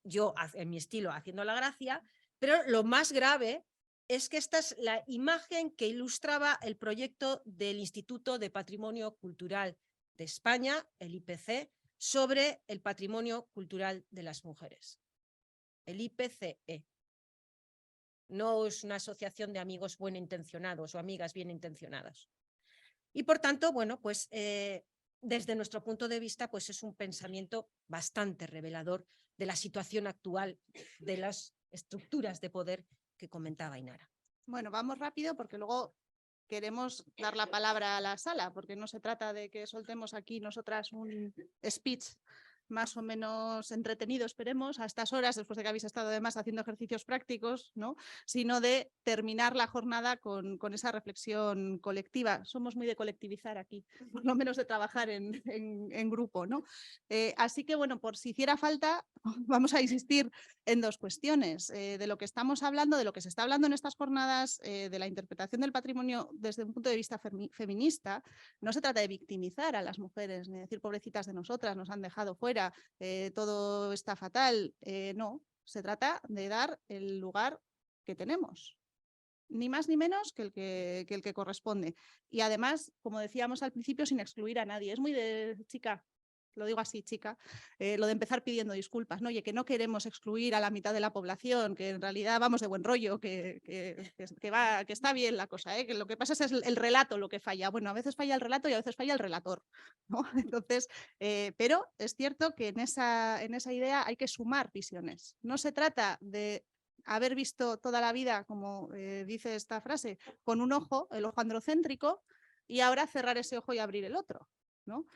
[SPEAKER 19] yo en mi estilo haciendo la gracia, pero lo más grave es que esta es la imagen que ilustraba el proyecto del Instituto de Patrimonio Cultural de España, el IPC, sobre el patrimonio cultural de las mujeres. El IPCE. No es una asociación de amigos bien intencionados o amigas bien intencionadas. Y por tanto, bueno, pues desde nuestro punto de vista, pues es un pensamiento bastante revelador de la situación actual de las estructuras de poder que comentaba Ainara.
[SPEAKER 20] Bueno, vamos rápido porque luego queremos dar la palabra a la sala, porque no se trata de que soltemos aquí nosotras un speech más o menos entretenido, esperemos, a estas horas, después de que habéis estado además haciendo ejercicios prácticos, ¿no? Sino de terminar la jornada con esa reflexión colectiva. Somos muy de colectivizar aquí, por lo menos de trabajar en grupo, ¿no? Así que, bueno, por si hiciera falta, vamos a insistir en dos cuestiones. De lo que estamos hablando, de lo que se está hablando en estas jornadas, de la interpretación del patrimonio desde un punto de vista feminista, no se trata de victimizar a las mujeres, ni decir pobrecitas de nosotras, nos han dejado fuera, todo está fatal. No, se trata de dar el lugar que tenemos, ni más ni menos que el que corresponde. Y además, como decíamos al principio, sin excluir a nadie. Es muy de chica, lo digo así, chica, lo de empezar pidiendo disculpas, ¿no? Oye, que no queremos excluir a la mitad de la población, que en realidad vamos de buen rollo, que está bien la cosa, que lo que pasa es el relato lo que falla. Bueno, a veces falla el relato y a veces falla el relator, ¿no? Entonces, pero es cierto que en esa idea hay que sumar visiones. No se trata de haber visto toda la vida, como dice esta frase, con un ojo, el ojo androcéntrico, y ahora cerrar ese ojo y abrir el otro, ¿no?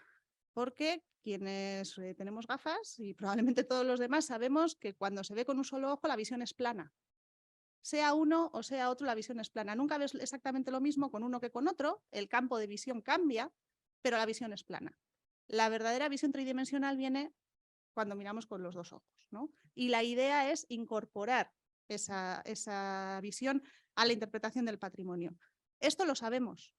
[SPEAKER 20] Porque quienes tenemos gafas y probablemente todos los demás sabemos que cuando se ve con un solo ojo la visión es plana. Sea uno o sea otro, la visión es plana. Nunca ves exactamente lo mismo con uno que con otro, el campo de visión cambia, pero la visión es plana. La verdadera visión tridimensional viene cuando miramos con los dos ojos, ¿no? Y la idea es incorporar esa visión a la interpretación del patrimonio. Esto lo sabemos,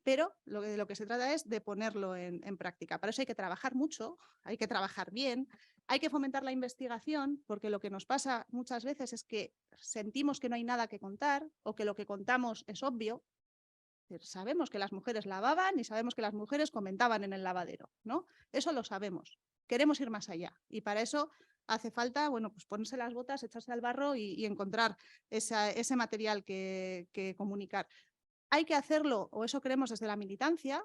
[SPEAKER 20] pero lo que se trata es de ponerlo en práctica. Para eso hay que trabajar mucho, hay que trabajar bien, hay que fomentar la investigación, porque lo que nos pasa muchas veces es que sentimos que no hay nada que contar o que lo que contamos es obvio. Sabemos que las mujeres lavaban y sabemos que las mujeres comentaban en el lavadero, ¿no? Eso lo sabemos. Queremos ir más allá y para eso hace falta, bueno, pues ponerse las botas, echarse al barro y encontrar ese material que comunicar. Hay que hacerlo, o eso creemos desde la militancia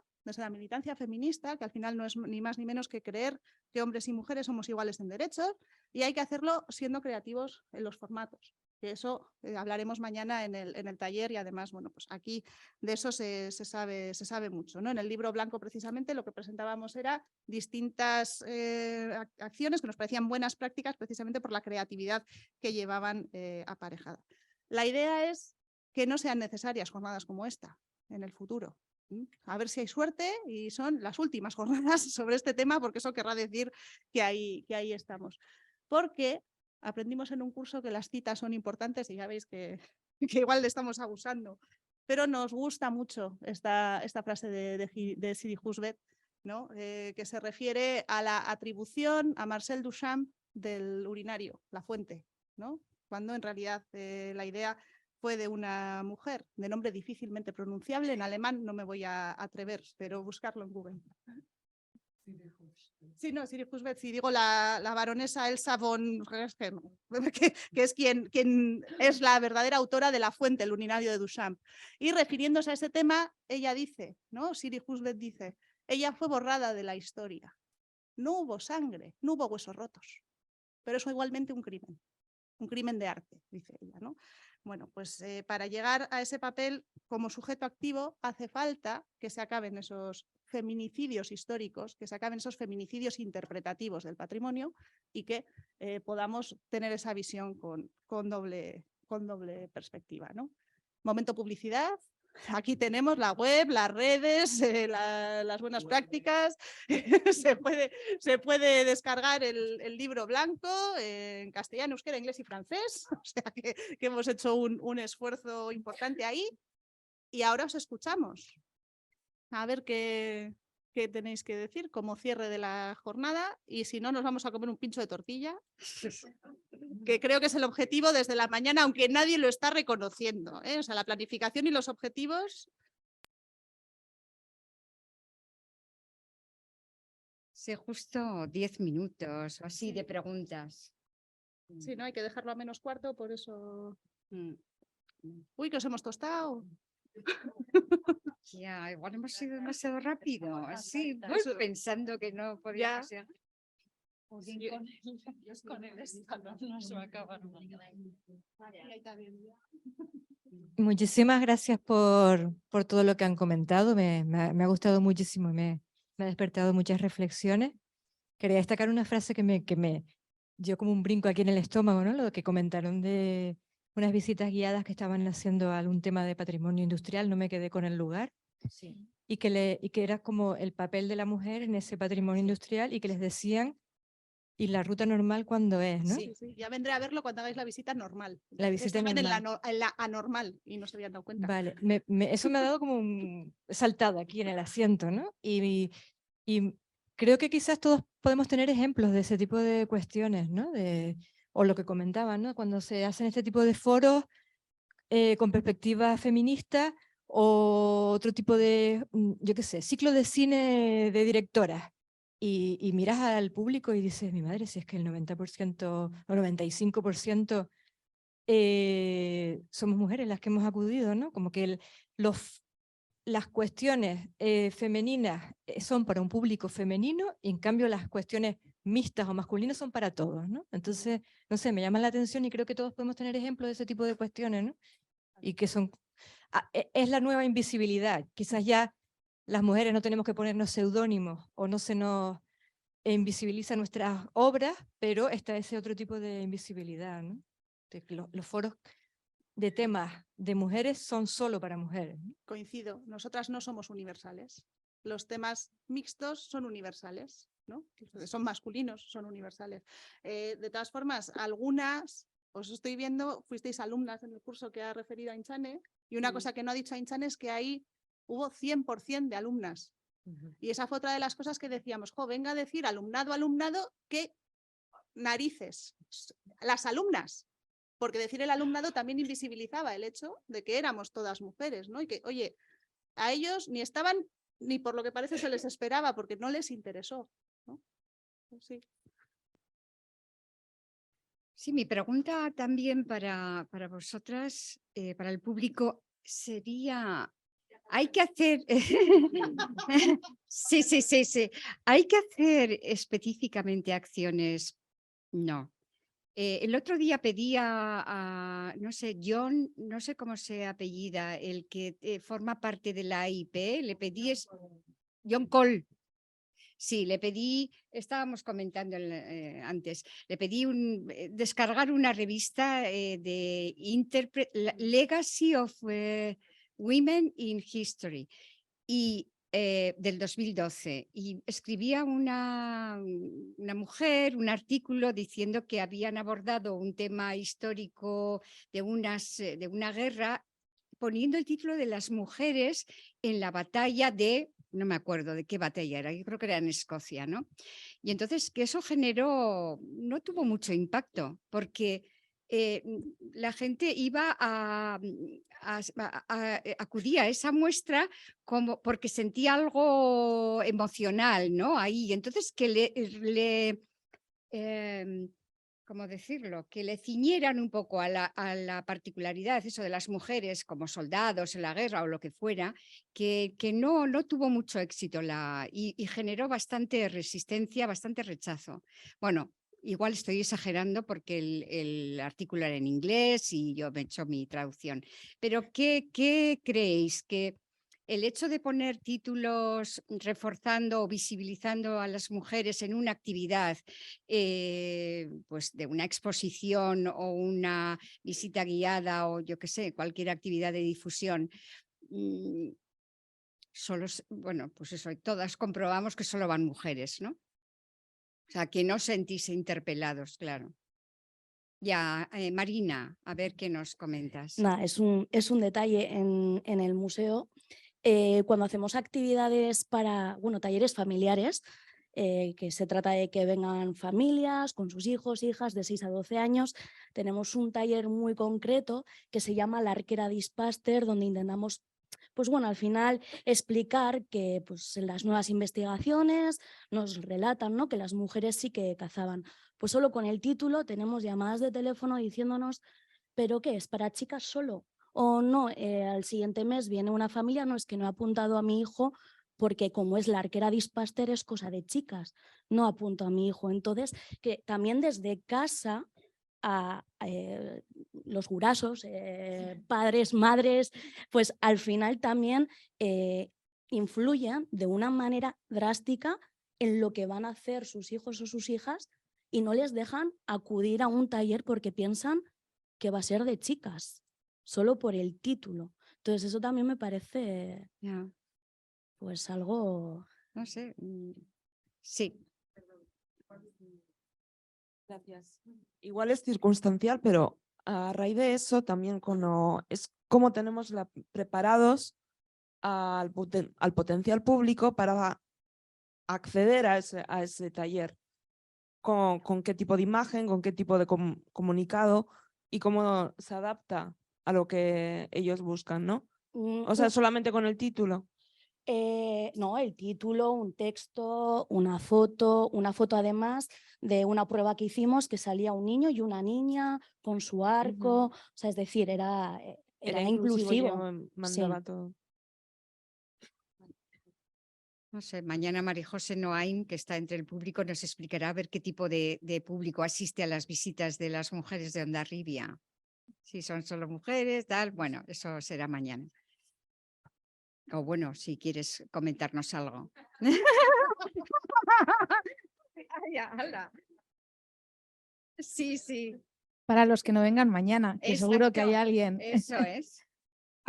[SPEAKER 20] feminista, que al final no es ni más ni menos que creer que hombres y mujeres somos iguales en derechos, y hay que hacerlo siendo creativos en los formatos. Que eso hablaremos mañana en el taller y además, bueno, pues aquí de eso se sabe mucho, ¿no? En el libro blanco precisamente lo que presentábamos era distintas acciones que nos parecían buenas prácticas precisamente por la creatividad que llevaban aparejada. La idea es que no sean necesarias jornadas como esta en el futuro. A ver si hay suerte y son las últimas jornadas sobre este tema, porque eso querrá decir que ahí estamos. Porque aprendimos en un curso que las citas son importantes y ya veis que igual le estamos abusando, pero nos gusta mucho esta frase de Siri Husbeth, ¿no? Que se refiere a la atribución a Marcel Duchamp del urinario, la fuente, ¿no? Cuando en realidad la idea fue de una mujer de nombre difícilmente pronunciable, en alemán no me voy a atrever, pero buscarlo en Google. Sí, no, Siri Husbeth, sí, digo la baronesa Elsa von, que es quien es la verdadera autora de La fuente, el urinario de Duchamp. Y refiriéndose a ese tema, ella dice, ¿no? Siri Husbeth dice, ella fue borrada de la historia. No hubo sangre, no hubo huesos rotos, pero es igualmente un crimen de arte, dice ella, ¿no? Bueno, pues para llegar a ese papel como sujeto activo hace falta que se acaben esos feminicidios históricos, que se acaben esos feminicidios interpretativos del patrimonio y que podamos tener esa visión con doble perspectiva, ¿no? Momento publicidad. Aquí tenemos la web, las redes, las buenas prácticas. se puede descargar el libro blanco en castellano, euskera, inglés y francés. O sea que hemos hecho un esfuerzo importante ahí. Y ahora os escuchamos. A ver qué tenéis que decir como cierre de la jornada. Y si no, nos vamos a comer un pincho de tortilla, que creo que es el objetivo desde la mañana, aunque nadie lo está reconociendo, ¿eh? O sea, la planificación y los objetivos.
[SPEAKER 18] Sí, justo 10 minutos o así de preguntas.
[SPEAKER 20] Sí, no hay que dejarlo a menos cuarto, por eso. Uy, que os hemos tostado.
[SPEAKER 18] Ya, igual hemos sido demasiado rápido. Sí, voy pensando que no podía ser.
[SPEAKER 19] Con el escalón no se va a acabar.
[SPEAKER 17] Muchísimas gracias por todo lo que han comentado. Me ha gustado muchísimo y me ha despertado muchas reflexiones. Quería destacar una frase que me dio como un brinco aquí en el estómago, ¿no? Lo que comentaron de unas visitas guiadas que estaban haciendo a algún tema de patrimonio industrial, no me quedé con el lugar.
[SPEAKER 1] Sí.
[SPEAKER 17] Y que era como el papel de la mujer en ese patrimonio industrial y que les decían, ¿y la ruta normal cuándo es, no?
[SPEAKER 20] Sí, sí, ya vendré a verlo cuando hagáis la visita normal.
[SPEAKER 17] La visita
[SPEAKER 20] Estaban
[SPEAKER 17] normal.
[SPEAKER 20] en la anormal y no se habían dado cuenta.
[SPEAKER 17] Vale, eso me ha dado como un saltado aquí en el asiento, ¿no? Y creo que quizás todos podemos tener ejemplos de ese tipo de cuestiones, ¿no? O lo que comentaban, ¿no? Cuando se hacen este tipo de foros con perspectiva feminista o otro tipo de, yo qué sé, ciclo de cine de directoras. Y miras al público y dices, mi madre, si es que el 90% o 95% somos mujeres las que hemos acudido, ¿no? Como que las cuestiones femeninas son para un público femenino y en cambio las cuestiones mixtas o masculinas son para todos, ¿no? Entonces, no sé, me llama la atención y creo que todos podemos tener ejemplos de ese tipo de cuestiones, ¿no? Y que son, es la nueva invisibilidad. Quizás ya las mujeres no tenemos que ponernos seudónimos o no se nos invisibiliza nuestras obras, pero está ese otro tipo de invisibilidad, ¿no? Los foros de temas de mujeres son solo para mujeres, ¿no?
[SPEAKER 20] Coincido, nosotras no somos universales. Los temas mixtos son universales, ¿no? Son masculinos, son universales. De todas formas, algunas, os estoy viendo, fuisteis alumnas en el curso que ha referido Ainchane, y una cosa que no ha dicho Ainchane es que ahí hubo 100% de alumnas. Y esa fue otra de las cosas que decíamos, venga a decir alumnado, que narices, las alumnas. Porque decir el alumnado también invisibilizaba el hecho de que éramos todas mujeres, ¿no? Y que, oye, a ellos ni estaban, ni por lo que parece se les esperaba, porque no les interesó, ¿no? Sí.
[SPEAKER 18] Sí, mi pregunta también para vosotras, para el público, sería, hay que hacer, sí, hay que hacer específicamente acciones, no. El otro día pedí no sé, John, no sé cómo se apellida, el que forma parte de la AIP, le pedí, John Cole. Sí, le pedí, estábamos comentando antes, le pedí descargar una revista de Legacy of Women in History y del 2012, y escribía una mujer un artículo diciendo que habían abordado un tema histórico de una guerra poniendo el título de las mujeres en la batalla de, no me acuerdo de qué batalla era, yo creo que era en Escocia, ¿no? Y entonces que eso no tuvo mucho impacto, porque la gente iba acudía a esa muestra como porque sentía algo emocional, ¿no? Ahí, entonces que ¿cómo decirlo? Que le ciñeran un poco a la particularidad, eso de las mujeres como soldados en la guerra o lo que fuera, que no tuvo mucho éxito y generó bastante resistencia, bastante rechazo. Bueno, igual estoy exagerando porque el artículo era en inglés y yo me he hecho mi traducción. Pero ¿qué creéis? ¿Que el hecho de poner títulos reforzando o visibilizando a las mujeres en una actividad, pues de una exposición o una visita guiada o yo qué sé, cualquier actividad de difusión, bueno, pues eso, todas comprobamos que solo van mujeres, ¿no? O sea, que no sentís interpelados, claro. Ya, Marina, a ver qué nos comentas.
[SPEAKER 7] Nada, es un detalle en el museo. Cuando hacemos actividades para, talleres familiares, que se trata de que vengan familias con sus hijos, hijas de 6 a 12 años, tenemos un taller muy concreto que se llama La Arquera Dispaster, donde intentamos, pues bueno, al final explicar que pues, las nuevas investigaciones nos relatan, ¿no?, que las mujeres sí que cazaban. Pues solo con el título tenemos llamadas de teléfono diciéndonos, ¿pero qué es? ¿Para chicas solo? O no, al siguiente mes viene una familia, no, es que no he apuntado a mi hijo porque como es la Arquera Dispaster es cosa de chicas, no apunto a mi hijo. Entonces, que también desde casa los gurasos, padres, madres, pues al final también influyen de una manera drástica en lo que van a hacer sus hijos o sus hijas y no les dejan acudir a un taller porque piensan que va a ser de chicas, solo por el título. Entonces eso también me parece pues algo...
[SPEAKER 18] No sé. Sí.
[SPEAKER 21] Gracias. Igual es circunstancial, pero a raíz de eso también es cómo tenemos preparados al potencial público para acceder a ese taller. Con qué tipo de imagen, con qué tipo de comunicado y cómo se adapta a lo que ellos buscan, ¿no? O sea, solamente con el título.
[SPEAKER 7] No, el título, un texto, una foto además de una prueba que hicimos que salía un niño y una niña con su arco, o sea, es decir, era inclusivo.
[SPEAKER 21] Mandaba
[SPEAKER 7] Sí.
[SPEAKER 21] todo.
[SPEAKER 18] No sé, mañana María José Noain, que está entre el público, nos explicará a ver qué tipo de público asiste a las visitas de las mujeres de Hondarribia. Si son solo mujeres, tal, bueno, eso será mañana. O bueno, si quieres comentarnos algo. Ay, ala. Sí, sí.
[SPEAKER 10] Para los que no vengan mañana, que seguro que hay
[SPEAKER 18] Exacto,
[SPEAKER 10] alguien.
[SPEAKER 18] Eso es.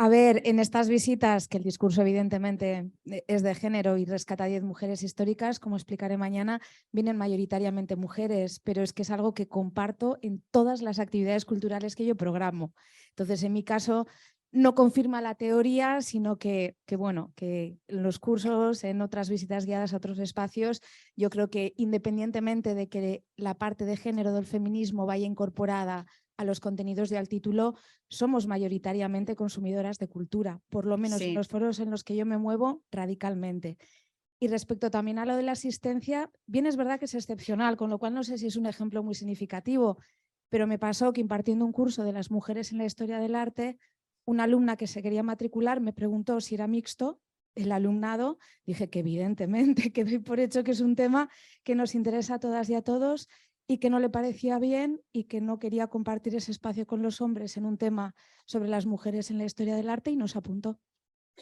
[SPEAKER 10] A ver, en estas visitas, que el discurso evidentemente es de género y rescata a 10 mujeres históricas, como explicaré mañana, vienen mayoritariamente mujeres, pero es que es algo que comparto en todas las actividades culturales que yo programo. Entonces, en mi caso, no confirma la teoría, sino bueno, que en los cursos, en otras visitas guiadas a otros espacios, yo creo que independientemente de que la parte de género del feminismo vaya incorporada a los contenidos del título, somos mayoritariamente consumidoras de cultura, por lo menos en
[SPEAKER 18] Sí.
[SPEAKER 10] los foros en los que yo me muevo radicalmente. Y respecto también a lo de la asistencia, bien es verdad que es excepcional, con lo cual no sé si es un ejemplo muy significativo, pero me pasó que impartiendo un curso de las mujeres en la historia del arte, una alumna que se quería matricular me preguntó si era mixto el alumnado. Dije que evidentemente, que doy por hecho que es un tema que nos interesa a todas y a todos, y que no le parecía bien y que no quería compartir ese espacio con los hombres en un tema sobre las mujeres en la historia del arte, y nos apuntó.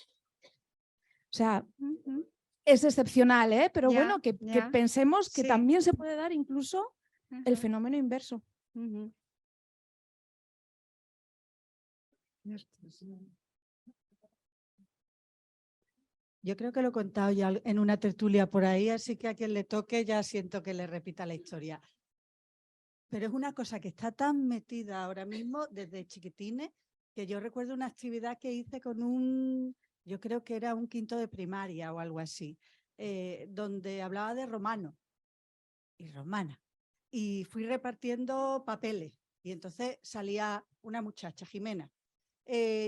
[SPEAKER 10] O sea, es excepcional, ¿eh? Pero
[SPEAKER 18] Ya,
[SPEAKER 10] bueno, que pensemos que
[SPEAKER 18] Sí.
[SPEAKER 10] también se puede dar incluso el fenómeno inverso.
[SPEAKER 14] Yo creo que lo he contado ya en una tertulia por ahí, así que a quien le toque ya siento que le repita la historia. Pero es una cosa que está tan metida ahora mismo desde chiquitines, que yo recuerdo una actividad que hice con yo creo que era un quinto de primaria o algo así, donde hablaba de romano y romana. Y fui repartiendo papeles y entonces salía una muchacha, Jimena.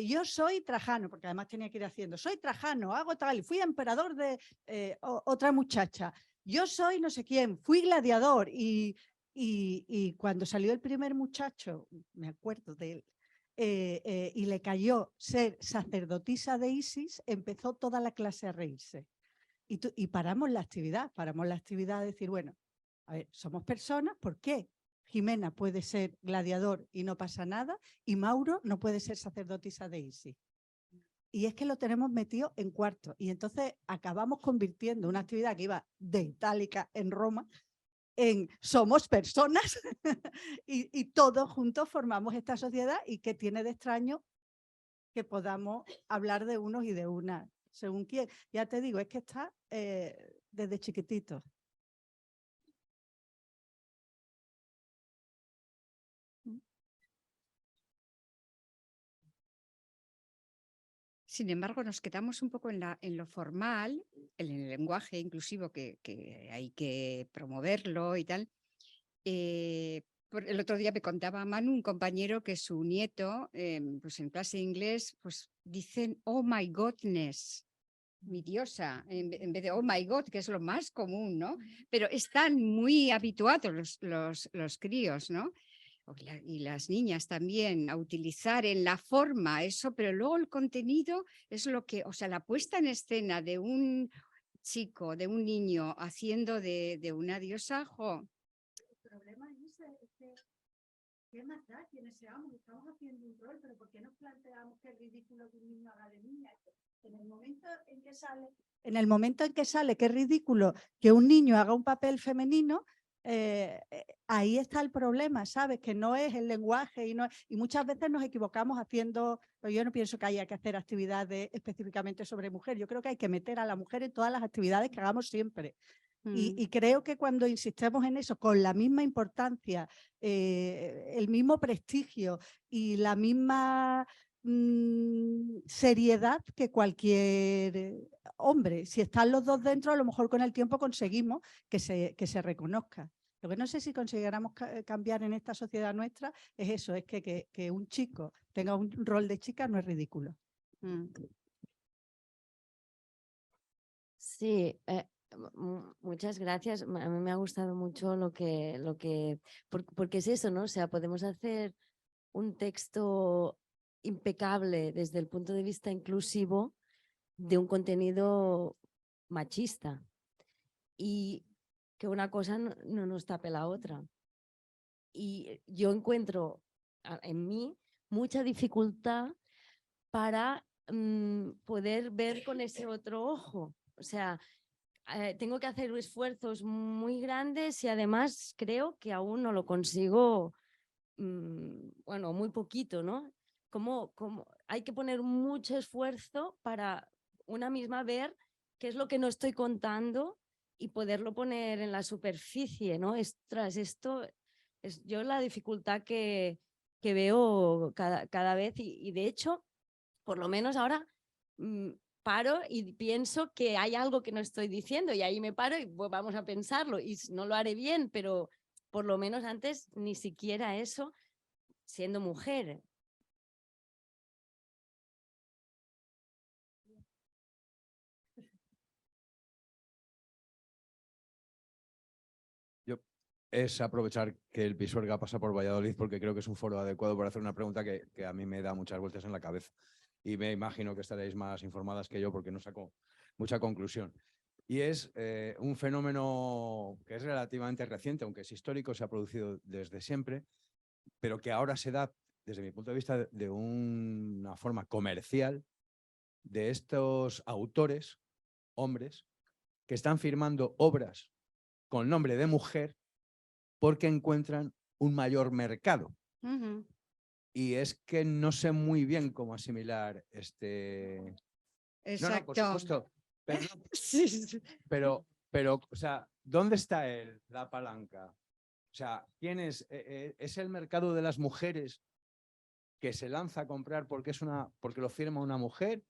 [SPEAKER 14] Yo soy Trajano, porque además tenía que ir haciendo, soy Trajano, hago tal, fui emperador de otra muchacha, yo soy no sé quién, fui gladiador y cuando salió el primer muchacho, me acuerdo de él, y le cayó ser sacerdotisa de Isis, empezó toda la clase a reírse. Y paramos la actividad a decir, bueno, a ver, somos personas, ¿por qué? Jimena puede ser gladiador y no pasa nada, y Mauro no puede ser sacerdotisa de Isis. Y es que lo tenemos metido en cuarto. Y entonces acabamos convirtiendo una actividad que iba de Itálica en Roma en somos personas y todos juntos formamos esta sociedad, y que tiene de extraño que podamos hablar de unos y de una, según quién. Ya te digo, es que está desde chiquitito.
[SPEAKER 18] Sin embargo, nos quedamos un poco en lo formal, en el lenguaje inclusivo que hay que promoverlo y tal. El otro día me contaba Manu, un compañero, que su nieto, pues en clase de inglés, pues dicen "oh my godness", mi diosa, en vez de "oh my god", que es lo más común, ¿no? Pero están muy habituados los críos, ¿no? Y las niñas también, a utilizar en la forma eso, pero luego el contenido es lo que, o sea, la puesta en escena de un chico, de un niño haciendo de una diosa, jo.
[SPEAKER 14] El problema es que, ¿qué más da quienes seamos? Estamos haciendo un rol, pero ¿por qué nos planteamos que es ridículo que un niño haga de niña. En el momento en que sale, que es ridículo que un niño haga un papel femenino, ahí está el problema, ¿sabes? Que no es el lenguaje y muchas veces nos equivocamos haciendo, pero yo no pienso que haya que hacer actividades específicamente sobre mujer, yo creo que hay que meter a la mujer en todas las actividades que hagamos siempre. Y creo que cuando insistemos en eso con la misma importancia, el mismo prestigio y la misma seriedad que cualquier hombre, si están los dos dentro, a lo mejor con el tiempo conseguimos que se reconozca. Lo que no sé si conseguiremos cambiar en esta sociedad nuestra es eso, es que un chico tenga un rol de chica no es ridículo.
[SPEAKER 9] Sí, muchas gracias. A mí me ha gustado mucho porque es eso, ¿no? O sea, podemos hacer un texto impecable desde el punto de vista inclusivo de un contenido machista y que una cosa no nos tape la otra. Y yo encuentro en mí mucha dificultad para poder ver con ese otro ojo. O sea, tengo que hacer esfuerzos muy grandes y además creo que aún no lo consigo, bueno, muy poquito, ¿no? Como hay que poner mucho esfuerzo para una misma ver qué es lo que no estoy contando y poderlo poner en la superficie, ¿no? Esto es yo la dificultad que veo cada vez y de hecho, por lo menos ahora paro y pienso que hay algo que no estoy diciendo y ahí me paro y pues vamos a pensarlo y no lo haré bien, pero por lo menos antes ni siquiera eso siendo mujer.
[SPEAKER 22] Es aprovechar que el Pisuerga pasa por Valladolid porque creo que es un foro adecuado para hacer una pregunta que a mí me da muchas vueltas en la cabeza y me imagino que estaréis más informadas que yo porque no saco mucha conclusión. Y es un fenómeno que es relativamente reciente, aunque es histórico, se ha producido desde siempre, pero que ahora se da, desde mi punto de vista, de una forma comercial de estos autores, hombres, que están firmando obras con nombre de mujer porque encuentran un mayor mercado. Y es que no sé muy bien cómo asimilar este...
[SPEAKER 18] Exacto.
[SPEAKER 22] No, por supuesto. Pero, o sea, ¿dónde está la palanca? O sea, ¿quién es? ¿Es el mercado de las mujeres que se lanza a comprar porque lo firma una mujer?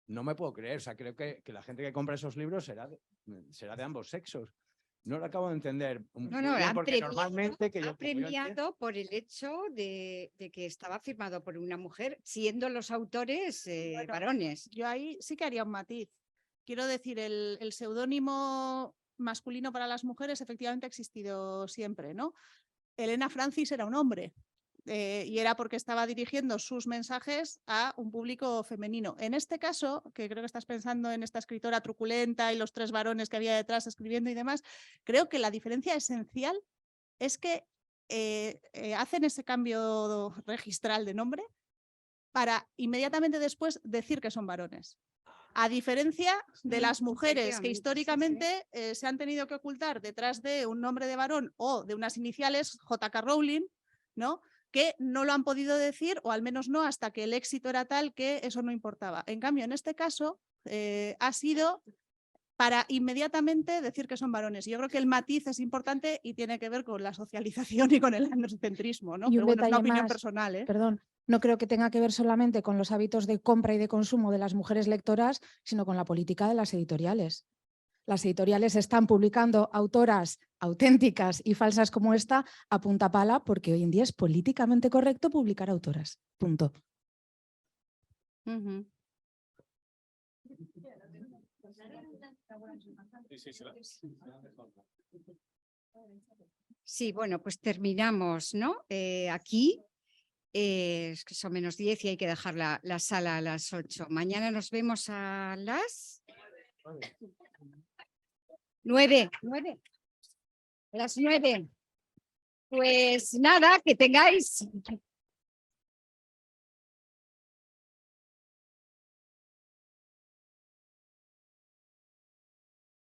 [SPEAKER 22] No me puedo creer. O sea, creo que la gente que compra esos libros será de ambos sexos. No lo acabo de entender.
[SPEAKER 18] No,
[SPEAKER 22] porque normalmente que
[SPEAKER 18] ha premiado por el hecho de que estaba firmado por una mujer, siendo los autores varones.
[SPEAKER 20] Yo ahí sí que haría un matiz. Quiero decir, el seudónimo masculino para las mujeres efectivamente ha existido siempre, ¿no? Elena Francis era un hombre. Y era porque estaba dirigiendo sus mensajes a un público femenino. En este caso, que creo que estás pensando en esta escritora truculenta y los 3 varones que había detrás escribiendo y demás, creo que la diferencia esencial es que hacen ese cambio registral de nombre para inmediatamente después decir que son varones. A diferencia de las mujeres que históricamente se han tenido que ocultar detrás de un nombre de varón o de unas iniciales, J.K. Rowling, ¿no? Que no lo han podido decir, o al menos no hasta que el éxito era tal que eso no importaba. En cambio, en este caso, ha sido para inmediatamente decir que son varones. Yo creo que el matiz es importante y tiene que ver con la socialización y con el androcentrismo, ¿no?
[SPEAKER 10] Y
[SPEAKER 20] Pero
[SPEAKER 10] un
[SPEAKER 20] bueno, es una
[SPEAKER 10] detalle
[SPEAKER 20] opinión
[SPEAKER 10] más,
[SPEAKER 20] personal, ¿eh?
[SPEAKER 10] Perdón, no creo que tenga que ver solamente con los hábitos de compra y de consumo de las mujeres lectoras, sino con la política de las editoriales. Las editoriales están publicando autoras auténticas y falsas como esta a punta pala porque hoy en día es políticamente correcto publicar autoras. Punto.
[SPEAKER 18] Sí, bueno, pues terminamos, ¿no? Aquí. Es que son -10 y hay que dejar la sala a las 8. Mañana nos vemos a las 9. A las 9. Pues nada, que tengáis